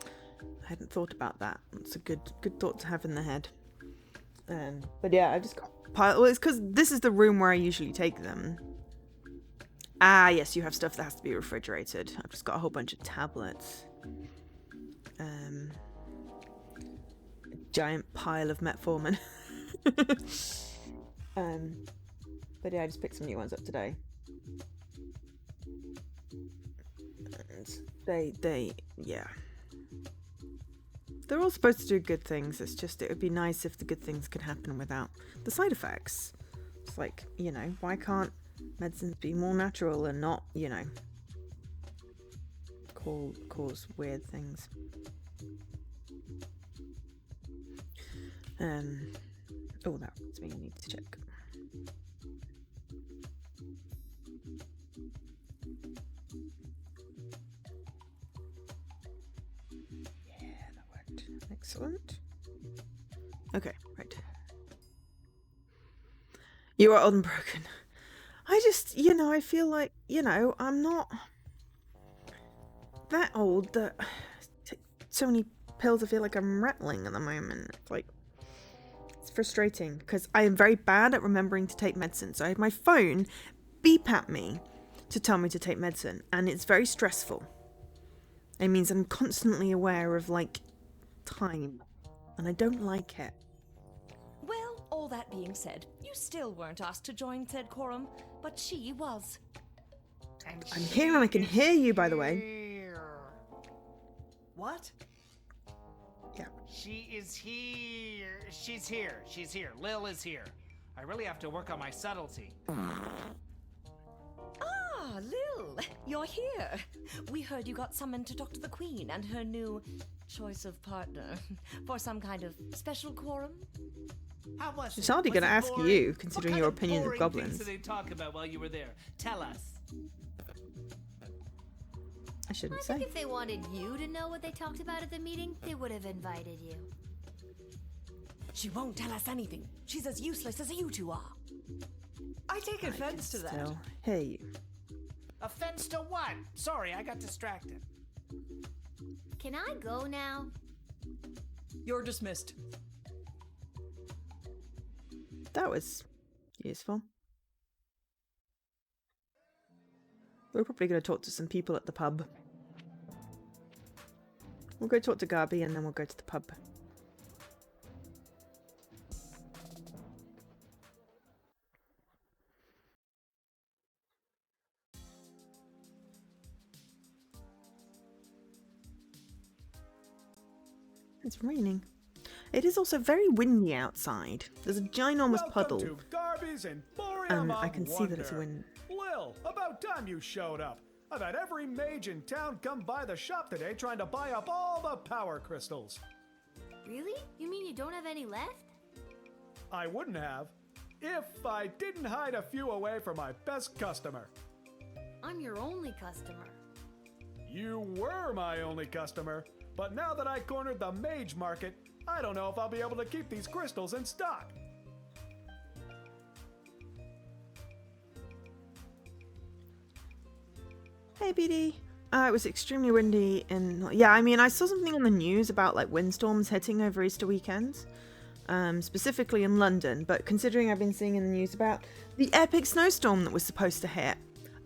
I hadn't thought about that. It's a good thought to have in the head. But yeah, I've just got well, it's because this is the room where I usually take them. Ah, yes, you have stuff that has to be refrigerated. I've just got a whole bunch of tablets. A giant pile of metformin. But yeah, I just picked some new ones up today. And yeah. They're all supposed to do good things. It's just, it would be nice if the good things could happen without the side effects. It's like, you know, why can't medicines be more natural and not, you know, cause weird things? Oh, that reminds me, I need to check. Yeah, that worked. Excellent. Okay, right. You are old and broken. I just, you know, I feel like, you know, I'm not that old that I take so many pills. I feel like I'm rattling at the moment. It's like, it's frustrating because I am very bad at remembering to take medicine. So I have my phone beep at me to tell me to take medicine, and it's very stressful. It means I'm constantly aware of like time, and I don't like it. Well, all that being said, you still weren't asked to join said quorum, but she was. I'm here and I can hear you, by the way. What? Yeah. She is here. She's here. She's here. Lil is here. I really have to work on my subtlety. Ah, Ah, Lil, you're here. We heard you got summoned to talk to the Queen and her new choice of partner for some kind of special quorum. How was It's it? hardly Was going to it ask boring? you, What considering kind your of opinions of boring goblins. things did they talk about while you were there? Tell us. I shouldn't I say. think if they wanted you to know what they talked about at the meeting, they would have invited you. She won't tell us anything. She's as useless as you two are. I take offense to that. Still hear you. Offense to what? Sorry, I got distracted. Can I go now? You're dismissed. That was useful. We're probably going to talk to some people at the pub. We'll go talk to Garby and then we'll go to the pub. It's raining. It is also very windy outside. There's a ginormous puddle. To Garby's And I can see that it's wind. Lil, about time you showed up. I've had every mage in town come by the shop today trying to buy up all the power crystals. Really? You mean you don't have any left? I wouldn't have if I didn't hide a few away for my best customer. I'm your only customer. You were my only customer, but now that I cornered the mage market, I don't know if I'll be able to keep these crystals in stock. Hey, BD. It was extremely windy and yeah, I mean, I saw something on the news about like windstorms hitting over Easter weekend, specifically in London. But considering I've been seeing in the news about the epic snowstorm that was supposed to hit,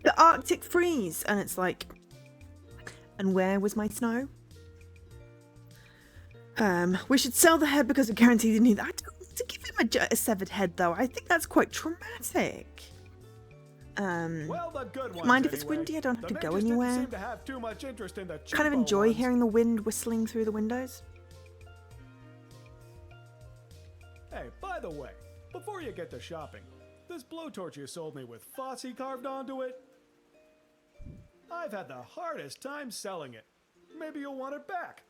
the Arctic freeze, and it's like, and where was my snow? We should sell the head because it guarantees you need that. I don't want to give him a severed head though. I think that's quite traumatic. Well, the good ones, Mind if it's anyway. windy? I don't have The to go mages didn't anywhere. seem to have too much interest in the Kind of cheapo enjoy ones. hearing the wind whistling through the windows. Hey, by the way, before you get to shopping, this blowtorch you sold me with Fossey carved onto it, I've had the hardest time selling it. Maybe you'll want it back.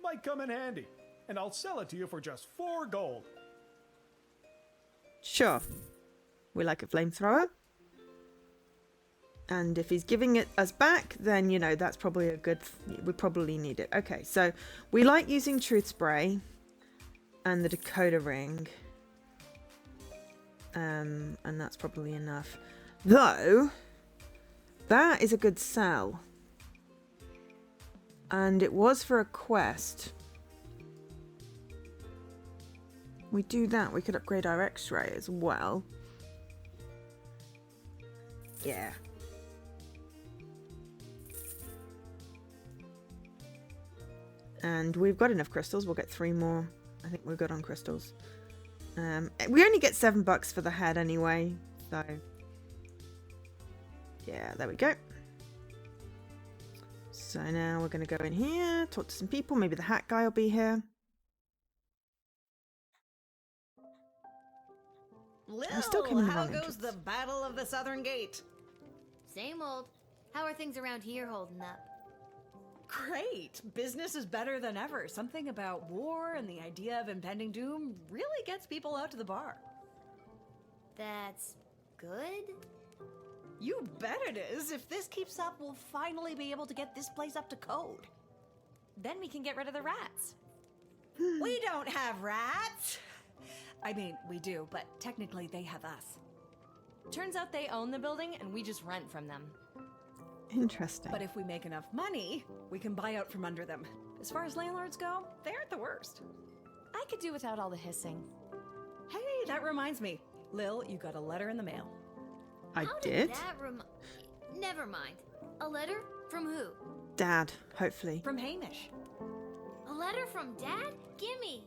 Might come in handy. And I'll sell it to you for just 4 gold. Sure. We like a flamethrower. And if he's giving it us back, then, you know, that's probably a good... We probably need it. Okay, so we like using Truth Spray and the Dakota Ring. And that's probably enough. Though, that is a good sell. And it was for a quest. We do that, we could upgrade our X-ray as well. Yeah. And we've got enough crystals. We'll get 3 more. I think we're good on crystals. We only get $7 for the head anyway. So, yeah, there we go. So now we're going to go in here, talk to some people. Maybe the hat guy will be here. I'm still coming Lil, how along goes the Battle of the Southern Gate? Same old. How are things around here holding up? Great. Business is better than ever. Something about war and the idea of impending doom really gets people out to the bar. That's good? You bet it is. If this keeps up, we'll finally be able to get this place up to code. Then we can get rid of the rats. We don't have rats. I mean, we do, but technically they have us. Turns out they own the building and we just rent from them. Interesting. But if we make enough money, we can buy out from under them. As far as landlords go, they aren't the worst. I could do without all the hissing. Hey, that reminds me. Lil, you got a letter in the mail. I How did? that Never mind. A letter? From who? Dad, hopefully. From Hamish. A letter from Dad? Gimme!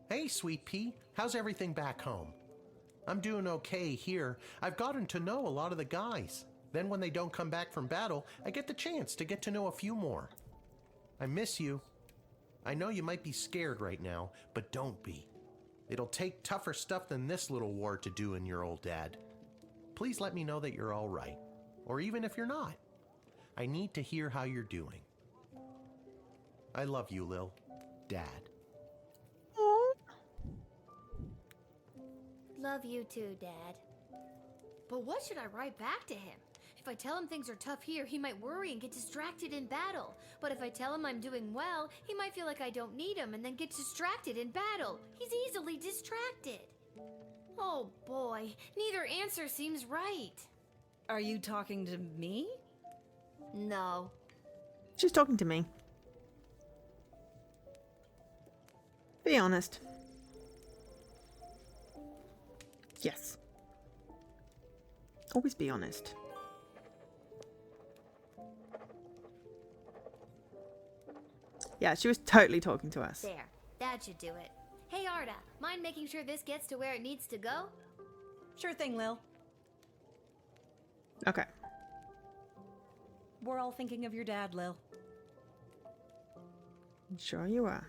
Hey, Sweet Pea, how's everything back home? I'm doing okay here. I've gotten to know a lot of the guys. Then when they don't come back from battle, I get the chance to get to know a few more. I miss you. I know you might be scared right now, but don't be. It'll take tougher stuff than this little war to do in your old dad. Please let me know that you're all right, or even if you're not. I need to hear how you're doing. I love you, Lil. Dad. Love you too, Dad. But what should I write back to him? If I tell him things are tough here, he might worry and get distracted in battle. But if I tell him I'm doing well, he might feel like I don't need him and then get distracted in battle. He's easily distracted. Oh boy, neither answer seems right. Are you talking to me? No. She's talking to me. Be honest. Yes. Always be honest. Yeah, she was totally talking to us. There. That should do it. Hey, Arda, mind making sure this gets to where it needs to go? Sure thing, Lil. Okay. We're all thinking of your dad, Lil. Sure you are.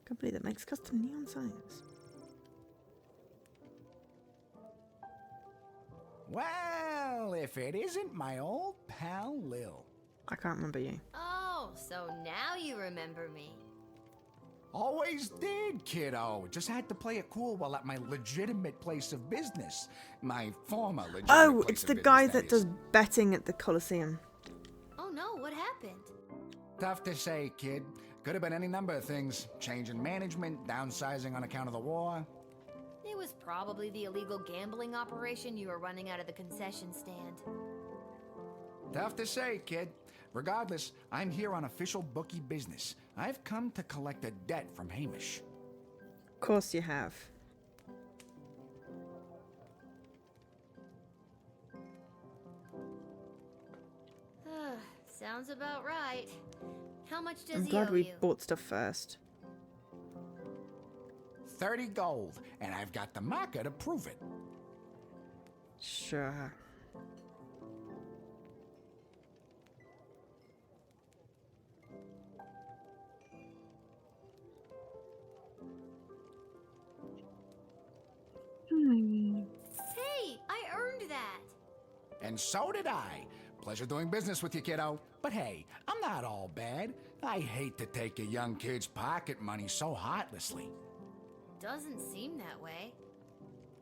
Company that makes custom neon signs. Well, if it isn't my old pal Lil. I can't remember you. Oh, so now you remember me. Always did, kiddo. Just had to play it cool while at my legitimate place of business. My former legitimate Oh, place it's of the business, guy that that is. does betting at the Coliseum. Oh no, what happened? Tough to say, kid. Could have been any number of things. Change in management, downsizing on account of the war. It was probably the illegal gambling operation you were running out of the concession stand. Tough to say, kid. Regardless, I'm here on official bookie business. I've come to collect a debt from Hamish. Of course you have. Sounds about right. How much does I'm he glad owe we you? bought stuff first. 30 gold, and I've got the marker to prove it. Sure. Hey, I earned that. And so did I. Pleasure doing business with you, kiddo. But hey, I'm not all bad. I hate to take a young kid's pocket money so heartlessly. Doesn't seem that way.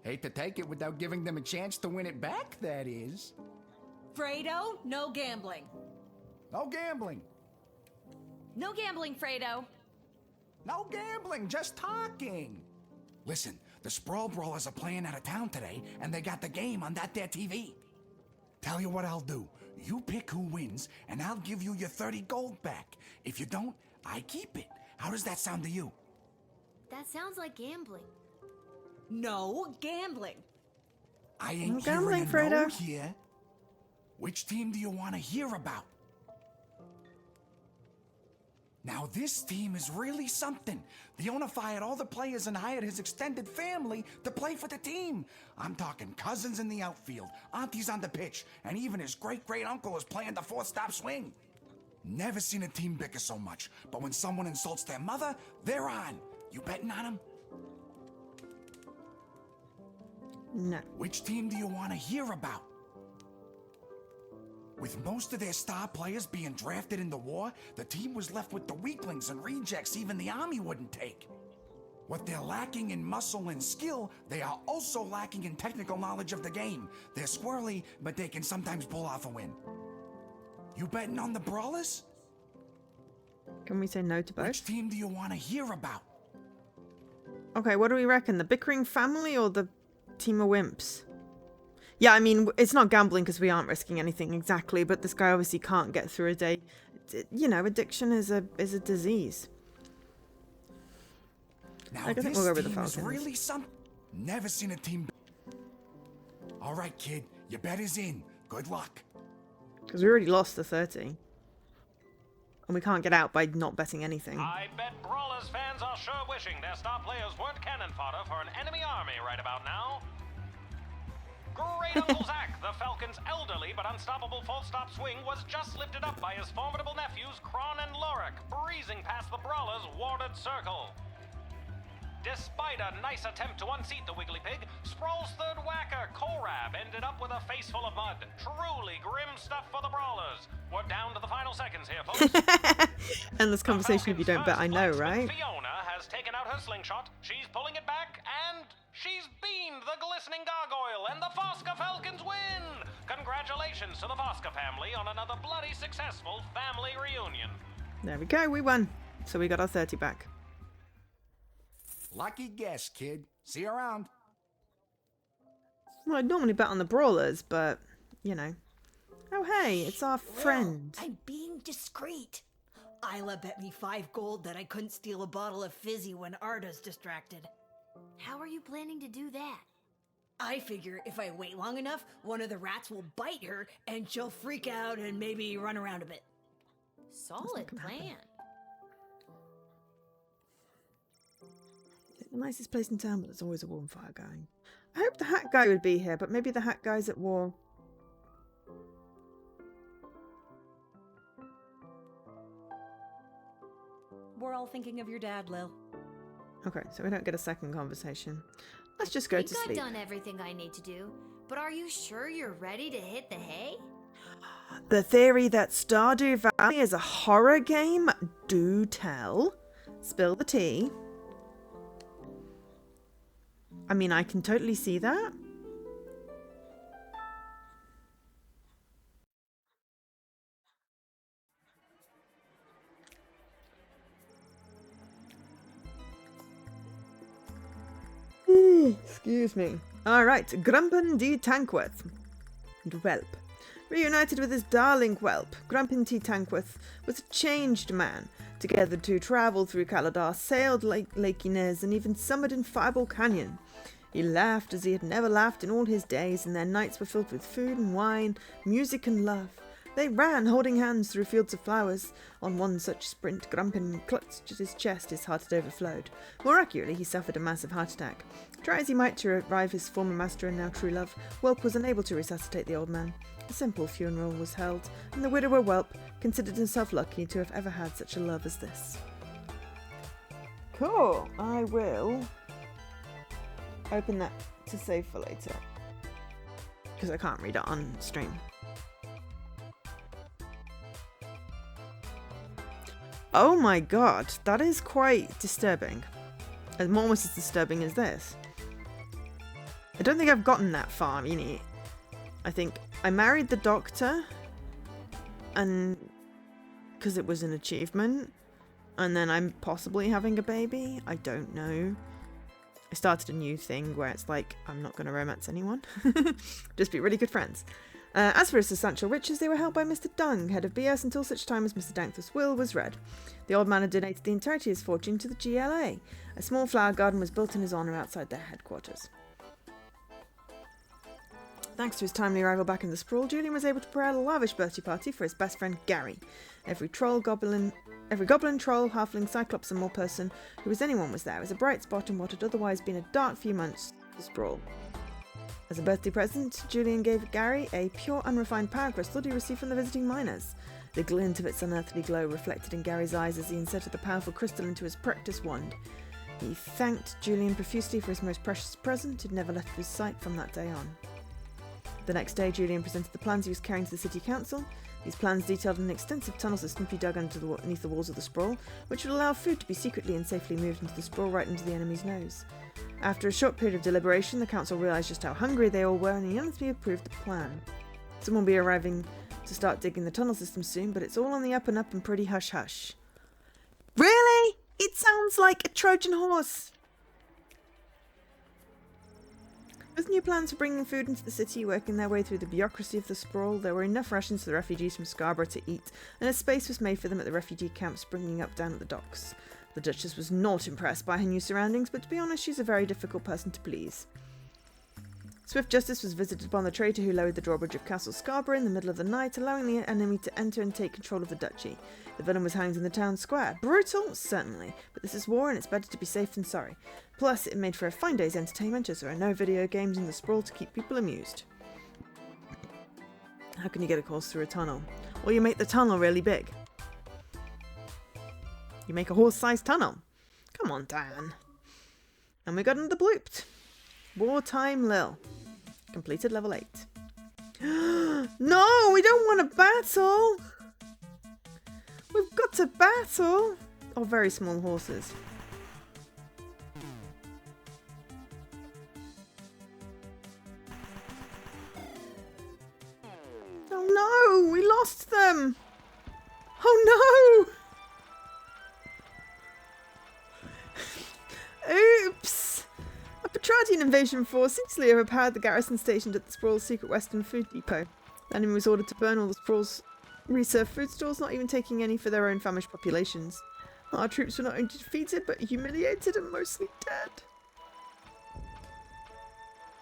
Hate to take it without giving them a chance to win it back, that is. Fredo, no gambling. No gambling. No gambling, Fredo. No gambling, just talking. Listen, the Sprawl Brawlers are playing out of town today, and they got the game on that there TV. Tell you what I'll do. You pick who wins, and I'll give you your 30 gold back. If you don't, I keep it. How does that sound to you? That sounds like gambling. No gambling. I ain't No gambling, hearing a no Fredo. here. Which team do you want to hear about? Now this team is really something. The owner fired all the players and hired his extended family to play for the team. I'm talking cousins in the outfield, aunties on the pitch, and even his great-great-uncle is playing the fourth-stop swing. Never seen a team bicker so much, but when someone insults their mother, they're on. You betting on them? No. Which team do you want to hear about? With most of their star players being drafted in the war, the team was left with the weaklings and rejects even the army wouldn't take. What they're lacking in muscle and skill, they are also lacking in technical knowledge of the game. They're squirrely, but they can sometimes pull off a win. You betting on the Brawlers? Can we say no to both? Which team do you want to hear about? Okay, what do we reckon? The bickering family or the team of wimps? Yeah, I mean, it's not gambling because we aren't risking anything exactly, but this guy obviously can't get through a day. You know, addiction is a disease. Now I think this we'll go with the team is Falcons. really some. Never seen a team. All right, kid, your bet is in. Good luck. Because we already lost the 30. And we can't get out by not betting anything. I bet Brawlers fans are sure wishing their star players weren't cannon fodder for an enemy army right about now. Great Uncle Zach, the Falcon's elderly but unstoppable full-stop swing was just lifted up by his formidable nephews Kron and Lorik, breezing racing past the brawler's warded circle. Despite a nice attempt to unseat the Wiggly Pig, Sprawl's third whacker, Korab, ended up with a face full of mud. Truly grim stuff for the brawlers. We're down to the final seconds here, folks. Endless conversation if you don't bet I know, right? Fiona has taken out her slingshot, she's pulling it back, and she's beamed the glistening gargoyle, and the Fosca Falcons win! Congratulations to the Fosca family on another bloody successful family reunion. There we go, we won. So we got our 30 back. Lucky guess, kid. See you around. Well, I'd normally bet on the brawlers, but, you know. Oh, hey, it's our friend. I'm being discreet. Isla bet me 5 gold that I couldn't steal a bottle of fizzy when Arda's distracted. How are you planning to do that? I figure if I wait long enough, one of the rats will bite her and she'll freak out and maybe run around a bit. Solid plan. The nicest place in town, but there's always a bonfire going. I hope the hat guy would be here, but maybe the hat guy's at war. We're all thinking of your dad, Lil. Okay, so we don't get a second conversation. Let's just go to sleep. I've done everything I need to do, but are you sure you're ready to hit the hay? The theory that Stardew Valley is a horror game? Do tell. Spill the tea. I mean, I can totally see that. Excuse me. Alright, Grumpin D. Tankworth. And Whelp. Reunited with his darling whelp, Grumpin T. Tankworth was a changed man. Together the two travelled through Caladar, sailed Lake Inez, and even summered in Fireball Canyon. He laughed as he had never laughed in all his days, and their nights were filled with food and wine, music and love. They ran, holding hands through fields of flowers. On one such sprint, Grumpin clutched at his chest, his heart had overflowed. More accurately, he suffered a massive heart attack. Try as he might to revive his former master and now true love, Whelp was unable to resuscitate the old man. A simple funeral was held, and the widower Whelp considered himself lucky to have ever had such a love as this. Cool. I will open that to save for later, because I can't read it on stream. Oh my god, that is quite disturbing. Almost as disturbing as this. I don't think I've gotten that far, you know. I think I married the doctor, and because it was an achievement, and then I'm possibly having a baby. I don't know. I started a new thing where it's like, I'm not going to romance anyone. Just be really good friends. As for his substantial riches, they were held by Mr. Dung, head of BS, until such time as Mr. Dankworth's will was read. The old man had donated the entirety of his fortune to the GLA. A small flower garden was built in his honour outside their headquarters. Thanks to his timely arrival back in the sprawl, Julian was able to prepare a lavish birthday party for his best friend Gary. Every goblin, troll, halfling, cyclops and more person who was anyone was there as a bright spot in what had otherwise been a dark few months of the sprawl. As a birthday present, Julian gave Gary a pure, unrefined power crystal he received from the visiting miners. The glint of its unearthly glow reflected in Gary's eyes as he inserted the powerful crystal into his practice wand. He thanked Julian profusely for his most precious present. It never left his sight from that day on. The next day, Julian presented the plans he was carrying to the city council. These plans detailed an extensive tunnel system to be dug underneath the walls of the sprawl, which would allow food to be secretly and safely moved into the sprawl right into the enemy's nose. After a short period of deliberation, the council realised just how hungry they all were and unanimously approved the plan. Someone will be arriving to start digging the tunnel system soon, but it's all on the up and up and pretty hush-hush. Really? It sounds like a Trojan horse! With new plans for bringing food into the city, working their way through the bureaucracy of the sprawl, there were enough rations for the refugees from Scarborough to eat, and a space was made for them at the refugee camp springing up down at the docks. The Duchess was not impressed by her new surroundings, but to be honest, she's a very difficult person to please. Swift justice was visited upon the traitor who lowered the drawbridge of Castle Scarborough in the middle of the night, allowing the enemy to enter and take control of the duchy. The villain was hanged in the town square. Brutal? Certainly. But this is war and it's better to be safe than sorry. Plus, it made for a fine day's entertainment as there are no video games in the sprawl to keep people amused. How can you get a course through a tunnel? Well, you make the tunnel really big. You make a horse-sized tunnel. Come on, Dan. And we got another blooped. Wartime Lil. Completed level 8. No, we don't want to battle. We've got to battle. Oh, very small horses. Oh no, we lost them. Oh no. Oops. A Petradian invasion force seriously overpowered the garrison stationed at the Sprawl's secret western food depot. The enemy was ordered to burn all the Sprawl's reserve food stores, not even taking any for their own famished populations. Our troops were not only defeated, but humiliated and mostly dead.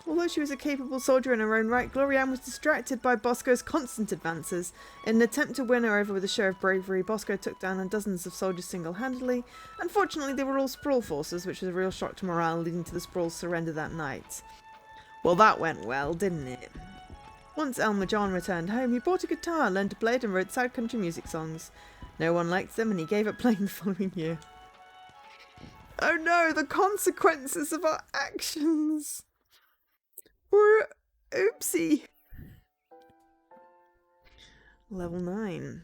Although she was a capable soldier in her own right, Glorianne was distracted by Bosco's constant advances. In an attempt to win her over with a show of bravery, Bosco took down dozens of soldiers single-handedly. Unfortunately, they were all Sprawl forces, which was a real shock to morale, leading to the Sprawl's surrender that night. Well, that went well, didn't it? Once Elmer John returned home, he bought a guitar, learned to play it, and wrote sad country music songs. No one liked them, and he gave up playing the following year. Oh no, the consequences of our actions! We're oopsie. Level 9.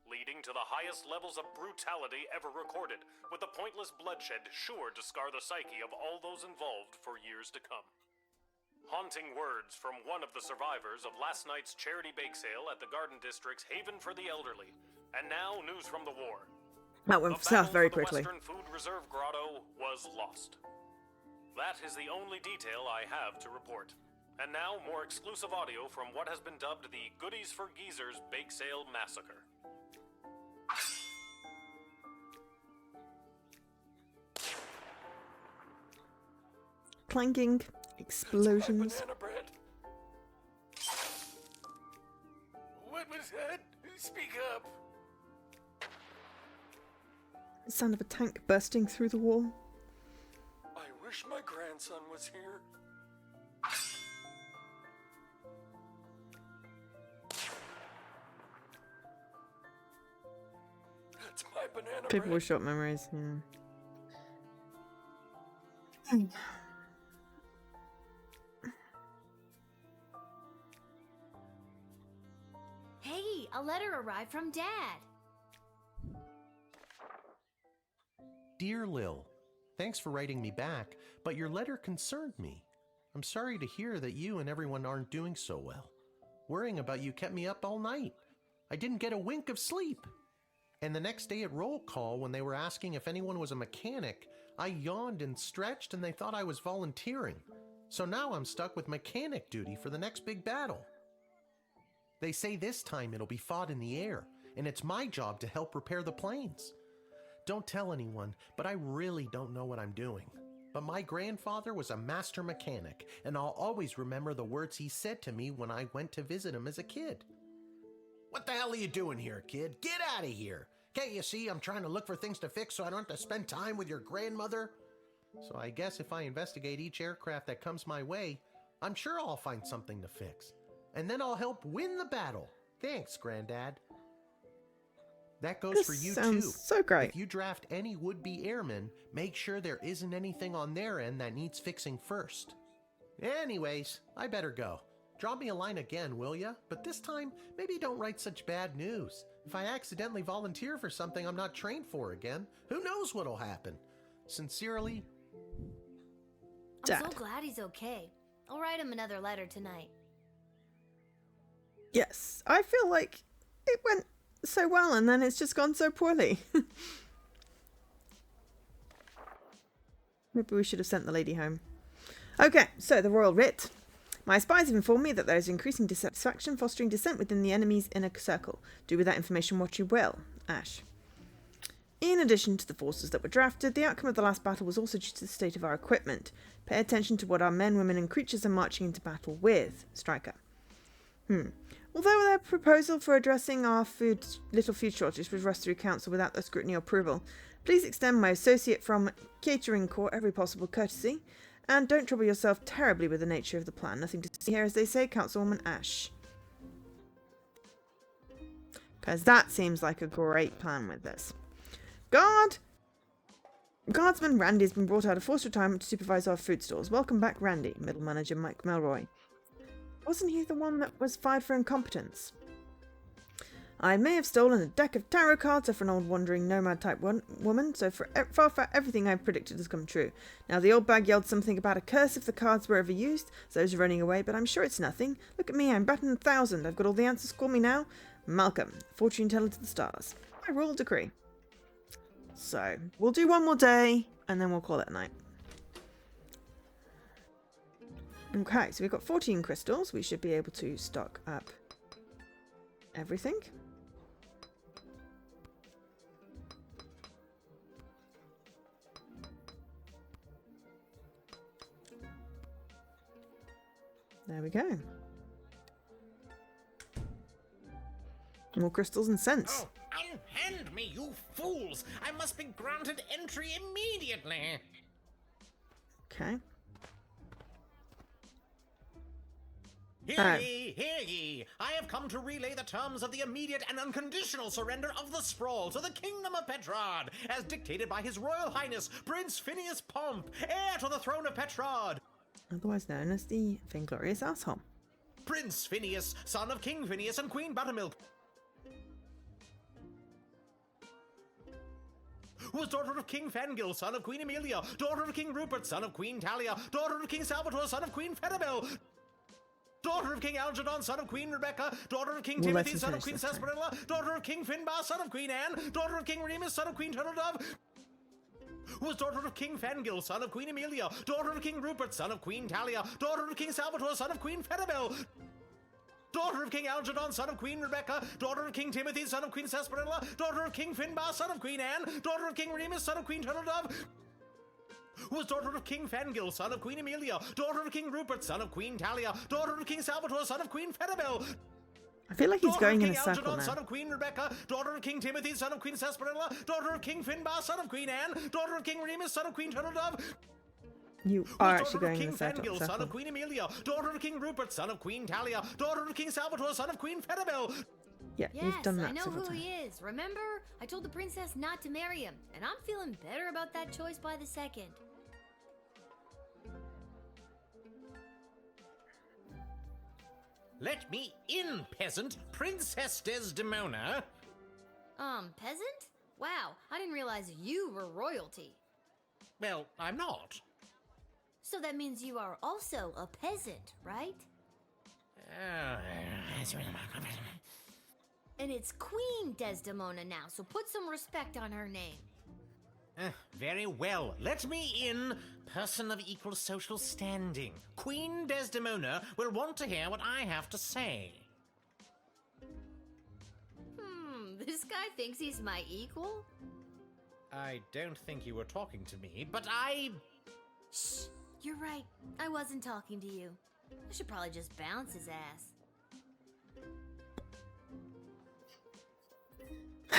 Leading to the highest levels of brutality ever recorded, with the pointless bloodshed sure to scar the psyche of all those involved for years to come. Haunting words from one of the survivors of last night's charity bake sale at the Garden District's Haven for the Elderly. And now, news from the war. That went south very quickly. The Western Food Reserve Grotto was lost. That is the only detail I have to report. And now, more exclusive audio from what has been dubbed the Goodies for Geezers Bake Sale Massacre. Clanking, explosions. Banana bread. What was that? Speak up. The sound of a tank bursting through the wall. I wish my grandson was here. That's my banana People bread. with short memories, yeah. Hey, a letter arrived from Dad. Dear Lil, thanks for writing me back, but your letter concerned me. I'm sorry to hear that you and everyone aren't doing so well. Worrying about you kept me up all night. I didn't get a wink of sleep. And the next day at roll call, when they were asking if anyone was a mechanic, I yawned and stretched and they thought I was volunteering. So now I'm stuck with mechanic duty for the next big battle. They say this time it'll be fought in the air, and it's my job to help repair the planes. Don't tell anyone, but I really don't know what I'm doing. But my grandfather was a master mechanic, and I'll always remember the words he said to me when I went to visit him as a kid. What the hell are you doing here, kid? Get out of here! Can't you see I'm trying to look for things to fix so I don't have to spend time with your grandmother? So I guess if I investigate each aircraft that comes my way, I'm sure I'll find something to fix. And then I'll help win the battle. Thanks, Granddad. That goes This for you sounds too. so great. If you draft any would-be airmen, make sure there isn't anything on their end that needs fixing first. Anyways, I better go. Drop me a line again, will ya? But this time, maybe don't write such bad news. If I accidentally volunteer for something I'm not trained for again, who knows what'll happen? Sincerely, I'm so glad he's okay. I'll write him another letter tonight. Yes, I feel like it went so well and then it's just gone so poorly. Maybe we should have sent the lady home. Okay, so the royal writ. My spies have informed me that there is increasing dissatisfaction fostering dissent within the enemy's inner circle. Do with that information what you will. Ash. In addition to the forces that were drafted, the outcome of the last battle was also due to the state of our equipment. Pay attention to what our men, women and creatures are marching into battle with. Striker. Although their proposal for addressing our little food shortage was rushed through council without their scrutiny or approval, please extend my associate from Catering Corps every possible courtesy, and don't trouble yourself terribly with the nature of the plan. Nothing to see here, as they say, Councilwoman Ash. Because that seems like a great plan with this. Guardsman Randy has been brought out of forced retirement to supervise our food stores. Welcome back, Randy. Middle manager Mike Melroy. Wasn't he the one that was fired for incompetence? I may have stolen a deck of tarot cards off an old wandering nomad type woman, so for everything I've predicted has come true. Now the old bag yelled something about a curse if the cards were ever used, so those are running away, but I'm sure it's nothing. Look at me, I'm batting 1,000. I've got all the answers. Call me now. Malcolm, fortune teller to the stars. By royal decree. So, we'll do one more day, and then we'll call it a night. Okay, so we've got 14 crystals. We should be able to stock up everything. There we go. More crystals and scents. Oh, unhand me, you fools! I must be granted entry immediately. Okay. Hear ye, hear ye! I have come to relay the terms of the immediate and unconditional surrender of the sprawl to the Kingdom of Petrod, as dictated by His Royal Highness Prince Phineas Pomp, heir to the throne of Petrod. Otherwise known as the Vainglorious Asshole. Prince Phineas, son of King Phineas and Queen Buttermilk, who was daughter of King Fangil, son of Queen Amelia, daughter of King Rupert, son of Queen Talia, daughter of King Salvatore, son of Queen Fedabel, daughter of King Algernon, son of Queen Rebecca, daughter of King Timothy, son of Queen Sarsaparilla, daughter of King Finbar, son of Queen Anne, daughter of King Remus, son of Queen Turtledove, who was daughter of King Fangil, son of Queen Amelia, daughter of King Rupert, son of Queen Talia, daughter of King Salvatore, son of Queen Fedabel, daughter of King Algernon, son of Queen Rebecca, daughter of King Timothy, son of Queen Sarsaparilla, daughter of King Finbar, son of Queen Anne, daughter of King Remus, son of Queen Turtledove, who was daughter of King Fangil, son of Queen Amelia, daughter of King Rupert, son of Queen Talia, daughter of King Salvatore, son of Queen Fedabel, I feel like he's going in a King circle Algernon, now. son of Queen Rebecca, daughter of King Timothy, son of Queen Sarsaparilla, daughter of King Finbar, son of Queen Anne, daughter of King Remus, son of Queen Turtledove, You are actually going in a King Fangil, son circle. of Queen Amelia, daughter of King Rupert, son of Queen Talia, daughter of King Salvatore, son of Queen Fedabel. Yeah, Yes, you've done that I know several who times. he is. Remember? I told the princess not to marry him, and I'm feeling better about that choice by the second. Let me in, peasant, Princess Desdemona. Peasant? Wow, I didn't realize you were royalty. Well, I'm not. So that means you are also a peasant, right? And it's Queen Desdemona now, so put some respect on her name. Very well. Let me in, person of equal social standing. Queen Desdemona will want to hear what I have to say. This guy thinks he's my equal? I don't think you were talking to me, but I... Shh, you're right. I wasn't talking to you. I should probably just bounce his ass.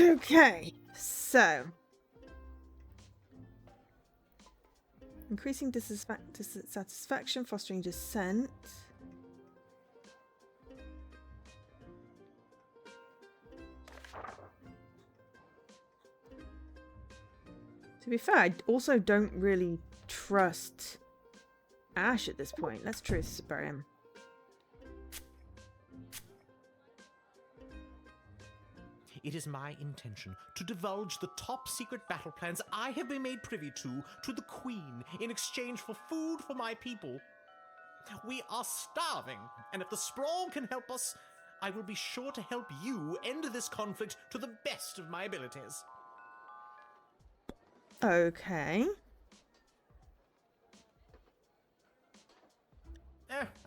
Okay, so increasing dissatisfaction, fostering dissent. To be fair, I also don't really trust Ash at this point. Let's truth bury him. It is my intention to divulge the top secret battle plans I have been made privy to the Queen in exchange for food for my people. We are starving, and if the Sprawl can help us, I will be sure to help you end this conflict to the best of my abilities. Okay.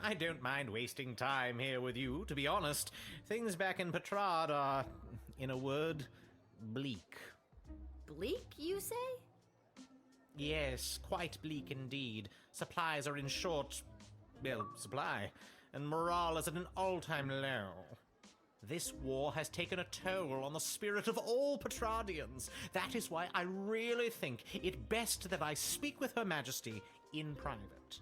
I don't mind wasting time here with you, to be honest. Things back in Petrard are, in a word, bleak. Bleak, you say? Yes, quite bleak indeed. Supplies are in short, supply, and morale is at an all-time low. This war has taken a toll on the spirit of all Petrardians. That is why I really think it best that I speak with Her Majesty in private.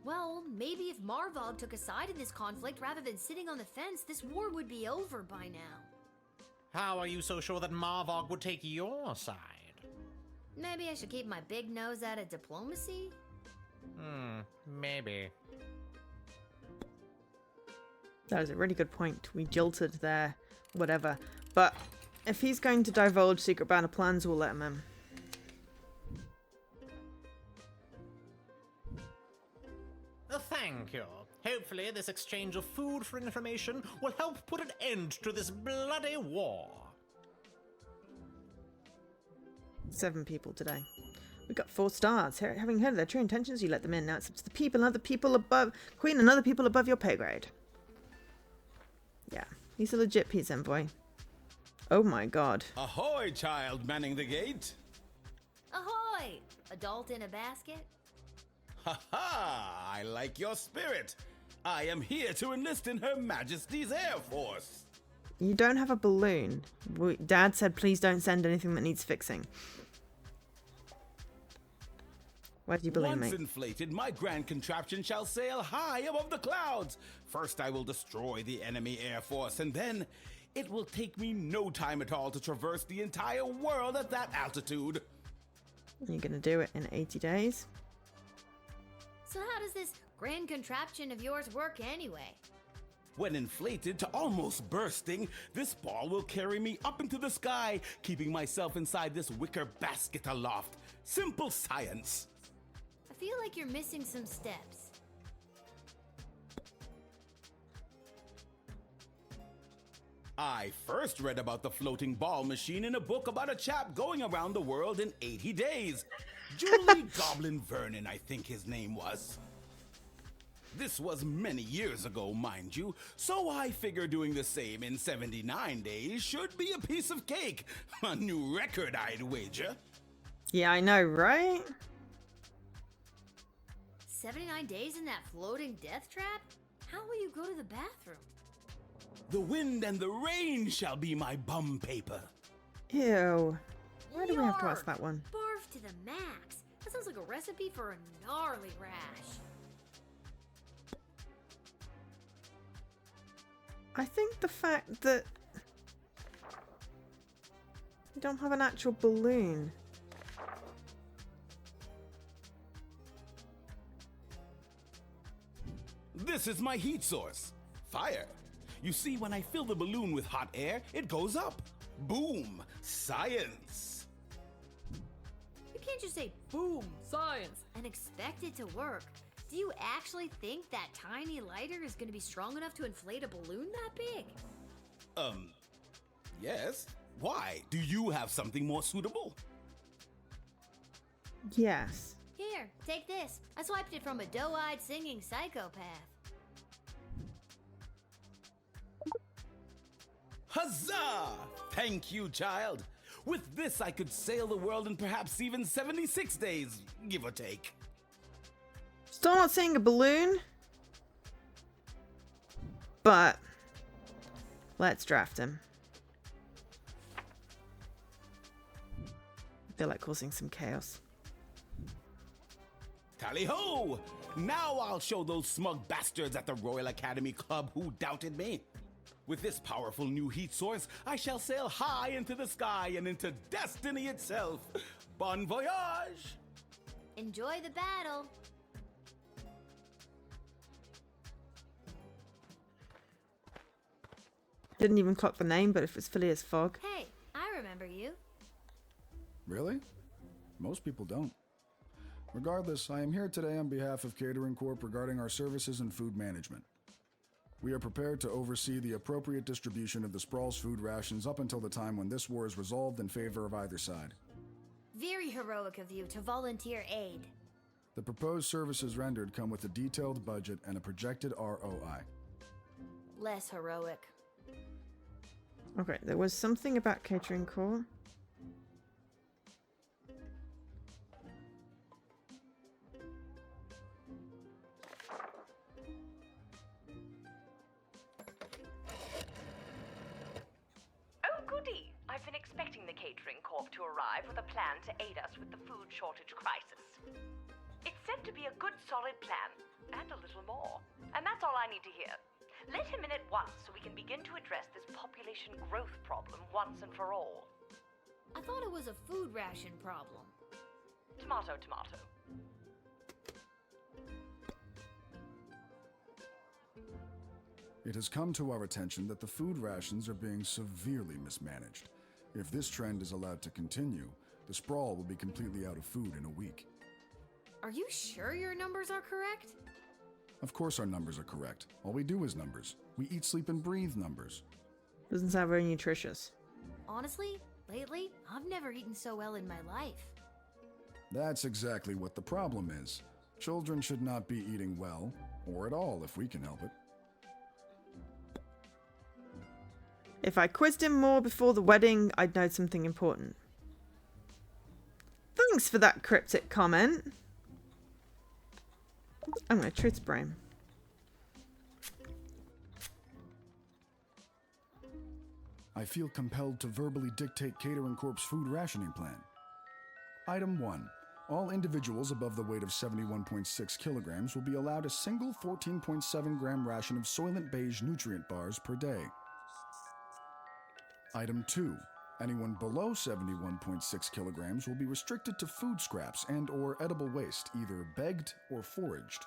Well, maybe if Marvog took a side in this conflict rather than sitting on the fence, this war would be over by now. How are you so sure that Marvog would take your side? Maybe I should keep my big nose out of diplomacy? Maybe. That was a really good point. We jilted there, whatever. But if he's going to divulge secret banner plans, we'll let him in. Thank you. Hopefully this exchange of food for information will help put an end to this bloody war. 7 people today. We got 4 stars. Having heard their true intentions, you let them in. Now it's up to the people and other people above Queen and other people above your pay grade. Yeah, he's a legit peace envoy. Oh my god. Ahoy, child manning the gate. Ahoy! Adult in a basket? Ha ha! I like your spirit. I am here to enlist in Her Majesty's Air Force. You don't have a balloon. Dad said please don't send anything that needs fixing. Where's your balloon, Once mate? inflated, my grand contraption shall sail high above the clouds. First I will destroy the enemy air force, and then it will take me no time at all to traverse the entire world at that altitude. You're gonna do it in 80 days? So how does this grand contraption of yours work anyway? When inflated to almost bursting, this ball will carry me up into the sky, keeping myself inside this wicker basket aloft. Simple science. I feel like you're missing some steps. I first read about the floating ball machine in a book about a chap going around the world in 80 days. Julie Goblin Vernon, I think his name was. This was many years ago, mind you, so I figure doing the same in 79 days should be a piece of cake. A new record, I'd wager. Yeah, I know, right? 79 days in that floating death trap? How will you go to the bathroom? The wind and the rain shall be my bum paper. Ew. Why do we have to ask that one? Barf to the max. That sounds like a recipe for a gnarly rash. I think the fact that we don't have an actual balloon. This is my heat source. Fire. You see, when I fill the balloon with hot air, it goes up. Boom. Science. You can't just say, boom, science, and expect it to work. Do you actually think that tiny lighter is going to be strong enough to inflate a balloon that big? Yes. Why? Do you have something more suitable? Yes. Here, take this. I swiped it from a doe-eyed singing psychopath. Huzzah! Thank you, child. With this, I could sail the world in perhaps even 76 days, give or take. Still not seeing a balloon. But let's draft him. I feel like causing some chaos. Tally-ho! Now I'll show those smug bastards at the Royal Academy Club who doubted me. With this powerful new heat source, I shall sail high into the sky and into destiny itself. Bon voyage! Enjoy the battle. Didn't even clock the name, but if it's Phileas Fogg. Hey, I remember you. Really? Most people don't. Regardless, I am here today on behalf of Catering Corp regarding our services and food management. We are prepared to oversee the appropriate distribution of the Sprawl's food rations up until the time when this war is resolved in favor of either side. Very heroic of you to volunteer aid. The proposed services rendered come with a detailed budget and a projected ROI. Less heroic. Okay, there was something about Catering Corps. Oh, goody! I've been expecting the Catering Corp to arrive with a plan to aid us with the food shortage crisis. It's said to be a good, solid plan, and a little more. And that's all I need to hear. Let him in at once so we can begin to address this population growth problem once and for all. I thought it was a food ration problem. Tomato, tomato. It has come to our attention that the food rations are being severely mismanaged. If this trend is allowed to continue, the sprawl will be completely out of food in a week. Are you sure your numbers are correct? Of course our numbers are correct. All we do is numbers. We eat, sleep, and breathe numbers. Doesn't sound very nutritious. Honestly, lately, I've never eaten so well in my life. That's exactly what the problem is. Children should not be eating well, or at all if we can help it. If I quizzed him more before the wedding, I'd know something important. Thanks for that cryptic comment. I'm gonna truth brain. I feel compelled to verbally dictate Catering Corp's food rationing plan. Item 1. All individuals above the weight of 71.6 kilograms will be allowed a single 14.7 gram ration of Soylent Beige nutrient bars per day. Item 2. Anyone below 71.6 kilograms will be restricted to food scraps and/or edible waste, either begged or foraged.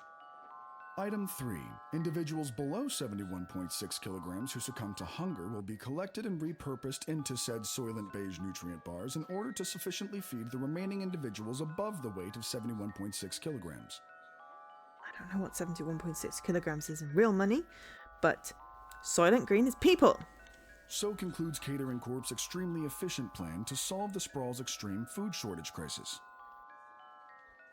Item 3. Individuals below 71.6 kilograms who succumb to hunger will be collected and repurposed into said Soylent Beige nutrient bars in order to sufficiently feed the remaining individuals above the weight of 71.6 kilograms. I don't know what 71.6 kilograms is in real money, but Soylent Green is people. So concludes Catering Corp's extremely efficient plan to solve the sprawl's extreme food shortage crisis.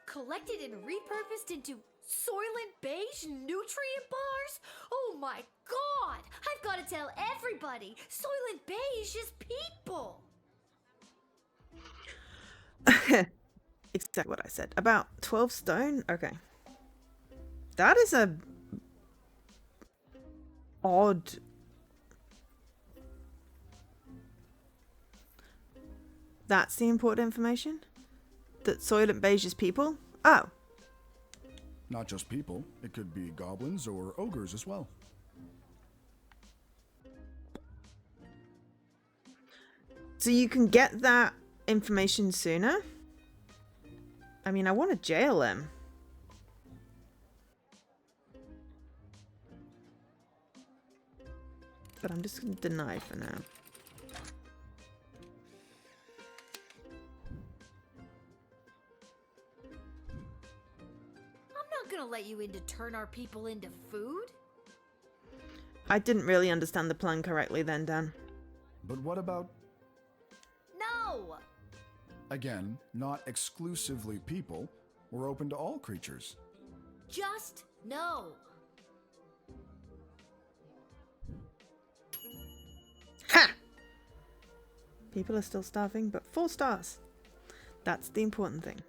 Collected and repurposed into Soylent Beige nutrient bars? Oh my god! I've got to tell everybody! Soylent Beige is people! Exactly what I said. About 12 stone? Okay. That is a odd... That's the important information? That Soylent Beige is people? Oh. Not just people, it could be goblins or ogres as well. So you can get that information sooner? I mean, I want to jail him. But I'm just going to deny for now. Gonna let you in to turn our people into food? I didn't really understand the plan correctly then, Dan. But what about... No! Again, not exclusively people. We're open to all creatures. Just no. Ha! People are still starving, but 4 stars. That's the important thing.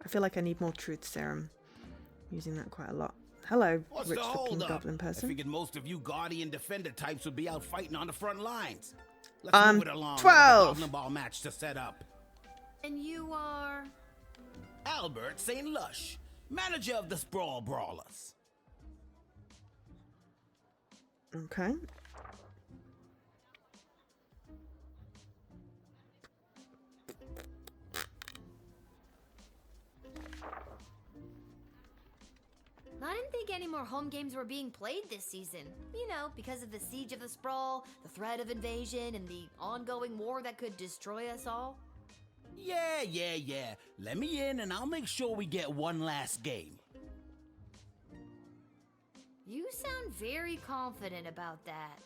I feel like I need more truth serum. I'm using that quite a lot. Hello, What's rich the looking hold goblin up? person. I figured most of you Guardian Defender types would be out fighting on the front lines. Let's move it along. 12. Goblin Ball match to set up. And you are... Albert St. Lush, manager of the Sprawl Brawlers. Okay. I didn't think any more home games were being played this season. You know, because of the siege of the Sprawl, the threat of invasion, and the ongoing war that could destroy us all. Yeah. Let me in and I'll make sure we get one last game. You sound very confident about that.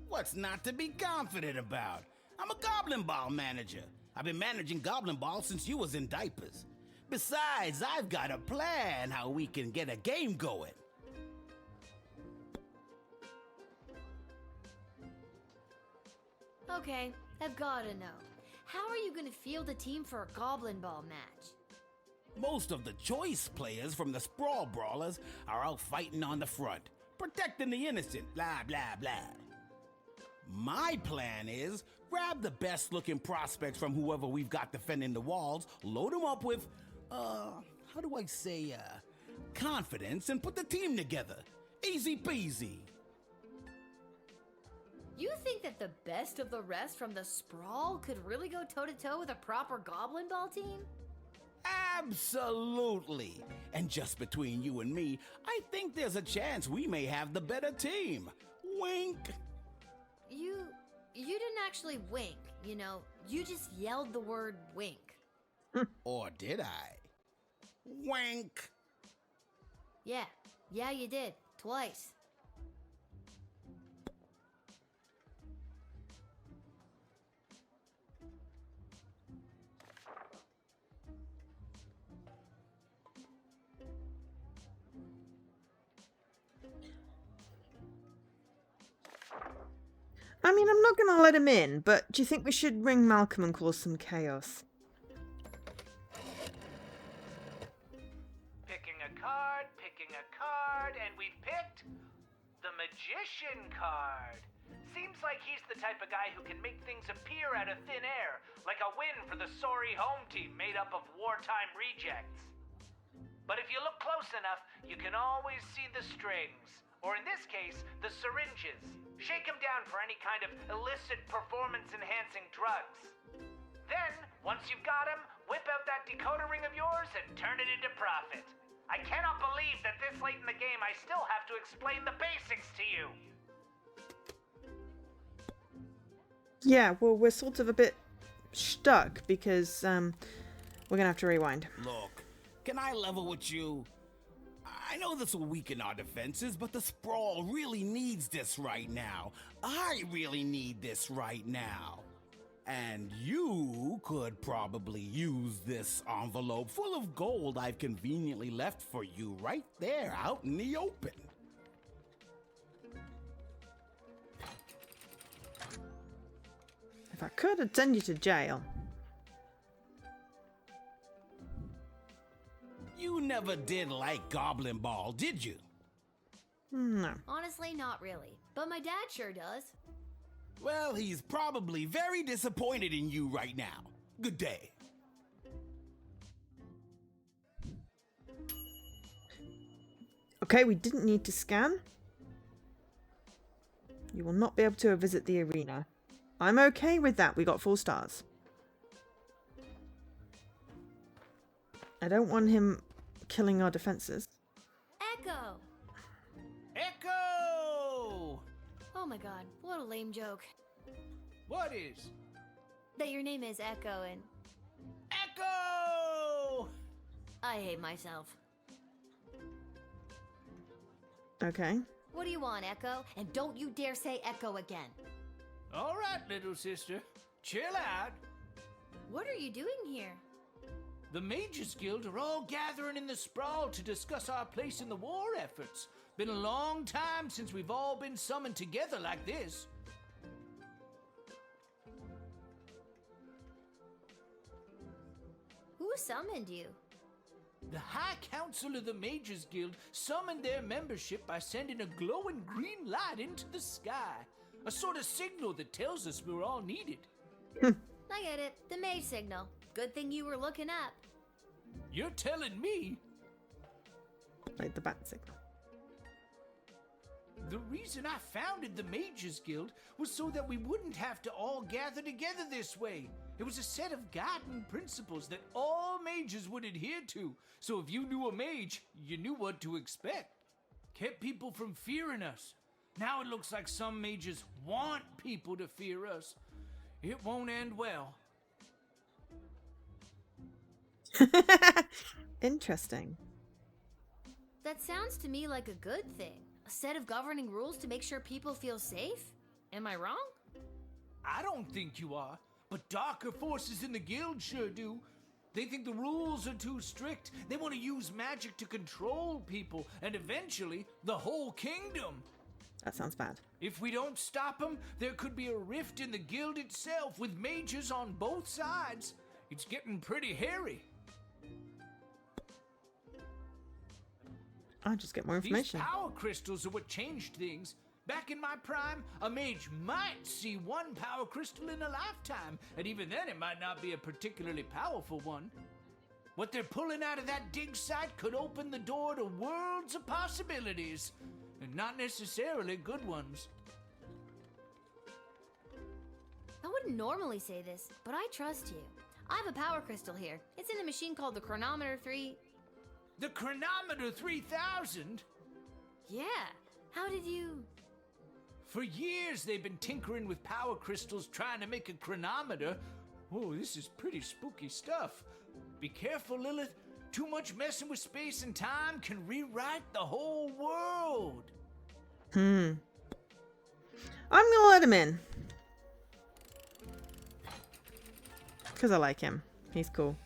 What's not to be confident about? I'm a Goblin Ball manager. I've been managing Goblin Ball since you was in diapers. Besides, I've got a plan how we can get a game going. Okay, I've gotta know. How are you gonna field a team for a Goblin Ball match? Most of the choice players from the Sprawl Brawlers are out fighting on the front, protecting the innocent, blah, blah, blah. My plan is grab the best looking prospects from whoever we've got defending the walls, load them up with, how do I say, confidence and put the team together. Easy peasy. You think that the best of the rest from the Sprawl could really go toe-to-toe with a proper Goblin Ball team? Absolutely. And just between you and me, I think there's a chance we may have the better team. Wink. You didn't actually wink, you know. You just yelled the word wink. Or did I? Wink. Yeah, you did. Twice. I mean, I'm not going to let him in, but do you think we should ring Malcolm and cause some chaos? Picking a card, and we've picked the Magician card. Seems like he's the type of guy who can make things appear out of thin air, like a win for the sorry home team made up of wartime rejects. But if you look close enough, you can always see the strings, or in this case, the syringes. Shake him down for any kind of illicit performance-enhancing drugs. Then, once you've got him, whip out that decoder ring of yours and turn it into profit. I cannot believe that this late in the game I still have to explain the basics to you. Yeah, well, we're sort of a bit stuck because we're going to have to rewind. Look, can I level with you? I know this will weaken our defenses, but the Sprawl really needs this right now. I really need this right now. And you could probably use this envelope full of gold I've conveniently left for you right there out in the open. If I could, I'd send you to jail. You never did like Goblin Ball, did you? No. Honestly, not really. But my dad sure does. Well, he's probably very disappointed in you right now. Good day. Okay, we didn't need to scan. You will not be able to visit the arena. I'm okay with that. We got 4 stars. I don't want him killing our defenses. Echo! Echo! Oh my god, what a lame joke. What is? That your name is Echo and... Echo! I hate myself. Okay. What do you want, Echo? And don't you dare say Echo again. All right, little sister. Chill out. What are you doing here? The Mages Guild are all gathering in the Sprawl to discuss our place in the war efforts. Been a long time since we've all been summoned together like this. Who summoned you? The High Council of the Mages Guild summoned their membership by sending a glowing green light into the sky. A sort of signal that tells us we're all needed. I get it. The mage signal. Good thing you were looking up. You're telling me? Like the bat signal. The reason I founded the Mages Guild was so that we wouldn't have to all gather together this way. It was a set of guiding principles that all mages would adhere to. So if you knew a mage, you knew what to expect. Kept people from fearing us. Now it looks like some mages want people to fear us. It won't end well. Interesting. That sounds to me like a good thing. A set of governing rules to make sure people feel safe? Am I wrong? I don't think you are, but darker forces in the guild sure do. They think the rules are too strict. They want to use magic to control people, and eventually, the whole kingdom. That sounds bad. If we don't stop them, there could be a rift in the guild itself with mages on both sides. It's getting pretty hairy. I'll just get more information. These power crystals are what changed things. Back in my prime, a mage might see one power crystal in a lifetime, and even then it might not be a particularly powerful one. What they're pulling out of that dig site could open the door to worlds of possibilities, and not necessarily good ones. I wouldn't normally say this, but I trust you. I have a power crystal here. It's in a machine called the Chronometer 3. The Chronometer 3000? Yeah. How did you... For years they've been tinkering with power crystals trying to make a chronometer. Oh, this is pretty spooky stuff. Be careful, Lilith. Too much messing with space and time can rewrite the whole world. I'm gonna let him in. Because I like him. He's cool.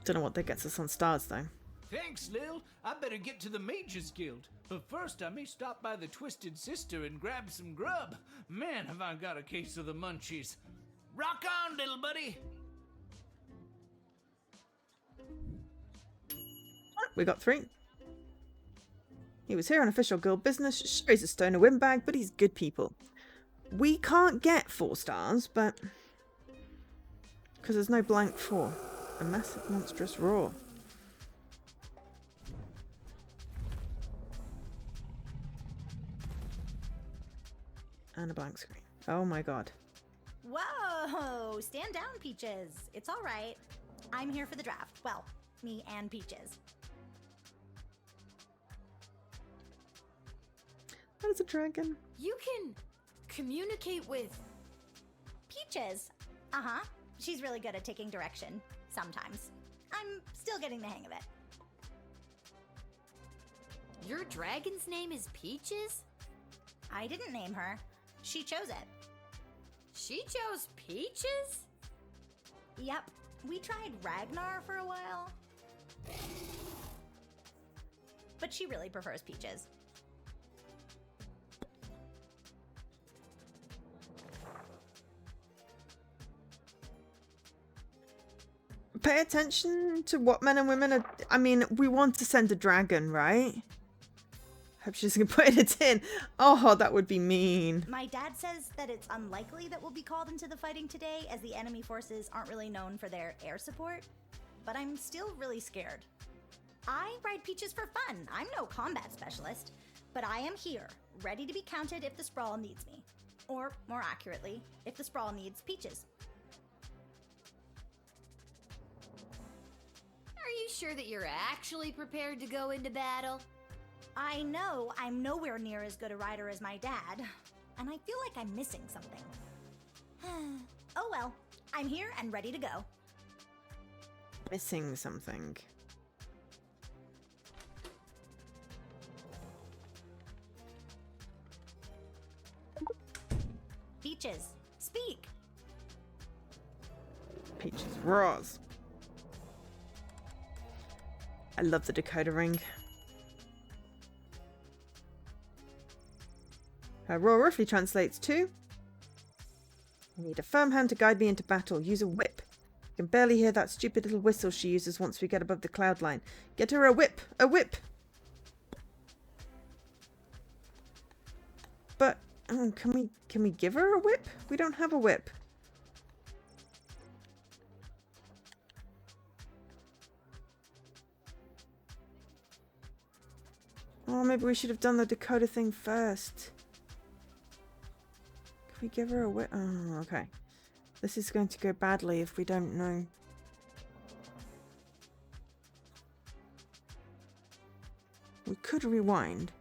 Don't know what that gets us on stars, though. Thanks, Lil. I better get to the Mages Guild. But first, I may stop by the Twisted Sister and grab some grub. Man, have I got a case of the munchies. Rock on, little buddy. We got 3. He was here on official guild business. Sure, he's a stoner windbag, but he's good people. We can't get 4 stars, but... because there's no blank 4. A massive monstrous roar. And a blank screen. Oh my god. Whoa! Stand down, Peaches. It's all right. I'm here for the draft. Well, me and Peaches. That is a dragon. You can communicate with... Peaches. Uh-huh. She's really good at taking direction. Sometimes. I'm still getting the hang of it. Your dragon's name is Peaches? I didn't name her. She chose it. She chose Peaches? Yep. We tried Ragnar for a while. But she really prefers Peaches. Pay attention to what men and women are... I mean, we want to send a dragon, right? Hope she's gonna put in a tin. Oh, that would be mean. My dad says that it's unlikely that we'll be called into the fighting today, as the enemy forces aren't really known for their air support. But I'm still really scared. I ride Peaches for fun. I'm no combat specialist. But I am here, ready to be counted if the Sprawl needs me. Or, more accurately, if the Sprawl needs Peaches. Are you sure that you're actually prepared to go into battle? I know I'm nowhere near as good a rider as my dad, and I feel like I'm missing something. Oh well, I'm here and ready to go. Missing something. Peaches, speak. Peaches roars. I love the decoder ring. Her roar roughly translates to... I need a firm hand to guide me into battle. Use a whip. I can barely hear that stupid little whistle she uses once we get above the cloud line. Get her a whip! A whip! But, can we give her a whip? We don't have a whip. Oh, maybe we should have done the decoder thing first. Can we give her a whip? Oh, okay. This is going to go badly if we don't know. We could rewind.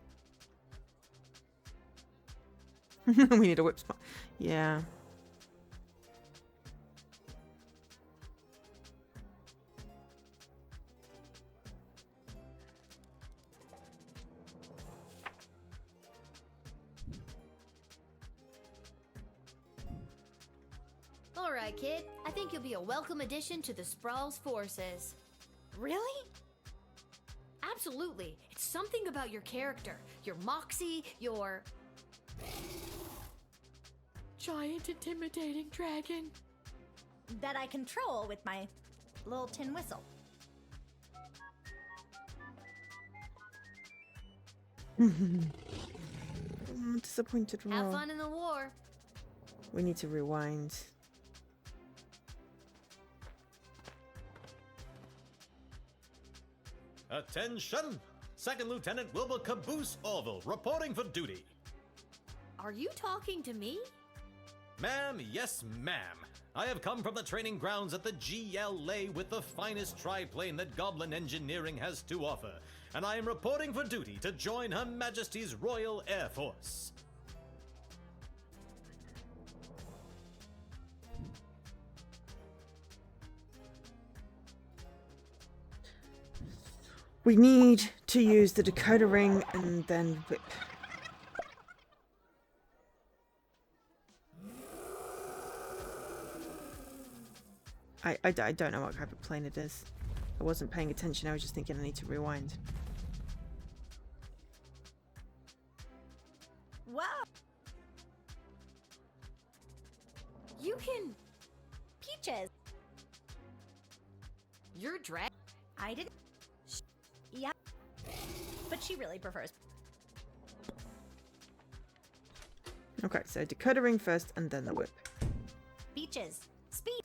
We need a whip spot. Yeah. Alright, kid. I think you'll be a welcome addition to the Sprawl's forces. Really? Absolutely. It's something about your character. Your moxie, your... giant intimidating dragon. That I control with my little tin whistle. Disappointed roar. Have fun in the war. We need to rewind. Attention! Second Lieutenant Wilbur Caboose Orville, reporting for duty. Are you talking to me? Ma'am, yes ma'am. I have come from the training grounds at the GLA with the finest triplane that Goblin Engineering has to offer, and I am reporting for duty to join Her Majesty's Royal Air Force. We need to use the decoder ring and then whip. I don't know what type of plane it is. I wasn't paying attention, I was just thinking I need to rewind. Wow! You can... Peaches! You're drag... I didn't... Yeah. But she really prefers... Okay, so decoder ring first and then the whip. Peaches. Speed!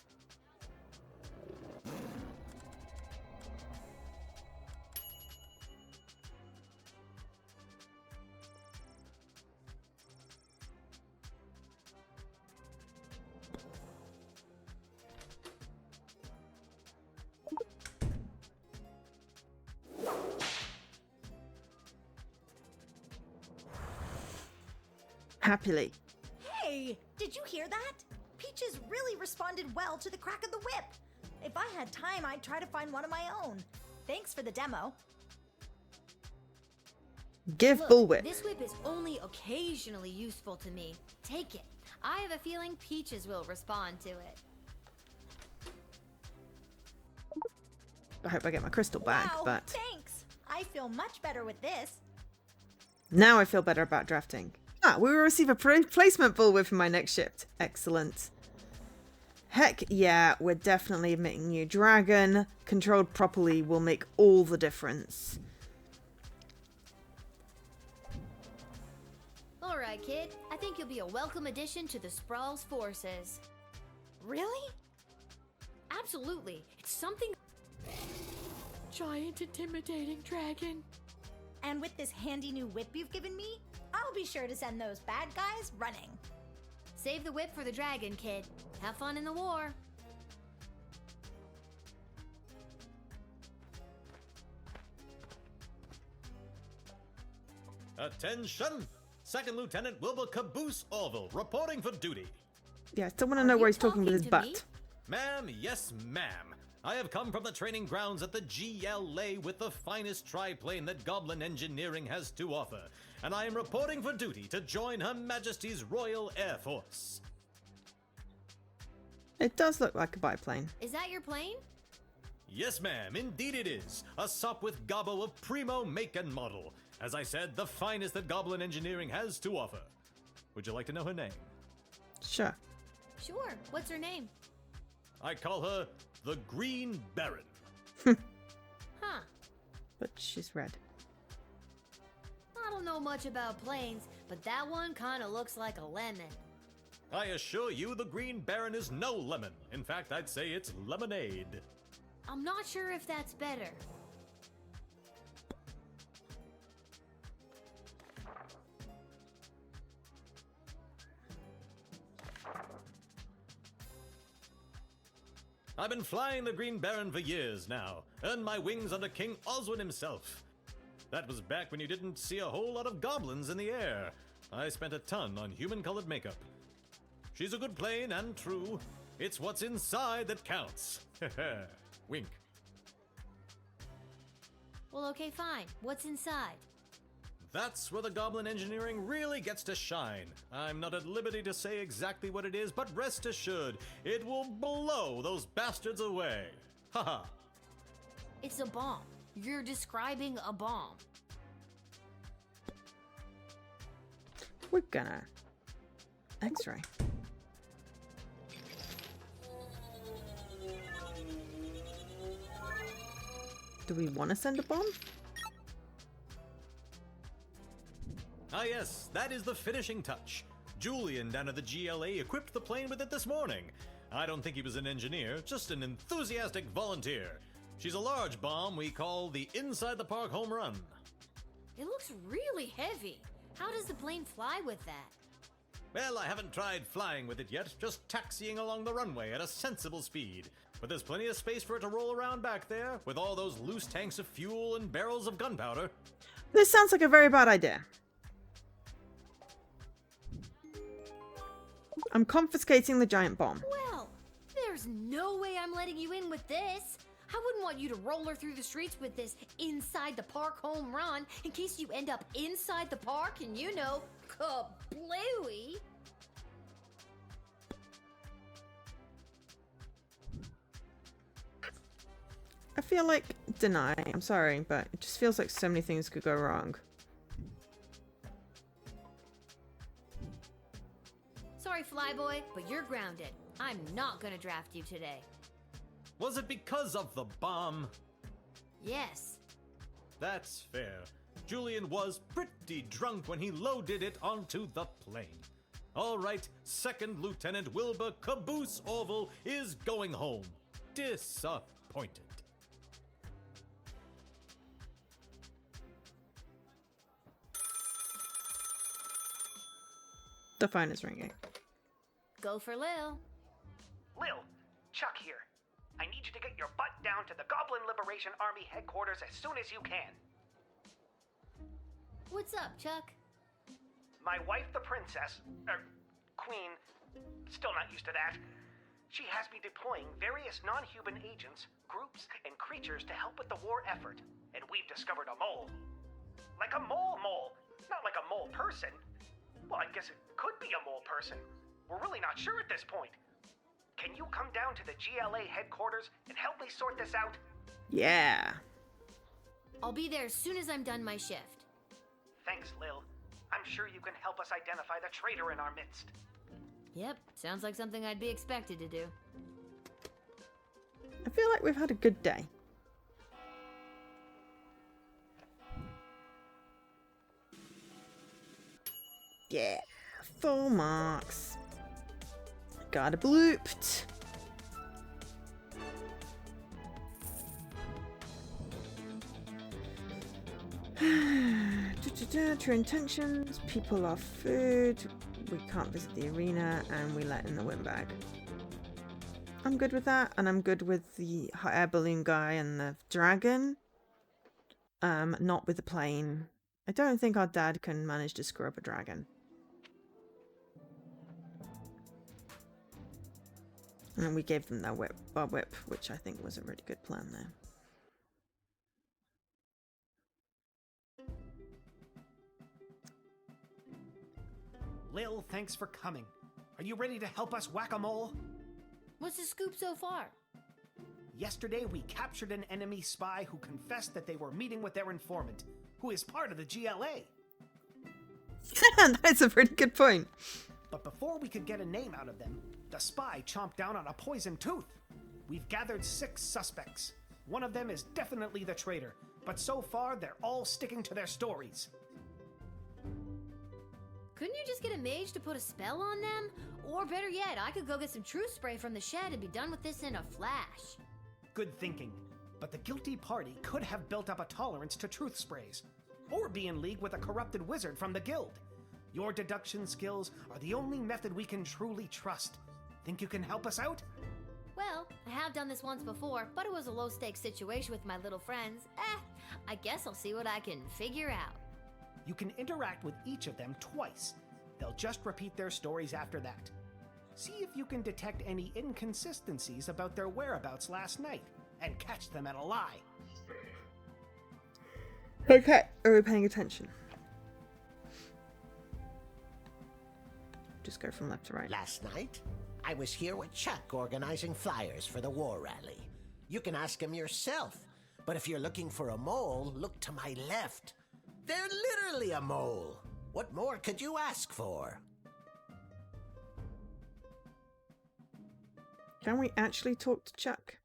Happily. Hey! Did you hear that? Peaches really responded well to the crack of the whip. If I had time, I'd try to find one of my own. Thanks for the demo. Give Look, bullwhip. This whip is only occasionally useful to me. Take it. I have a feeling Peaches will respond to it. I hope I get my crystal back, Wow, but thanks! I feel much better with this. now I feel better about drafting. Ah, we will receive a placement bullwhip in my next shift. Excellent. Heck yeah, we're definitely admitting you. Dragon, controlled properly, will make all the difference. Alright, kid. I think you'll be a welcome addition to the Sprawl's forces. Really? Absolutely. It's something... Giant intimidating dragon. And with this handy new whip you've given me, I'll be sure to send those bad guys running. Save the whip for the dragon, kid. Have fun in the war. Attention! Second Lieutenant Wilbur Caboose Orville, reporting for duty. Yeah, I still want to know where he's talking with his butt. Ma'am, yes ma'am. I have come from the training grounds at the GLA with the finest triplane that Goblin Engineering has to offer, and I am reporting for duty to join Her Majesty's Royal Air Force. It does look like a biplane. Is that your plane? Yes ma'am, indeed it is. A sup with gobbo of primo make and model. As I said, the finest that Goblin Engineering has to offer. Would you like to know her name? Sure. Sure. What's her name? I call her the Green Baron. Huh. But she's red. I don't know much about planes, but that one kinda looks like a lemon. I assure you the Green Baron is no lemon. In fact, I'd say it's lemonade. I'm not sure if that's better. I've been flying the Green Baron for years now. Earned my wings under King Oswin himself. That was back when you didn't see a whole lot of goblins in the air. I spent a ton on human-colored makeup. She's a good plane and true. It's what's inside that counts. Wink. Well, okay, fine. What's inside? That's where the Goblin Engineering really gets to shine. I'm not at liberty to say exactly what it is, but rest assured, it will blow those bastards away. Haha. It's a bomb. You're describing a bomb. We're gonna X-ray. Do we want to send a bomb? Ah yes, that is the finishing touch. Julian down at the GLA equipped the plane with it this morning. I don't think he was an engineer, just an enthusiastic volunteer. She's a large bomb we call the Inside the Park Home Run. It looks really heavy. How does the plane fly with that? Well, I haven't tried flying with it yet, just taxiing along the runway at a sensible speed. But there's plenty of space for it to roll around back there, with all those loose tanks of fuel and barrels of gunpowder. This sounds like a very bad idea. I'm confiscating the giant bomb. Well, there's no way I'm letting you in with this. I wouldn't want you to roller through the streets with this inside the park home run in case you end up inside the park and, you know, kablooey. I feel like deny. I'm sorry, but it just feels like so many things could go wrong. Sorry, Flyboy, but you're grounded. I'm not gonna draft you today. Was it because of the bomb? Yes. That's fair. Julian was pretty drunk when he loaded it onto the plane. All right, Second Lieutenant Wilbur Caboose Orville is going home. Disappointed. The phone is ringing. Go for Lil. Lil, Chuck here. I need you to get your butt down to the Goblin Liberation Army headquarters as soon as you can. What's up, Chuck? My wife, the princess, queen, still not used to that. She has me deploying various non-human agents, groups, and creatures to help with the war effort. And we've discovered a mole. Like a mole. Not like a mole person. Well, I guess it could be a mole person. We're really not sure at this point. Can you come down to the GLA headquarters and help me sort this out? Yeah. I'll be there as soon as I'm done my shift. Thanks, Lil. I'm sure you can help us identify the traitor in our midst. Yep, sounds like something I'd be expected to do. I feel like we've had a good day. Yeah, full marks. Got a blooped. True intentions, people are food, we can't visit the arena, and we let in the windbag. I'm good with that, and I'm good with the hot air balloon guy and the dragon. Not with the plane. I don't think our dad can manage to screw up a dragon. And we gave them their our whip, which I think was a really good plan there. Lil, thanks for coming. Are you ready to help us whack-a-mole? What's the scoop so far? Yesterday, we captured an enemy spy who confessed that they were meeting with their informant, who is part of the GLA. That's a pretty good point. But before we could get a name out of them, the spy chomped down on a poisoned tooth. We've gathered 6 suspects. One of them is definitely the traitor, but so far they're all sticking to their stories. Couldn't you just get a mage to put a spell on them? Or better yet, I could go get some truth spray from the shed and be done with this in a flash. Good thinking. But the guilty party could have built up a tolerance to truth sprays, or be in league with a corrupted wizard from the guild. Your deduction skills are the only method we can truly trust. Think you can help us out? Well, I have done this once before, but it was a low-stakes situation with my little friends. I guess I'll see what I can figure out. You can interact with each of them twice. They'll just repeat their stories after that. See if you can detect any inconsistencies about their whereabouts last night, and catch them at a lie. Okay, are we paying attention? Just go from left to right. Last night, I was here with Chuck organizing flyers for the war rally. You can ask him yourself, but if you're looking for a mole, look to my left. They're literally a mole. What more could you ask for? Can we actually talk to Chuck?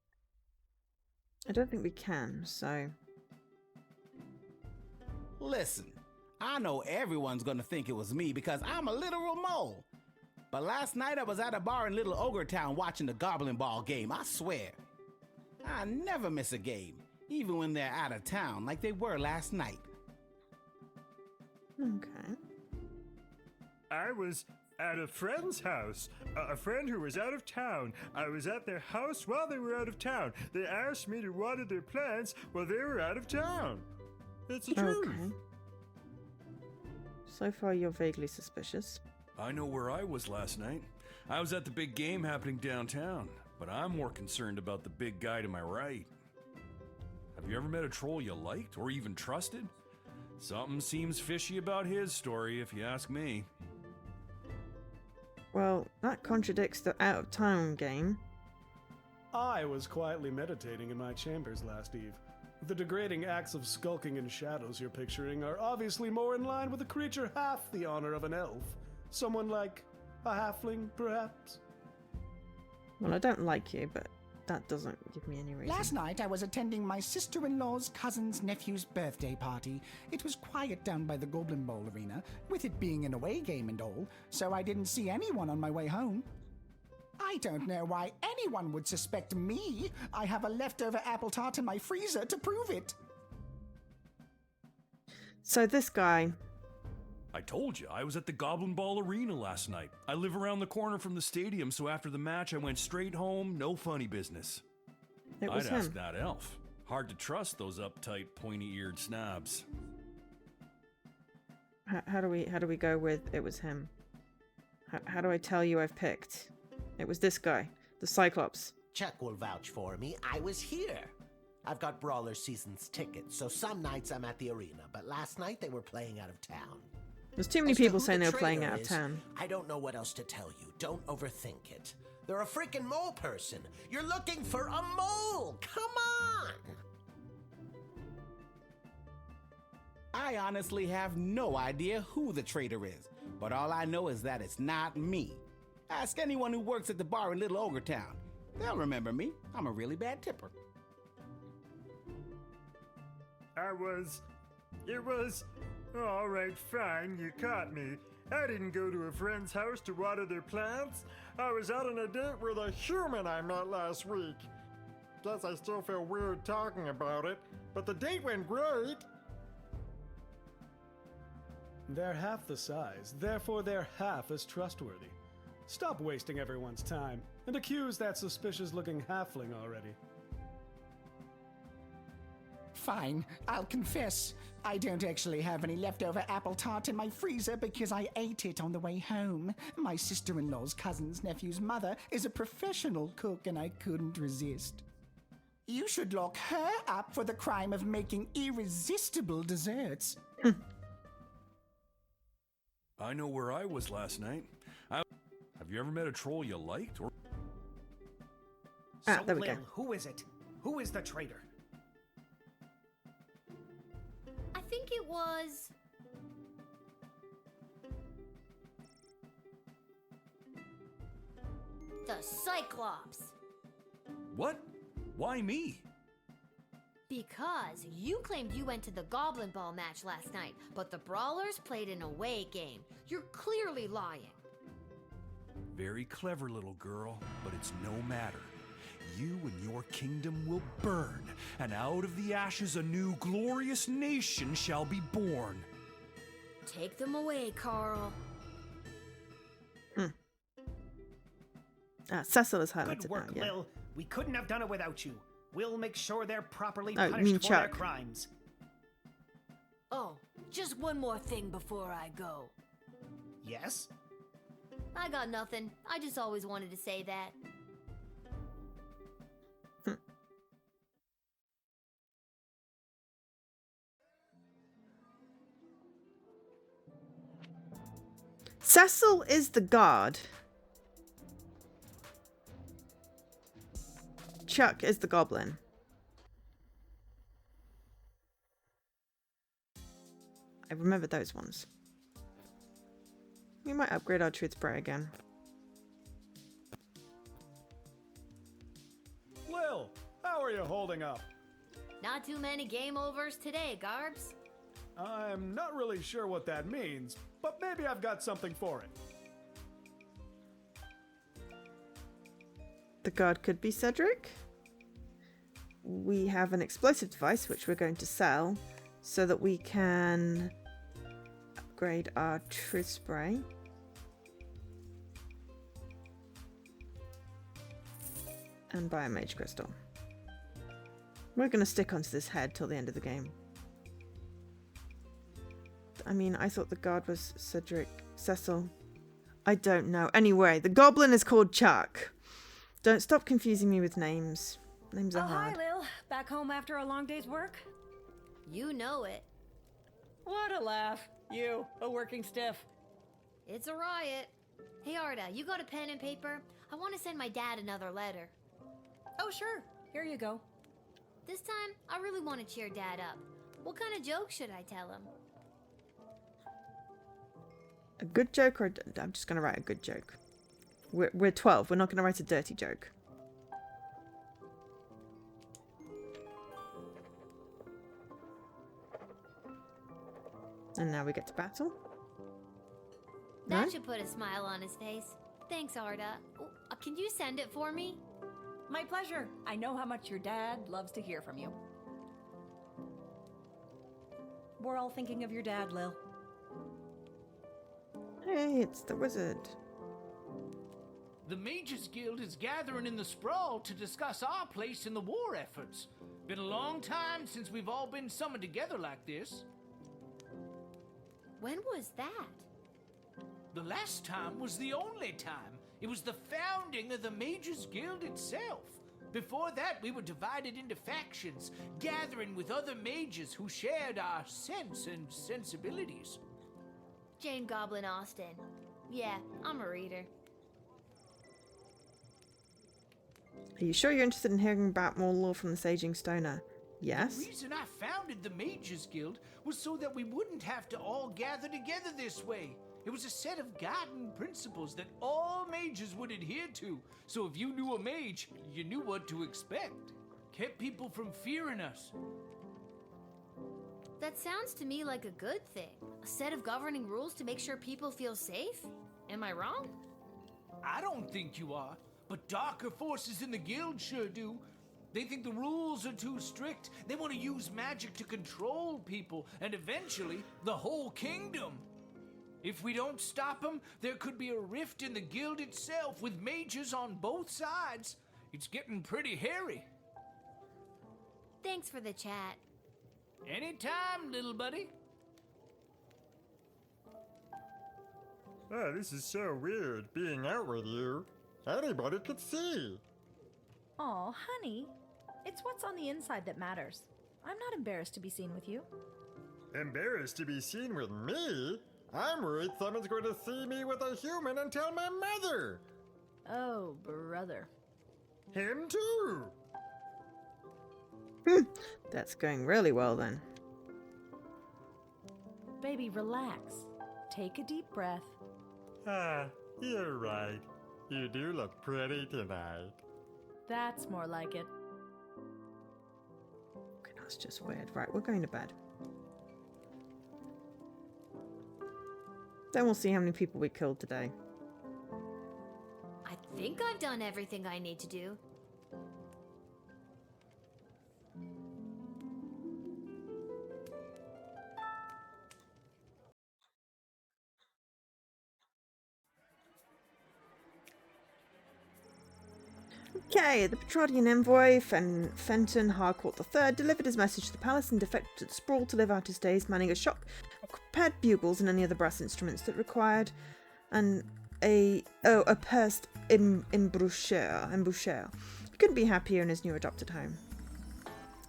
I don't think we can, so... Listen, I know everyone's gonna think it was me because I'm a literal mole. But last night I was at a bar in Little Ogre Town watching the Goblin Ball game, I swear. I never miss a game, even when they're out of town like they were last night. Okay. I was at a friend's house. A friend who was out of town. I was at their house while they were out of town. They asked me to water their plants while they were out of town. It's the truth. Okay. So far, you're vaguely suspicious. I know where I was last night. I was at the big game happening downtown, but I'm more concerned about the big guy to my right. Have you ever met a troll you liked or even trusted? Something seems fishy about his story, if you ask me. Well, that contradicts the out of town game. I was quietly meditating in my chambers last eve. The degrading acts of skulking in shadows you're picturing are obviously more in line with a creature half the honor of an elf. Someone like a halfling, perhaps? Well, I don't like you, but that doesn't give me any reason. Last night I was attending my sister-in-law's cousin's nephew's birthday party. It was quiet down by the Goblin Bowl arena, with it being an away game and all, so I didn't see anyone on my way home. I don't know why anyone would suspect me. I have a leftover apple tart in my freezer to prove it. So this guy... I told you, I was at the Goblin Ball Arena last night. I live around the corner from the stadium, so after the match I went straight home, no funny business. It was I'd ask him. that elf. Hard to trust those uptight, pointy-eared snobs. How do we go with it was him? How do I tell you I've picked? It was this guy, the Cyclops. Chuck will vouch for me. I was here. I've got Brawler Season's tickets, so some nights I'm at the arena, but last night they were playing out of town. There's too many As to people who saying the they were playing traitor out of is, town. I don't know what else to tell you. Don't overthink it. They're a freaking mole person. You're looking for a mole. Come on. I honestly have no idea who the traitor is, but all I know is that it's not me. Ask anyone who works at the bar in Little Ogre Town. They'll remember me. I'm a really bad tipper. It was... All right, fine, you caught me. I didn't go to a friend's house to water their plants. I was out on a date with a human I met last week. Guess I still feel weird talking about it, but the date went great. They're half the size, therefore they're half as trustworthy. Stop wasting everyone's time, and accuse that suspicious-looking halfling already. Fine, I'll confess. I don't actually have any leftover apple tart in my freezer because I ate it on the way home. My sister-in-law's cousin's nephew's mother is a professional cook and I couldn't resist. You should lock her up for the crime of making irresistible desserts. I know where I was last night. Have you ever met a troll you liked? Or... So, there we Lil, go. who is it? Who is the traitor? I think it was... the Cyclops. What? Why me? Because you claimed you went to the Goblin Ball match last night, but the Brawlers played an away game. You're clearly lying. Very clever, little girl, but it's no matter. You and your kingdom will burn, and out of the ashes a new glorious nation shall be born. Take them away, Carl. Cecil is highlighted Good work, now, yeah. Lil. We couldn't have done it without you. We'll make sure they're properly Oh, you punished mean for their Chuck. crimes. Oh, just one more thing before I go. Yes? I got nothing. I just always wanted to say that. Cecil is the guard. Chuck is the goblin. I remember those ones. We might upgrade our truth spray again. Lil, how are you holding up? Not too many game overs today, Garbs. I'm not really sure what that means, but maybe I've got something for it. The guard could be Cedric. we have an explosive device which we're going to sell so that we can upgrade our Triz Spray. And buy a Mage Crystal. We're going to stick onto this head till the end of the game. I mean, I thought the guard was Cecil. I don't know. Anyway, the goblin is called Chuck. Don't stop confusing me with names. Names are hard. Hi, Lil. Back home after a long day's work? You know it. What a laugh. You, a working stiff. It's a riot. Hey, Arda, you got a pen and paper? I want to send my dad another letter. Oh, sure. Here you go. This time, I really want to cheer Dad up. What kind of joke should I tell him? A good joke, or I'm just going to write a good joke. We're 12. We're not going to write a dirty joke. And now we get to battle. That No? should put a smile on his face. Thanks, Arda. Can you send it for me? My pleasure. I know how much your dad loves to hear from you. We're all thinking of your dad, Lil. Hey, it's the wizard. The Mages Guild is gathering in the Sprawl to discuss our place in the war efforts. Been a long time since we've all been summoned together like this. When was that? The last time was the only time. It was the founding of the Mages Guild itself. Before that, we were divided into factions, gathering with other mages who shared our sense and sensibilities. Jane Goblin Austin. Yeah, I'm a reader. Are you sure you're interested in hearing about more lore from the Saging Stoner? Yes. The reason I founded the Mages Guild was so that we wouldn't have to all gather together this way. It was a set of guiding principles that all mages would adhere to. So if you knew a mage, you knew what to expect. Kept people from fearing us. That sounds to me like a good thing. A set of governing rules to make sure people feel safe? Am I wrong? I don't think you are, but darker forces in the guild sure do. They think the rules are too strict. They want to use magic to control people, and eventually, the whole kingdom. If we don't stop them, there could be a rift in the guild itself, with mages on both sides. It's getting pretty hairy. Thanks for the chat. Anytime, little buddy. Oh, this is so weird, being out with you. Anybody could see. Aw, honey. It's what's on the inside that matters. I'm not embarrassed to be seen with you. Embarrassed to be seen with me? I'm worried someone's going to see me with a human and tell my mother. Oh, brother. Him too. That's going really well then. Baby, relax. Take a deep breath. Ah, you're right. You do look pretty tonight. That's more like it. Okay, that's just weird. Right, we're going to bed. Then we'll see how many people we killed today. I think I've done everything I need to do. Okay, the Petradian envoy, Fenton Harcourt III, delivered his message to the palace and defected to the Sprawl to live out his days, manning a shock of prepared bugles and any other brass instruments that required a pursed embouchure. He couldn't be happier in his new adopted home.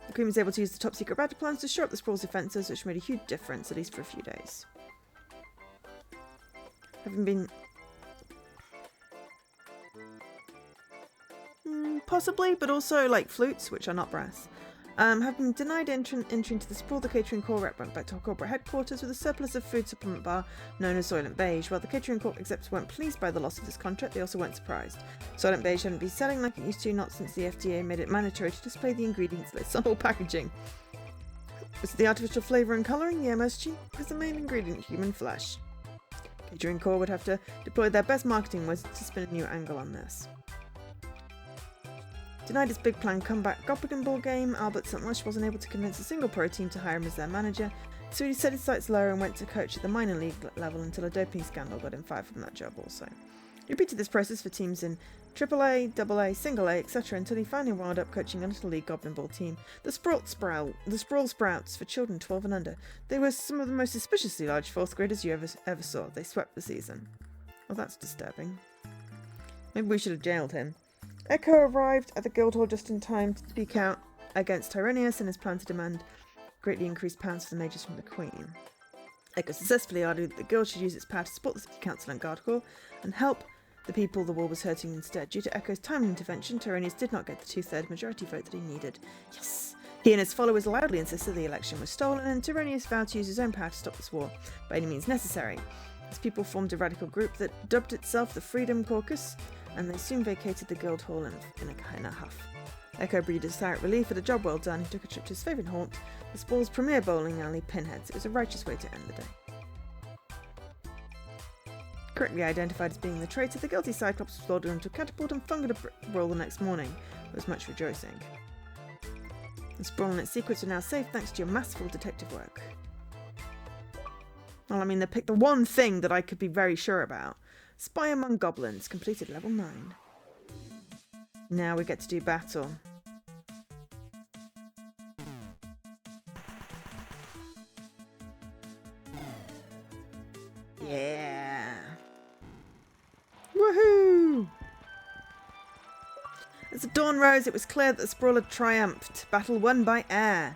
The Queen was able to use the top secret battle plans to shore up the Sprawl's defences, which made a huge difference, at least for a few days. Having been... possibly, but also like flutes, which are not brass. Have been denied entry into the Sprawl. The catering corps rep went back to corporate headquarters with a surplus of food supplement bar known as Soylent Beige. While the catering corps execs weren't pleased by the loss of this contract, they also weren't surprised. Soylent Beige hadn't been selling like it used to, not since the FDA made it mandatory to display the ingredients list on all packaging. Was it the artificial flavour and colouring? The MSG was the main ingredient, human flesh. Catering corps would have to deploy their best marketing was to spin a new angle on this. Denied its big planned comeback Goblin Ball game, Albert St. Lush wasn't able to convince a single pro team to hire him as their manager, so he set his sights lower and went to coach at the minor league level until a doping scandal got him fired from that job also. He repeated this process for teams in AAA, AA, Single A, etc. until he finally wound up coaching a Little League Goblin Ball team, the Sprawl Sprouts for children 12 and under. They were some of the most suspiciously large 4th graders you ever saw. They swept the season. Well, that's disturbing. Maybe we should have jailed him. Echo arrived at the Guildhall just in time to speak out against Tyranius and his plan to demand greatly increased pounds for the mages from the Queen. Echo successfully argued that the Guild should use its power to support the City Council and Guard Corps and help the people the war was hurting instead. Due to Echo's timely intervention, Tyranius did not get the 2/3 majority vote that he needed. Yes! He and his followers loudly insisted the election was stolen, and Tyranius vowed to use his own power to stop this war by any means necessary. His people formed a radical group that dubbed itself the Freedom Caucus, and they soon vacated the Guildhall in a huff. Echo breathed a sigh of relief at a job well done. He took a trip to his favourite haunt, the Spall's premier bowling alley, Pinheads. It was a righteous way to end the day. Correctly identified as being the traitor, the guilty Cyclops was loaded into a catapult and flung at a brawl the next morning. There was much rejoicing. The Sprawl and its secrets are now safe thanks to your masterful detective work. Well, I mean, they picked the one thing that I could be very sure about. Spy among goblins, completed level 9. Now we get to do battle. Yeah! Woohoo! As the dawn rose, it was clear that the Sprawl had triumphed. Battle won by air.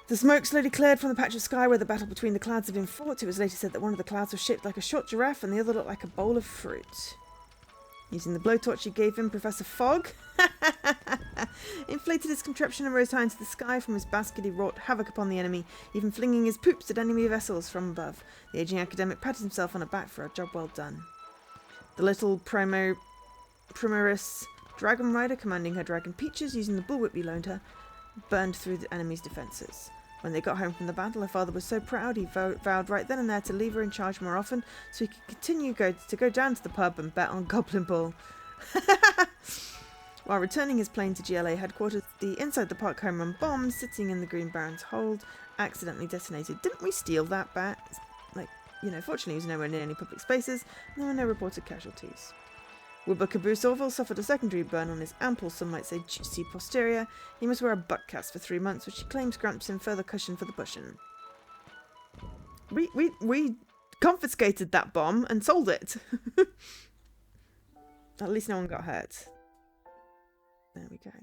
The smoke slowly cleared from the patch of sky where the battle between the clouds had been fought. It was later said that one of the clouds was shaped like a short giraffe and the other looked like a bowl of fruit. Using the blowtorch he gave him, Professor Fogg inflated his contraption and rose high into the sky. From his basket he wrought havoc upon the enemy, even flinging his poops at enemy vessels from above. The aging academic patted himself on the back for a job well done. The little Primaris dragon rider, commanding her dragon Peaches, using the bullwhip he loaned her, burned through the enemy's defences. When they got home from the battle, her father was so proud he vowed right then and there to leave her in charge more often so he could continue to go down to the pub and bet on Goblin Ball. While returning his plane to GLA headquarters, the inside the park home run bomb sitting in the Green Baron's hold accidentally detonated. Didn't we steal that bat? Fortunately he was nowhere near any public spaces and there were no reported casualties. Wilbur Caboose Orville suffered a secondary burn on his ample, some might say juicy posterior. He must wear a butt cast for 3 months, which he claims grants him further cushion for the bushin'. We confiscated that bomb and sold it. At least no one got hurt. There we go.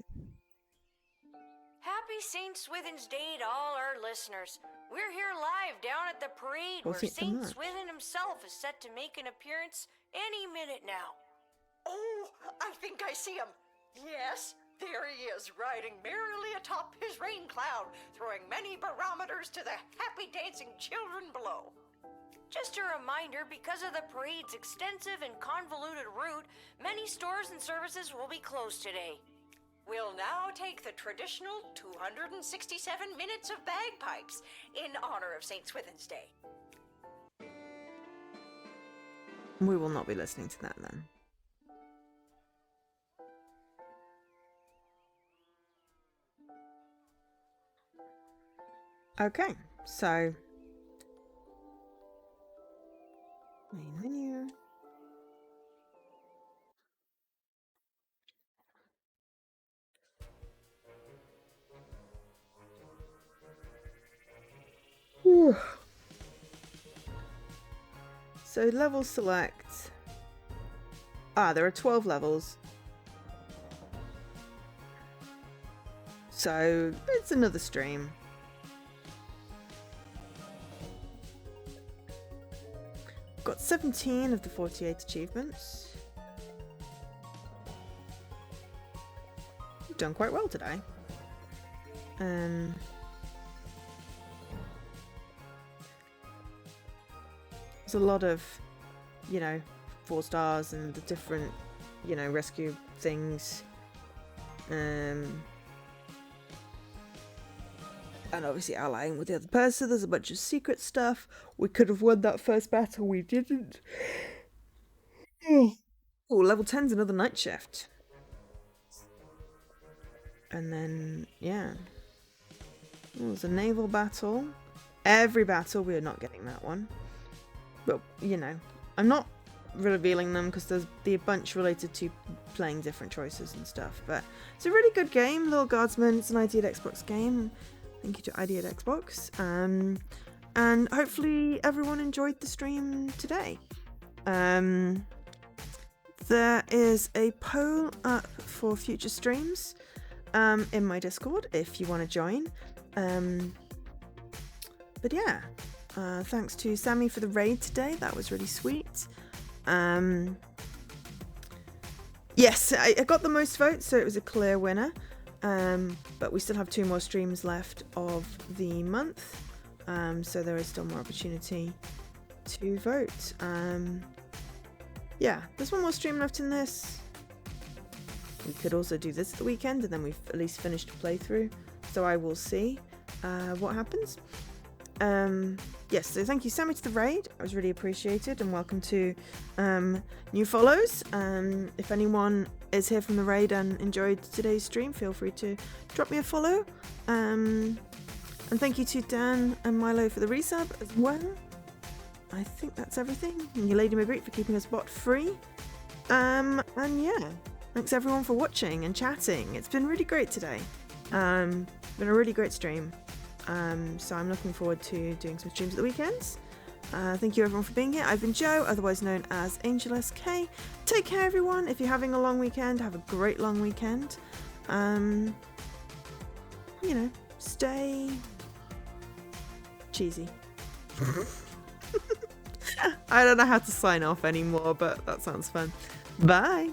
Happy St. Swithin's Day to all our listeners. We're here live down at the parade where St. Swithin himself is set to make an appearance any minute now. Oh, I think I see him. Yes, there he is, riding merrily atop his rain cloud, throwing many barometers to the happy dancing children below. Just a reminder, because of the parade's extensive and convoluted route, many stores and services will be closed today. We'll now take the traditional 267 minutes of bagpipes in honor of St. Swithin's Day. We will not be listening to that then. Okay, so main menu. Whew. So level select. There are 12 levels. So it's another stream. Got 17 of the 48 achievements. We've done quite well today. There's a lot of, 4 stars and the different, rescue things. And obviously allying with the other person. There's a bunch of secret stuff. We could have won that first battle. We didn't. Oh, level 10's another night shift. And then, yeah. Oh, there's a naval battle. Every battle, we're not getting that one. But, you know, I'm not revealing them because there's a bunch related to playing different choices and stuff. But it's a really good game, Lil Guardsman. It's an ID at Xbox game. Thank you to ID at Xbox. And hopefully everyone enjoyed the stream today. There is a poll up for future streams in my Discord if you want to join. But yeah, thanks to Sammy for the raid today. That was really sweet. Yes, I got the most votes, so it was a clear winner. But we still have 2 more streams left of the month. So there is still more opportunity to vote. Yeah, there's 1 more stream left in this. We could also do this at the weekend, and then we've at least finished a playthrough. So I will see what happens. Yes, so thank you, Sammy, to the raid. I was really appreciated, and welcome to new follows. If anyone is here from the raid and enjoyed today's stream, feel free to drop me a follow. And thank you to Dan and Milo for the resub as well. I think that's everything. And you Lady Magritte for keeping us bot free. And yeah, thanks everyone for watching and chatting. It's been really great today. Been a really great stream. So I'm looking forward to doing some streams at the weekends. Thank you everyone for being here. I've been Joe, otherwise known as Angel SK. Take care everyone. If you're having a long weekend, have a great long weekend. You know, stay cheesy. I don't know how to sign off anymore, but that sounds fun. Bye.